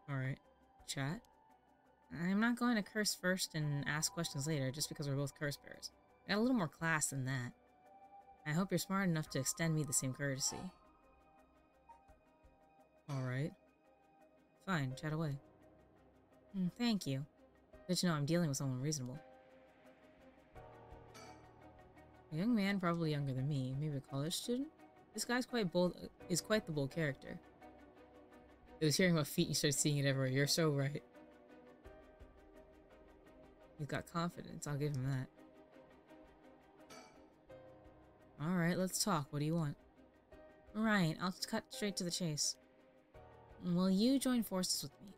Alright. Chat. I'm not going to curse first and ask questions later just because we're both curse bearers. I got a little more class than that. I hope you're smart enough to extend me the same courtesy. Alright. Fine, chat away. Thank you. Good to know I'm dealing with someone reasonable. A young man, probably younger than me, maybe a college student? This guy's quite the bold character. It was hearing about feet and you started seeing it everywhere. You're so right. He's got confidence, I'll give him that. Alright, let's talk. What do you want? Right, I'll cut straight to the chase. Will you join forces with me?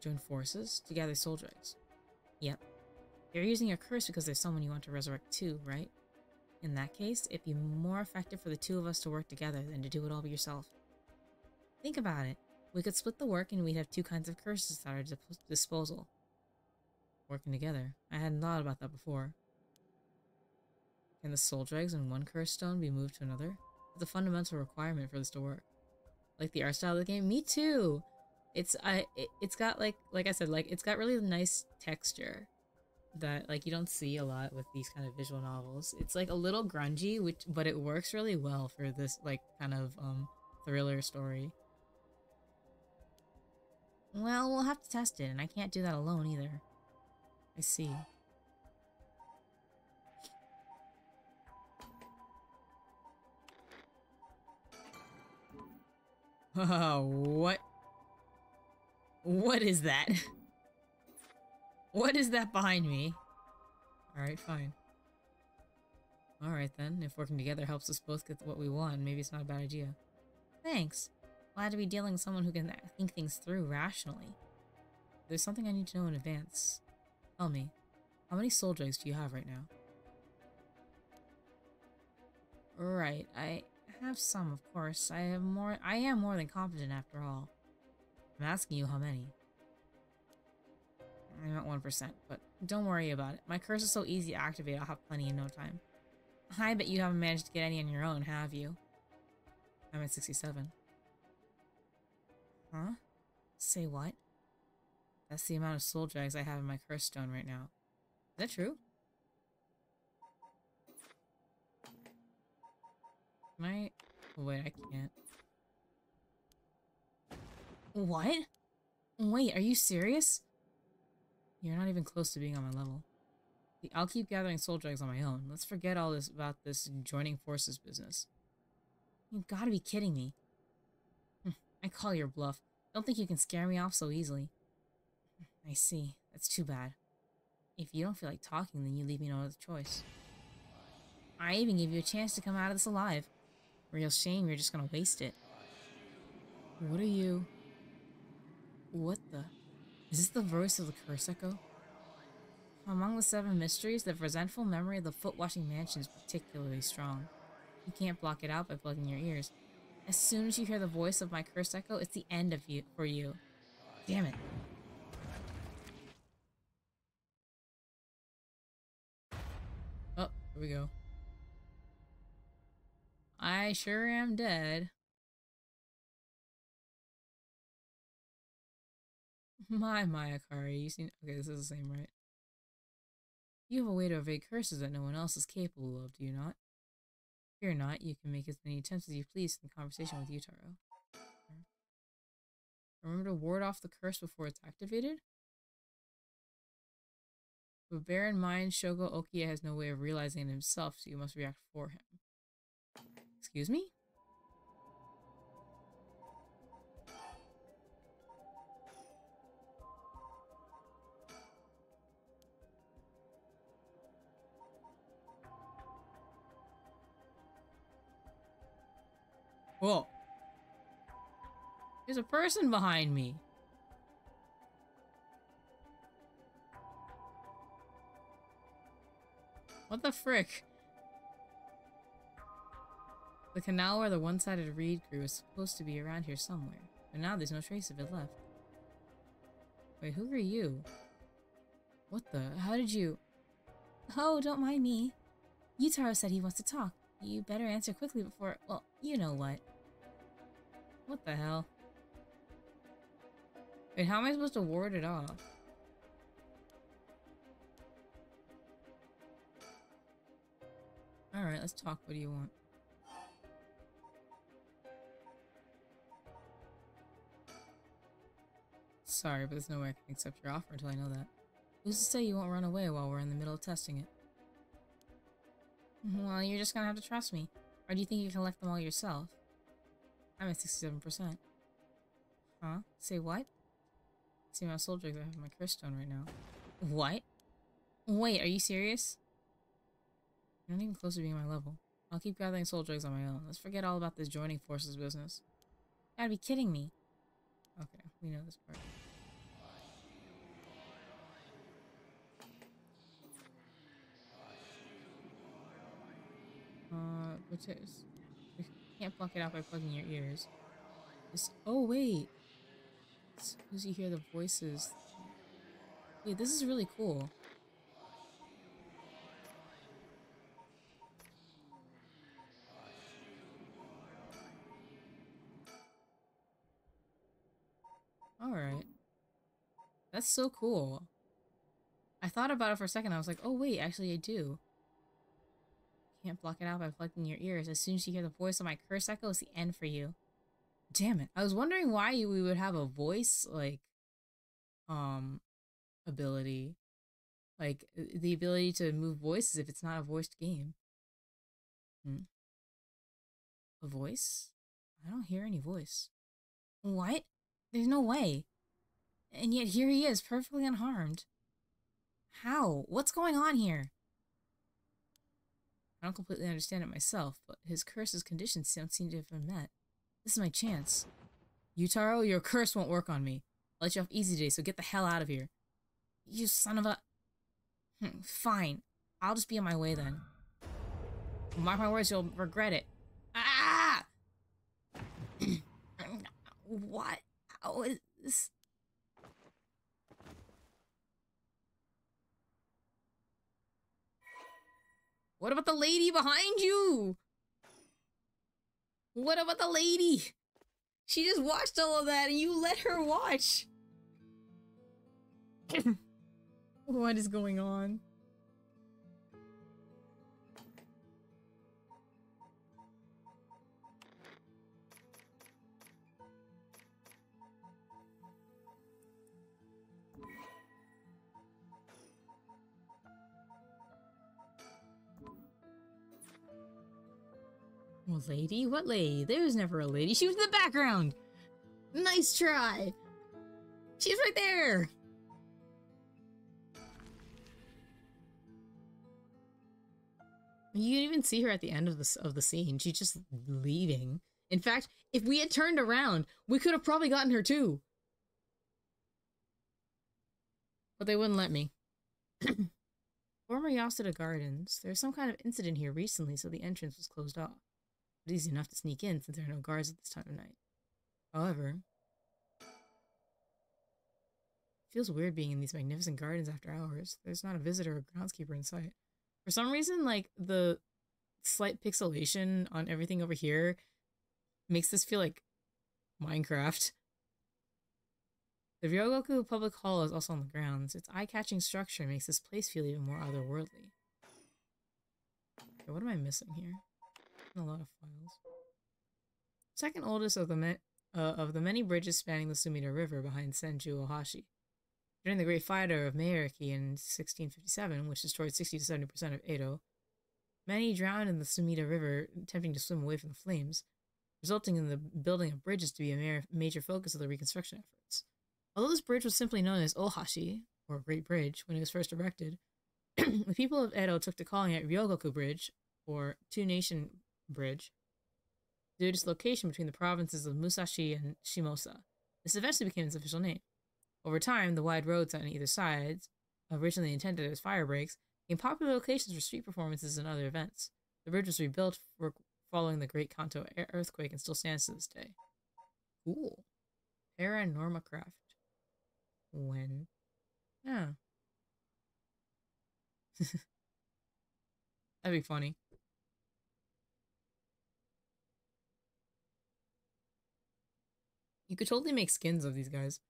Join forces? To gather soul dregs? Yep. You're using your curse because there's someone you want to resurrect too, right? In that case, it'd be more effective for the two of us to work together than to do it all by yourself. Think about it. We could split the work and we'd have two kinds of curses at our disposal. Working together. I hadn't thought about that before. Can the soul dregs in one curse stone be moved to another? It's a fundamental requirement for this to work. Like the art style of the game? Me too! It's got like I said, like it's got really nice texture that like you don't see a lot with these kind of visual novels. It's like a little grungy, but it works really well for this like kind of thriller story. Well, we'll have to test it, and I can't do that alone either. I see. What? What is that? What is that behind me? Alright, fine. Alright then, if working together helps us both get what we want, maybe it's not a bad idea. Thanks. Glad to be dealing with someone who can think things through rationally. There's something I need to know in advance. Tell me, how many soul dregs do you have right now? Right, I have some, of course. I am more than competent after all. I'm asking you how many. I'm at 1%, but don't worry about it. My curse is so easy to activate, I'll have plenty in no time. I bet you haven't managed to get any on your own, have you? I'm at 67. Huh? Say what? That's the amount of soul drags I have in my curse stone right now. Is that true? Can I... Oh, wait, I can't. What? Wait, are you serious? You're not even close to being on my level. I'll keep gathering soul dregs on my own. Let's forget all this about this joining forces business. You've got to be kidding me. I call your bluff. Don't think you can scare me off so easily. I see. That's too bad. If you don't feel like talking, then you leave me no other choice. I even gave you a chance to come out of this alive. Real shame you're just gonna waste it. What are you... What the... Is this the voice of the curse echo? Among the 7 mysteries, the resentful memory of the foot-washing mansion is particularly strong. You can't block it out by plugging your ears. As soon as you hear the voice of my curse echo, it's the end of you for you. Damn it. Oh, here we go. I sure am dead. My Akari, you seen? Okay, this is the same, right? You have a way to evade curses that no one else is capable of, do you not? Fear not, you can make as many attempts as you please in conversation with Yutaro. Remember to ward off the curse before it's activated? But bear in mind, Shogo Okiya has no way of realizing it himself, so you must react for him. Excuse me? Whoa. There's a person behind me. What the frick? The canal where the one-sided reed grew is supposed to be around here somewhere, but now there's no trace of it left. Wait, who are you? What the? How did you? Oh, don't mind me. Yutaro said he wants to talk. You better answer quickly before, well, you know what. What the hell? Wait, how am I supposed to ward it off? Alright, let's talk. What do you want? Sorry, but there's no way I can accept your offer until I know that. Who's to say you won't run away while we're in the middle of testing it? Well, you're just gonna have to trust me. Or do you think you can collect them all yourself? I'm at 67%. Huh? Say what? See my soul drugs, I have my curse stone right now. What? Wait, are you serious? You're not even close to being my level. I'll keep gathering soul drugs on my own. Let's forget all about this joining forces business. You gotta be kidding me. Okay, we know this part. You can't block it out by plugging your ears. Oh wait. As soon as you hear the voices. Wait, this is really cool. Alright. That's so cool. I thought about it for a second. I was like, oh wait, actually I do. Can't block it out by plugging your ears. As soon as you hear the voice of my curse echo, it's the end for you. Damn it. I was wondering why we would have a voice, like, ability. Like, the ability to move voices if it's not a voiced game. A voice? I don't hear any voice. What? There's no way. And yet here he is, perfectly unharmed. How? What's going on here? I don't completely understand it myself, but his curse's conditions don't seem to have been met. This is my chance. Yutaro, your curse won't work on me. I'll let you off easy today, so get the hell out of here. You son of a... Fine. I'll just be on my way then. Mark my words, you'll regret it. Ah! What? How is this? What about the lady behind you? What about the lady? She just watched all of that and you let her watch. What is going on? Well, lady? What lady? There was never a lady. She was in the background! Nice try! She's right there! You didn't even see her at the end of the scene. She's just leaving. In fact, if we had turned around, we could have probably gotten her too. But they wouldn't let me. Former Yasuda Gardens. There's some kind of incident here recently, so the entrance was closed off. It's easy enough to sneak in since there are no guards at this time of night. However, it feels weird being in these magnificent gardens after hours. There's not a visitor or groundskeeper in sight. For some reason, like, the slight pixelation on everything over here makes this feel like Minecraft. The Ryogoku Public Hall is also on the grounds. Its eye-catching structure makes this place feel even more otherworldly. Okay, what am I missing here? A lot of files. Second oldest of the many bridges spanning the Sumida River behind Senju Ohashi. During the Great Fire of Meiriki in 1657, which destroyed 60 to 70% of Edo, many drowned in the Sumida River attempting to swim away from the flames, resulting in the building of bridges to be a major focus of the reconstruction efforts. Although this bridge was simply known as Ohashi, or Great Bridge, when it was first erected, the people of Edo took to calling it Ryogoku Bridge, or Two-Nation Bridge, due to its location between the provinces of Musashi and Shimosa. This eventually became its official name. Over time, the wide roads on either side, originally intended as fire breaks, became popular locations for street performances and other events. The bridge was rebuilt following the Great Kanto earthquake and still stands to this day. Cool. PARANORMASIGHT. When? Yeah. That'd be funny. You could totally make skins of these guys.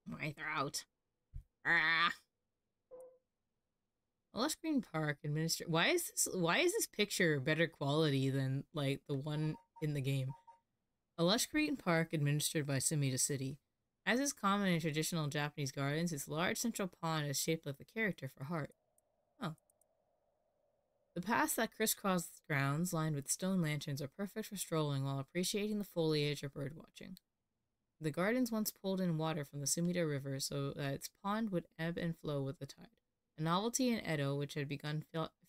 My throat. Ah. A lush green park administered. Why is this picture better quality than like the one in the game? A lush green park administered by Sumida City. As is common in traditional Japanese gardens, its large central pond is shaped like the character for heart. Oh. The paths that crisscross grounds lined with stone lanterns are perfect for strolling while appreciating the foliage or birdwatching. The gardens once pulled in water from the Sumida River so that its pond would ebb and flow with the tide. A novelty in Edo, which had begun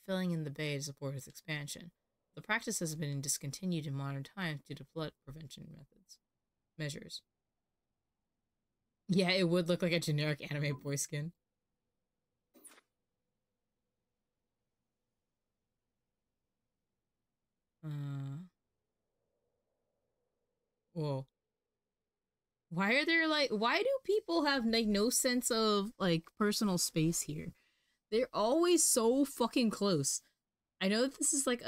filling in the bay to support its expansion. The practice has been discontinued in modern times due to flood prevention measures. Yeah, it would look like a generic anime boy skin. Whoa. Why do people have like no sense of like personal space here? They're always so fucking close. I know that this is like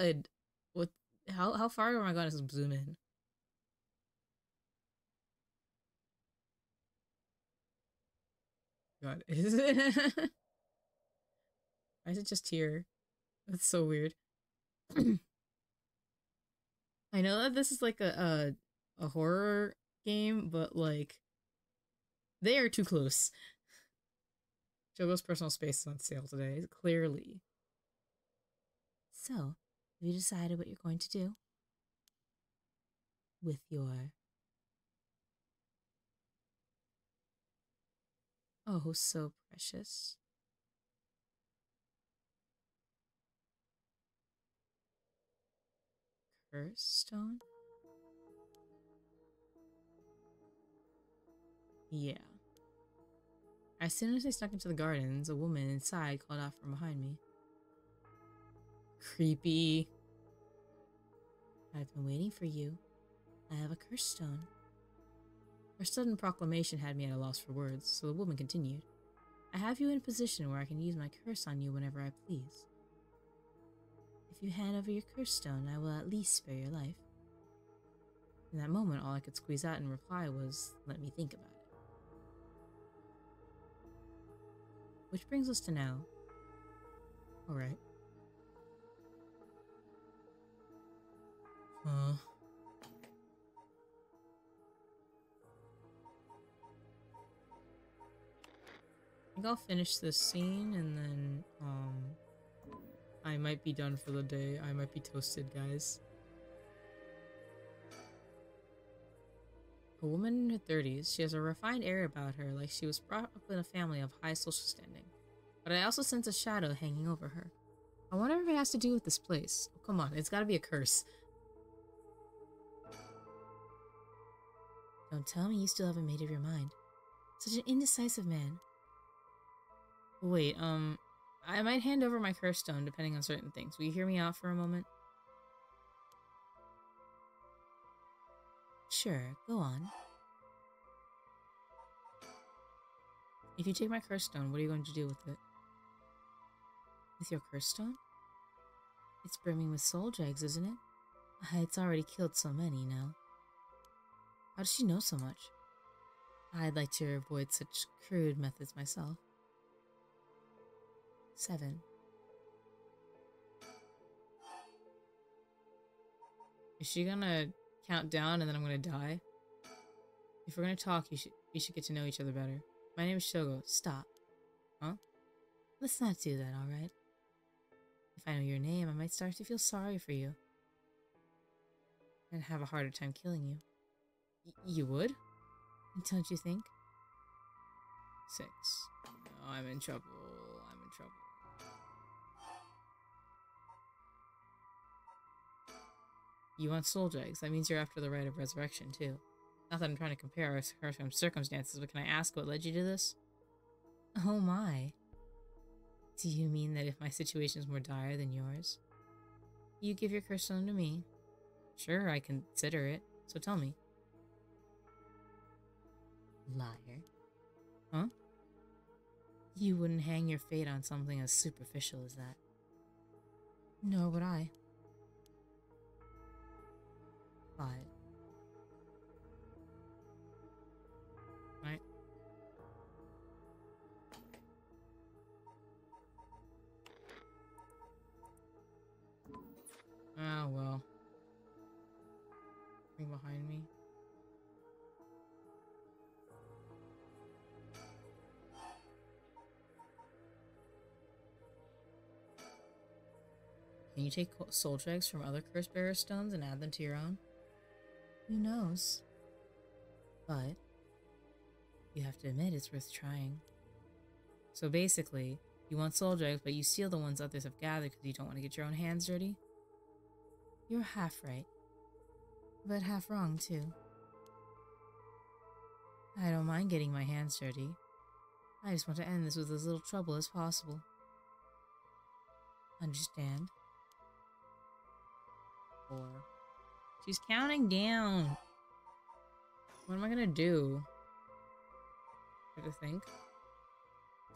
how far am I gonna zoom in? God, is it? Why is it just here? That's so weird. I know that this is like a horror game, but like they are too close. Jogo's personal space is on sale today, clearly. So, have you decided what you're going to do with your oh so precious curse stone? Yeah. As soon as I snuck into the gardens, a woman inside called out from behind me. Creepy. I've been waiting for you. I have a curse stone. Her sudden proclamation had me at a loss for words, so the woman continued. I have you in a position where I can use my curse on you whenever I please. If you hand over your curse stone, I will at least spare your life. In that moment, all I could squeeze out in reply was, let me think about it. Which brings us to now. Alright. I think I'll finish this scene and then, I might be done for the day. I might be toasted, guys. A woman in her 30s, she has a refined air about her, like she was brought up in a family of high social standing. But I also sense a shadow hanging over her. I wonder if it has to do with this place. Oh, come on, it's gotta be a curse. Don't tell me you still haven't made up your mind. Such an indecisive man. Wait, I might hand over my curse stone depending on certain things. Will you hear me out for a moment? Sure, go on. If you take my curse stone, what are you going to do with it? With your curse stone? It's brimming with soul dregs, isn't it? It's already killed so many now. How does she know so much? I'd like to avoid such crude methods myself. 7. Is she gonna count down and then I'm gonna die? If we're gonna talk, we should get to know each other better. My name is Shogo. Stop. Huh? Let's not do that, alright? If I know your name, I might start to feel sorry for you. And have a harder time killing you. You would? Don't you think? 6. No, I'm in trouble. I'm in trouble. You want soul dregs. That means you're after the right of resurrection, too. Not that I'm trying to compare our circumstances, but can I ask what led you to this? Oh my. Do you mean that if my situation is more dire than yours, you give your curse stone to me? Sure, I consider it. So tell me. Liar. Huh? You wouldn't hang your fate on something as superficial as that. Nor would I. 5. Right. Oh well. Thing behind me. Can you take soul dregs from other curse bearer stones and add them to your own? Who knows? But you have to admit it's worth trying. So basically, you want soul dregs, but you steal the ones others have gathered because you don't want to get your own hands dirty? You're half right, but half wrong too. I don't mind getting my hands dirty. I just want to end this with as little trouble as possible. Understand? 4. She's counting down. What am I gonna do? I have to think.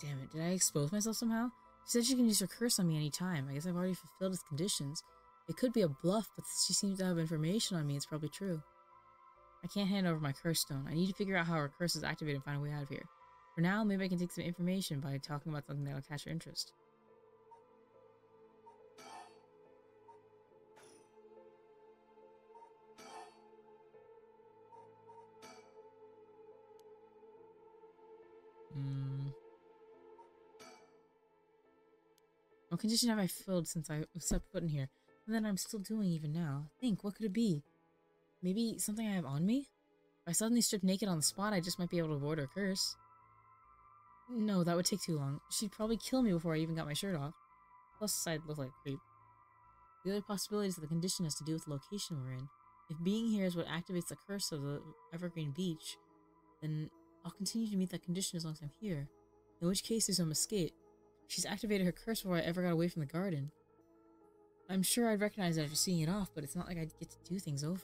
Damn it, did I expose myself somehow? She said she can use her curse on me anytime. I guess I've already fulfilled its conditions. It could be a bluff, but she seems to have information on me. It's probably true. I can't hand over my curse stone. I need to figure out how her curse is activated and find a way out of here. For now, maybe I can take some information by talking about something that'll catch her interest. What condition have I filled since I stepped foot in here? And then I'm still doing even now. Think, what could it be? Maybe something I have on me? If I suddenly strip naked on the spot, I just might be able to avoid her curse. No, that would take too long. She'd probably kill me before I even got my shirt off. Plus, I'd look like a creep. The other possibility is that the condition has to do with the location we're in. If being here is what activates the curse of the Evergreen Beach, then I'll continue to meet that condition as long as I'm here. In which case, there's no escape. She's activated her curse before I ever got away from the garden. I'm sure I'd recognize it after seeing it off, but it's not like I'd get to do things over.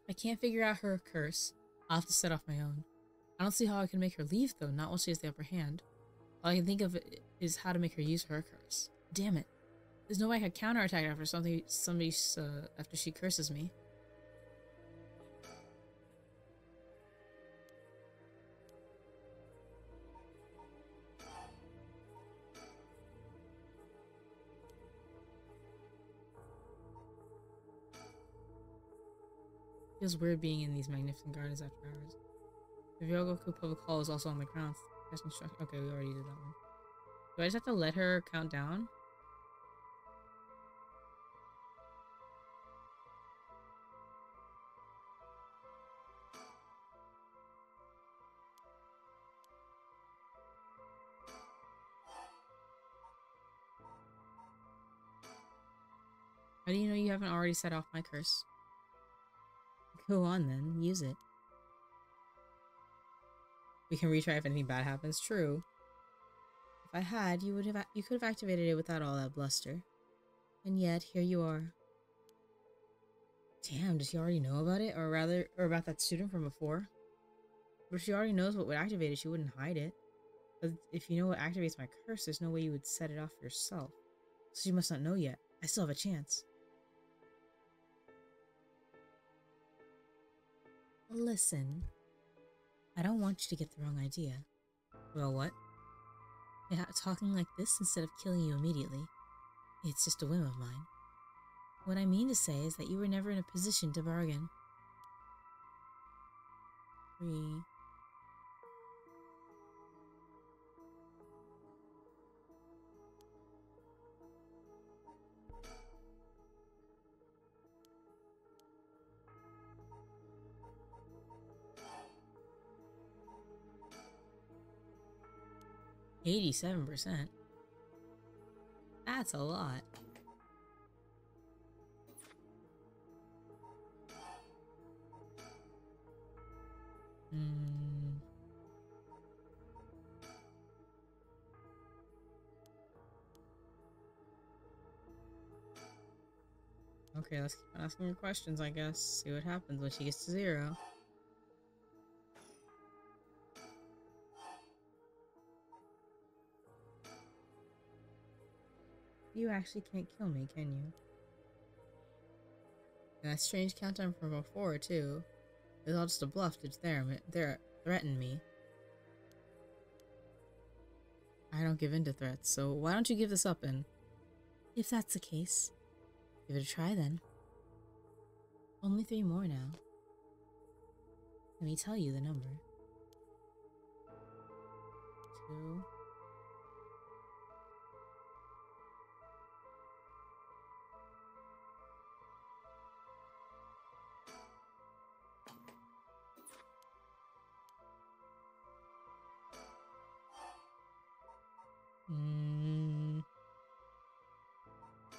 I can't figure out her curse. I'll have to set off my own. I don't see how I can make her leave, though, not while she has the upper hand. All I can think of is how to make her use her curse. Damn it. There's no way I can counterattack after after she curses me. Feels weird being in these magnificent gardens after hours. The Ryogoku Public Hall is also on the grounds. Test instruction. Okay, we already did that one. Do I just have to let her count down? How do you know you haven't already set off my curse? Go on then, use it. We can retry if anything bad happens. True. If I had, you could have activated it without all that bluster. And yet, here you are. Damn, does she already know about it? Or about that student from before? But if she already knows what would activate it, she wouldn't hide it. But if you know what activates my curse, there's no way you would set it off yourself. So she must not know yet. I still have a chance. Listen. I don't want you to get the wrong idea. Well, what? Yeah, talking like this instead of killing you immediately. It's just a whim of mine. What I mean to say is that you were never in a position to bargain. 3. 87%. That's a lot. Okay, let's keep asking her questions, I guess. See what happens when she gets to 0. You actually can't kill me, can you? And that strange countdown from before, too. It's all just a bluff to threaten me. I don't give in to threats, so why don't you give this up then? If that's the case, give it a try then. Only 3 more now. Let me tell you the number. 2.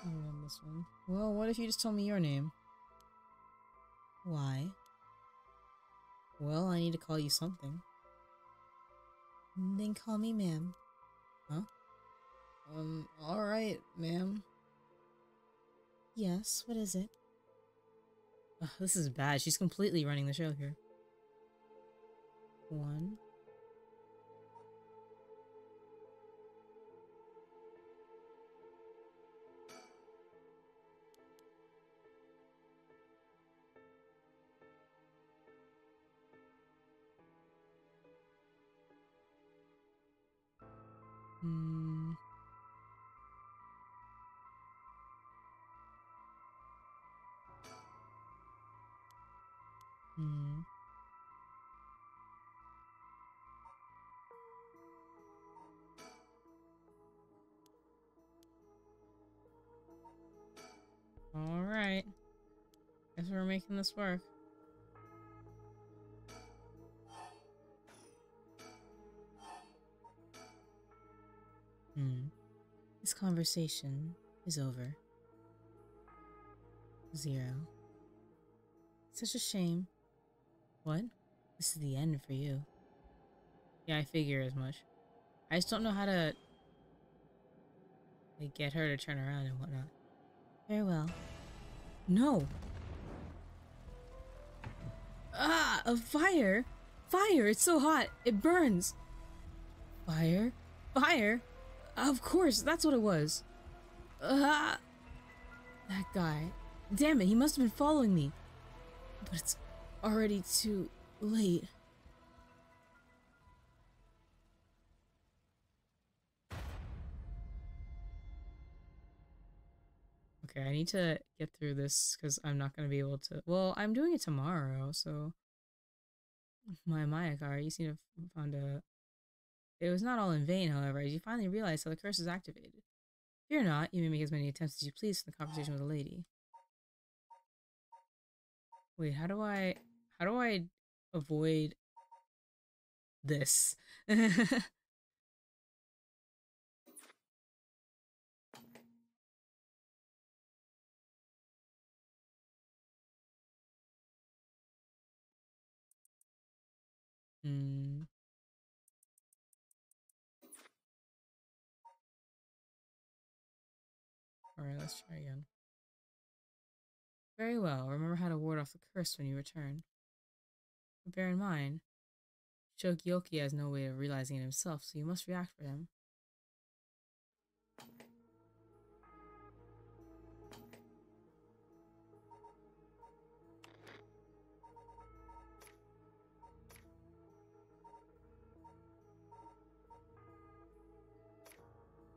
I remember this one. Well, what if you just told me your name? Why? Well, I need to call you something. Then call me ma'am. Huh? Alright, ma'am. Yes, what is it? Ugh, this is bad. She's completely running the show here. 1. Alright. Guess we're making this work. This conversation is over. 0. Such a shame. What? This is the end for you. Yeah, I figure as much. I just don't know how to like, get her to turn around and whatnot. Farewell. No! Ah! A fire! Fire! It's so hot! It burns! Fire? Fire? Of course, that's what it was. Ah! That guy. Damn it, he must have been following me. But it's already too late. Okay, I need to get through this because I'm not going to be able to... Well, I'm doing it tomorrow, so... My Mayakar, you seem to have found a... It was not all in vain, however, as you finally realized how the curse is activated. Fear not, you may make as many attempts as you please in the conversation with a lady. Wait, how do I avoid this? Hmm. Alright, let's try again. Very well. Remember how to ward off the curse when you return. But bear in mind, Shogyoki has no way of realizing it himself, so you must react for him.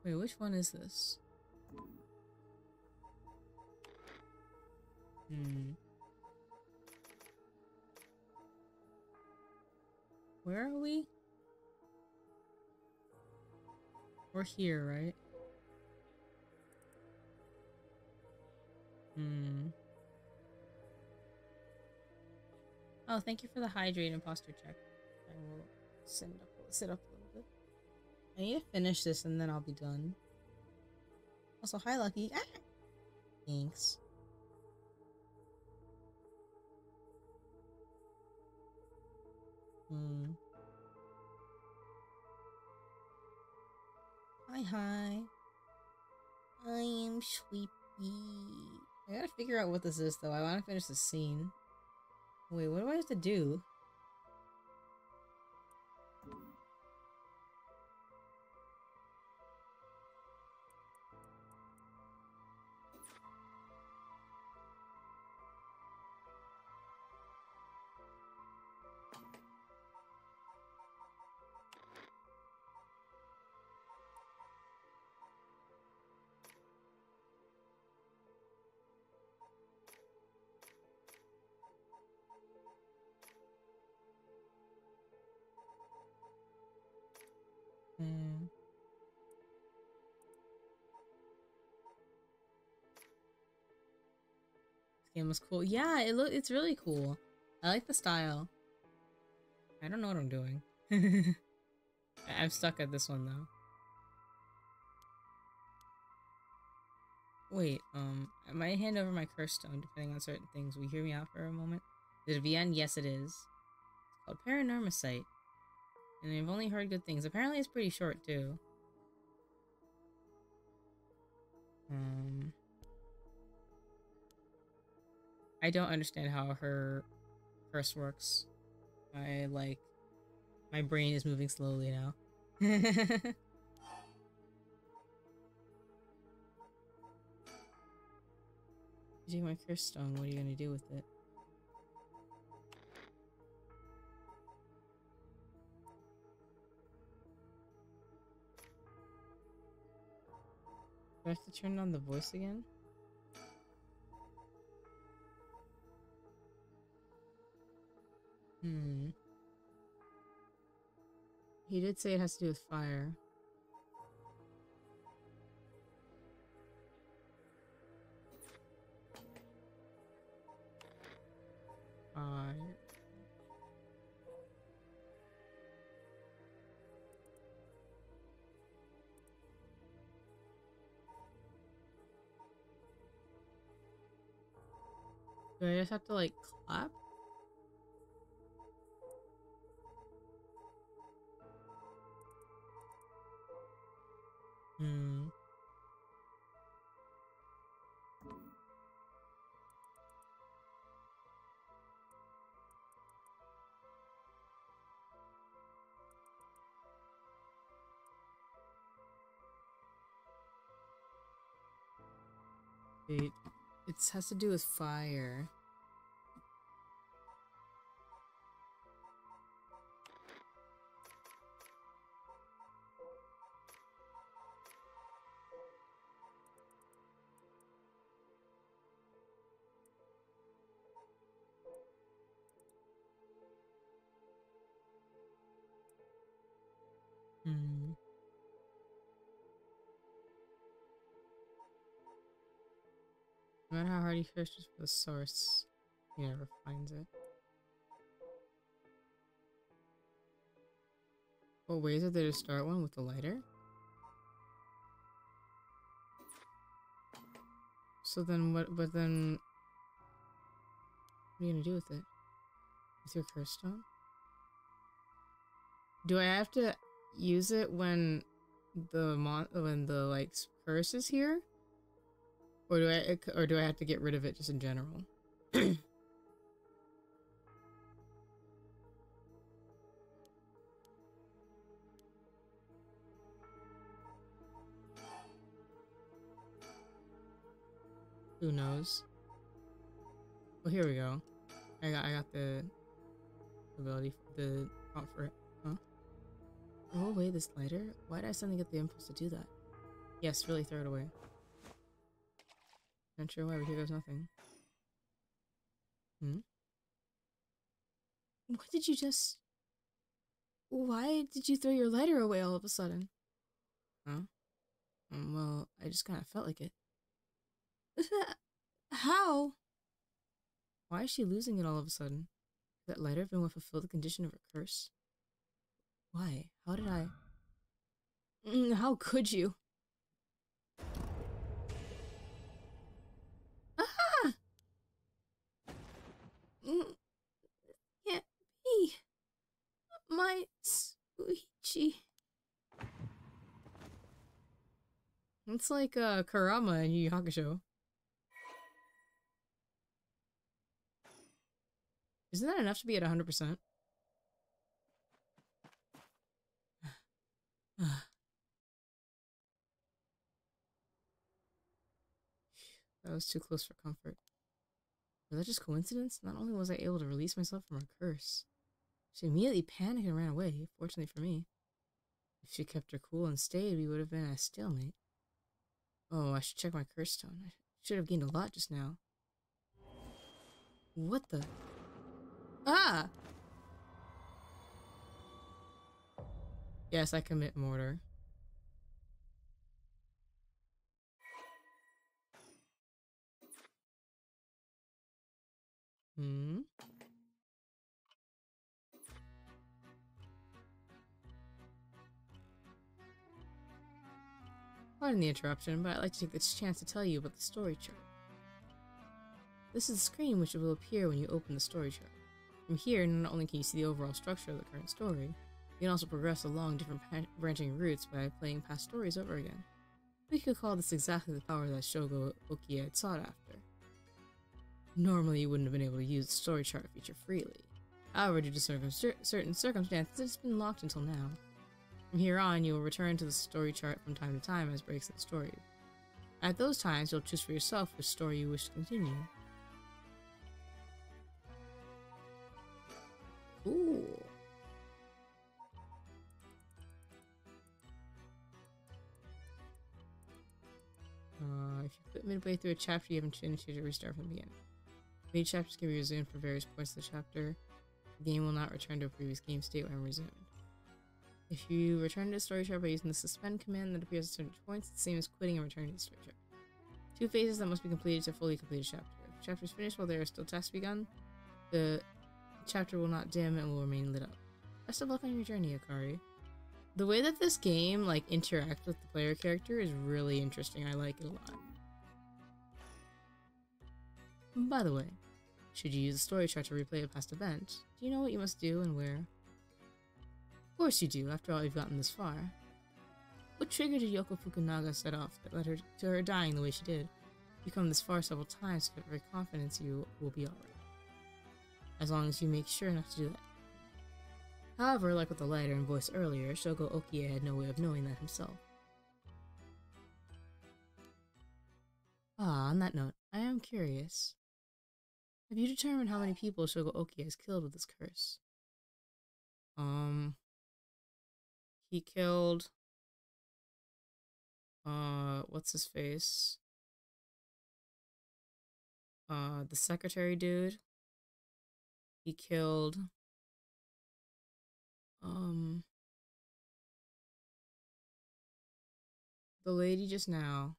Wait, which one is this? Hmm. Where are we? We're here, right? Hmm. Oh, thank you for the hydrate and posture check. I will sit up a little bit. I need to finish this and then I'll be done. Also, hi, Lucky. Ah! Thanks. Hmm. Hi. I am sleepy. I gotta figure out what this is, though. I want to finish the scene. Wait, what do I have to do? Hmm. This game was cool. Yeah, it's really cool. I like the style. I don't know what I'm doing. I'm stuck at this one though. Wait, I might hand over my curse stone depending on certain things. Will you hear me out for a moment? Is it VN? Yes, it is. It's called PARANORMASIGHT. And I've only heard good things. Apparently it's pretty short too. I don't understand how her curse works. My brain is moving slowly now. You take my curse stone, what are you gonna do with it? Do I have to turn on the voice again? Hmm. He did say it has to do with fire. Fire. Do I just have to like clap? Hmm. Wait. It has to do with fire. No matter how hard he searches for the source, he never finds it. What ways are there to start one with the lighter? So then what, but then, what are you gonna do with it? With your curse stone? Do I have to use it when the like curse is here? Or do I have to get rid of it just in general? Who knows? Well, here we go. I got the ability, the prompt for it. Huh? Throw away this lighter? Why did I suddenly get the impulse to do that? Yes, really throw it away. Not sure why, but here goes nothing. Hmm? What did you just... Why did you throw your lighter away all of a sudden? Huh? Well, I just kind of felt like it. How? Why is she losing it all of a sudden? Could that lighter have been what fulfilled the condition of her curse? Why? How did I... how could you? Ah! Can't be. My Squeegee. It's like Kurama in Yu Yu Hakusho. Isn't that enough to be at 100%? That was too close for comfort. Was that just coincidence? Not only was I able to release myself from her curse, she immediately panicked and ran away, fortunately for me. If she kept her cool and stayed, we would have been at a stalemate. Oh, I should check my curse stone. I should have gained a lot just now. What the? Ah! Yes, I commit murder. Hmm? Pardon the interruption, but I'd like to take this chance to tell you about the story chart. This is the screen which will appear when you open the story chart. From here, not only can you see the overall structure of the current story, you can also progress along different branching routes by playing past stories over again. We could call this exactly the power that Shogo Okie had sought after. Normally, you wouldn't have been able to use the story chart feature freely. However, due to certain circumstances, it's been locked until now. From here on, you will return to the story chart from time to time as breaks in the story. At those times, you'll choose for yourself which story you wish to continue. Ooh. If you quit midway through a chapter, you haven't initiated a restart from the beginning. Many chapters can be resumed for various points of the chapter. The game will not return to a previous game state when resumed. If you return to the story chart by using the suspend command that appears at certain points, it's the same as quitting and returning to the story chart. 2 phases that must be completed to fully complete a chapter. If the chapter is finished while there are still tasks begun, the chapter will not dim and will remain lit up. Best of luck on your journey, Akari. The way that this game like interacts with the player character is really interesting. I like it a lot. By the way, should you use the story chart to replay a past event, do you know what you must do and where? Of course you do, after all you've gotten this far. What trigger did Yoko Fukunaga set off that led her to her dying the way she did? You've come this far several times, so I have every confidence you will be alright. As long as you make sure not to do that. However, like with the lighter and voice earlier, Shogo Okie had no way of knowing that himself. On that note, I am curious. Have you determined how many people Shogo Okie has killed with this curse? He killed... what's his face? The secretary dude. He killed... the lady just now.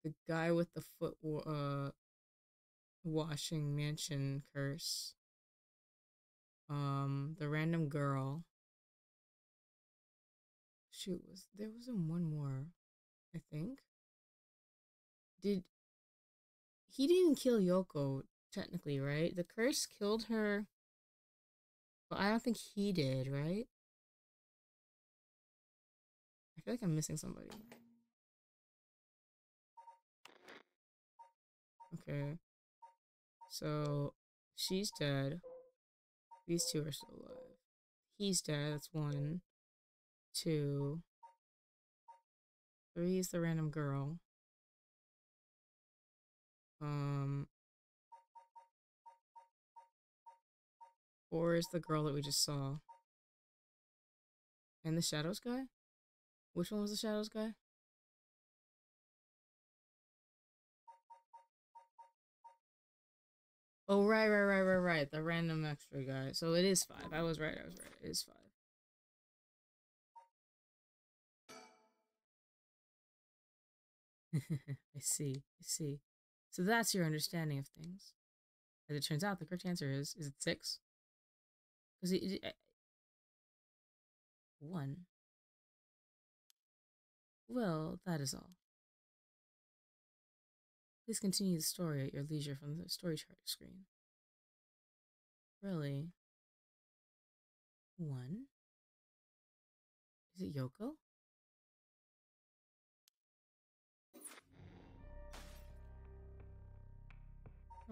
The guy with the washing mansion curse. The random girl. Shoot, there wasn't one more, I think. He didn't kill Yoko, technically, right? The curse killed her, but I don't think he did, right? I feel like I'm missing somebody. Okay. So, she's dead. These two are still alive. He's dead, that's 1. 2. 3 is the random girl. 4 is the girl that we just saw. And the Shadows guy? Which one was the Shadows guy? Oh, right. The random extra guy. So it is 5. I was right. It is 5. I see. So that's your understanding of things. As it turns out, the correct answer is it 6? Because 1. Well, that is all. Please continue the story at your leisure from the story chart screen. Really? 1? Is it Yoko?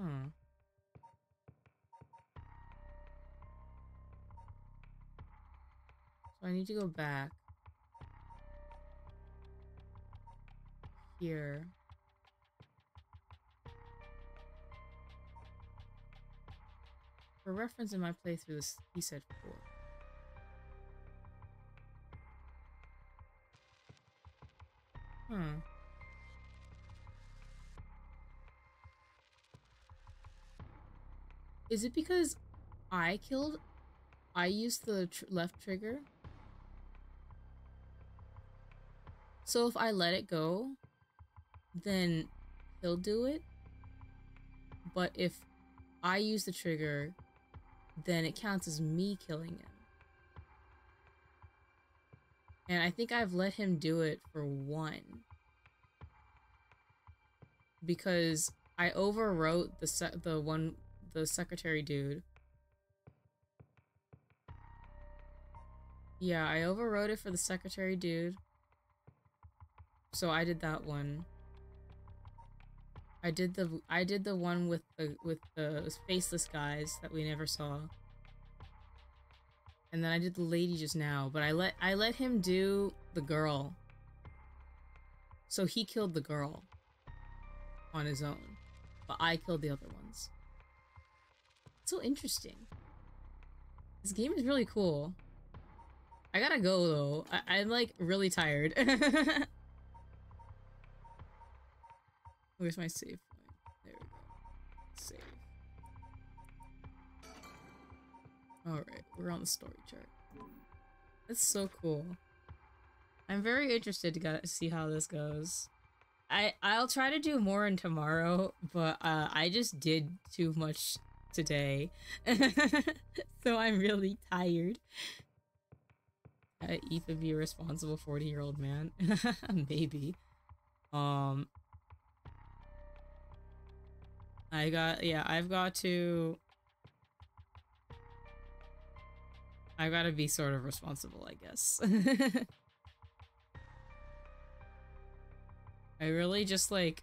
Huh. So I need to go back here. For reference, in my playthrough, he said 4. Huh. Is it because I used the left trigger? So if I let it go, then he'll do it. But if I use the trigger, then it counts as me killing him. And I think I've let him do it for 1. Because I overwrote the secretary dude. Yeah, I overwrote it for the secretary dude. So I did that one. I did the one with the faceless guys that we never saw. And then I did the lady just now, but I let him do the girl. So he killed the girl on his own, but I killed the other ones. So interesting. This game is really cool. I gotta go though. I'm like really tired. Where's my save point? There we go. Save. Alright, we're on the story chart. That's so cool. I'm very interested to see how this goes. I'll try to do more in tomorrow, but I just did too much today. So I'm really tired. Ethan be a responsible 40-year-old man. Maybe. I've got to be sort of responsible, I guess. I really just like,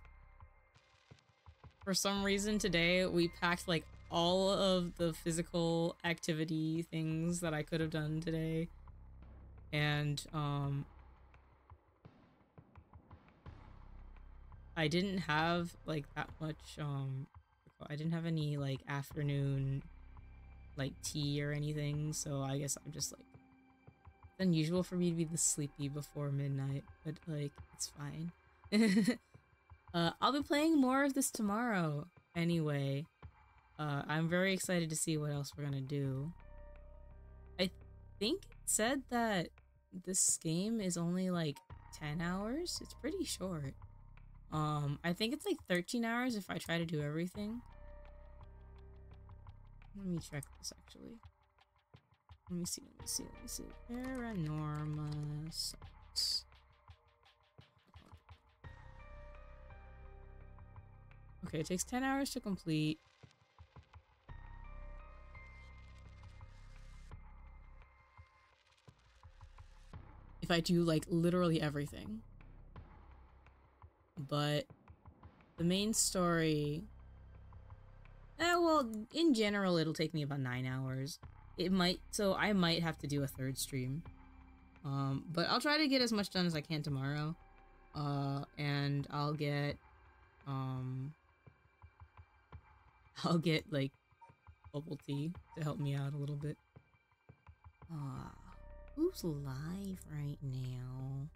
for some reason today we packed like all of the physical activity things that I could have done today. And I didn't have like that much I didn't have any like afternoon like tea or anything, so I guess I'm just like, it's unusual for me to be this sleepy before midnight, but like it's fine. I'll be playing more of this tomorrow anyway. I'm very excited to see what else we're gonna do. I think it said that this game is only like 10 hours. It's pretty short. I think it's like 13 hours if I try to do everything. Let me check this actually. Let me see. Paranormasights. Okay, it takes 10 hours to complete. If I do like literally everything. But the main story, well, in general it'll take me about 9 hours. So I might have to do a third stream. But I'll try to get as much done as I can tomorrow. And I'll get like bubble tea to help me out a little bit. Who's live right now?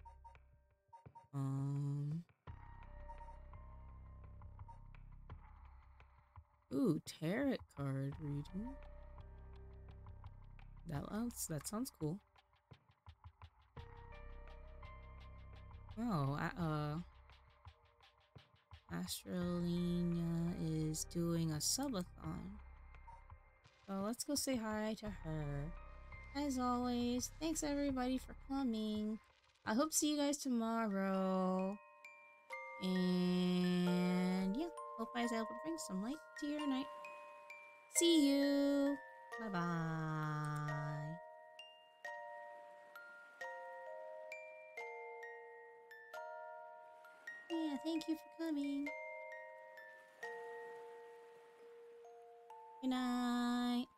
Ooh, tarot card reading. That sounds cool. Oh, Astralina is doing a subathon. So let's go say hi to her. As always, thanks everybody for coming. I hope to see you guys tomorrow. And yeah, hope I was able to bring some light to your night. See you. Bye-bye. Yeah, thank you for coming. Good night.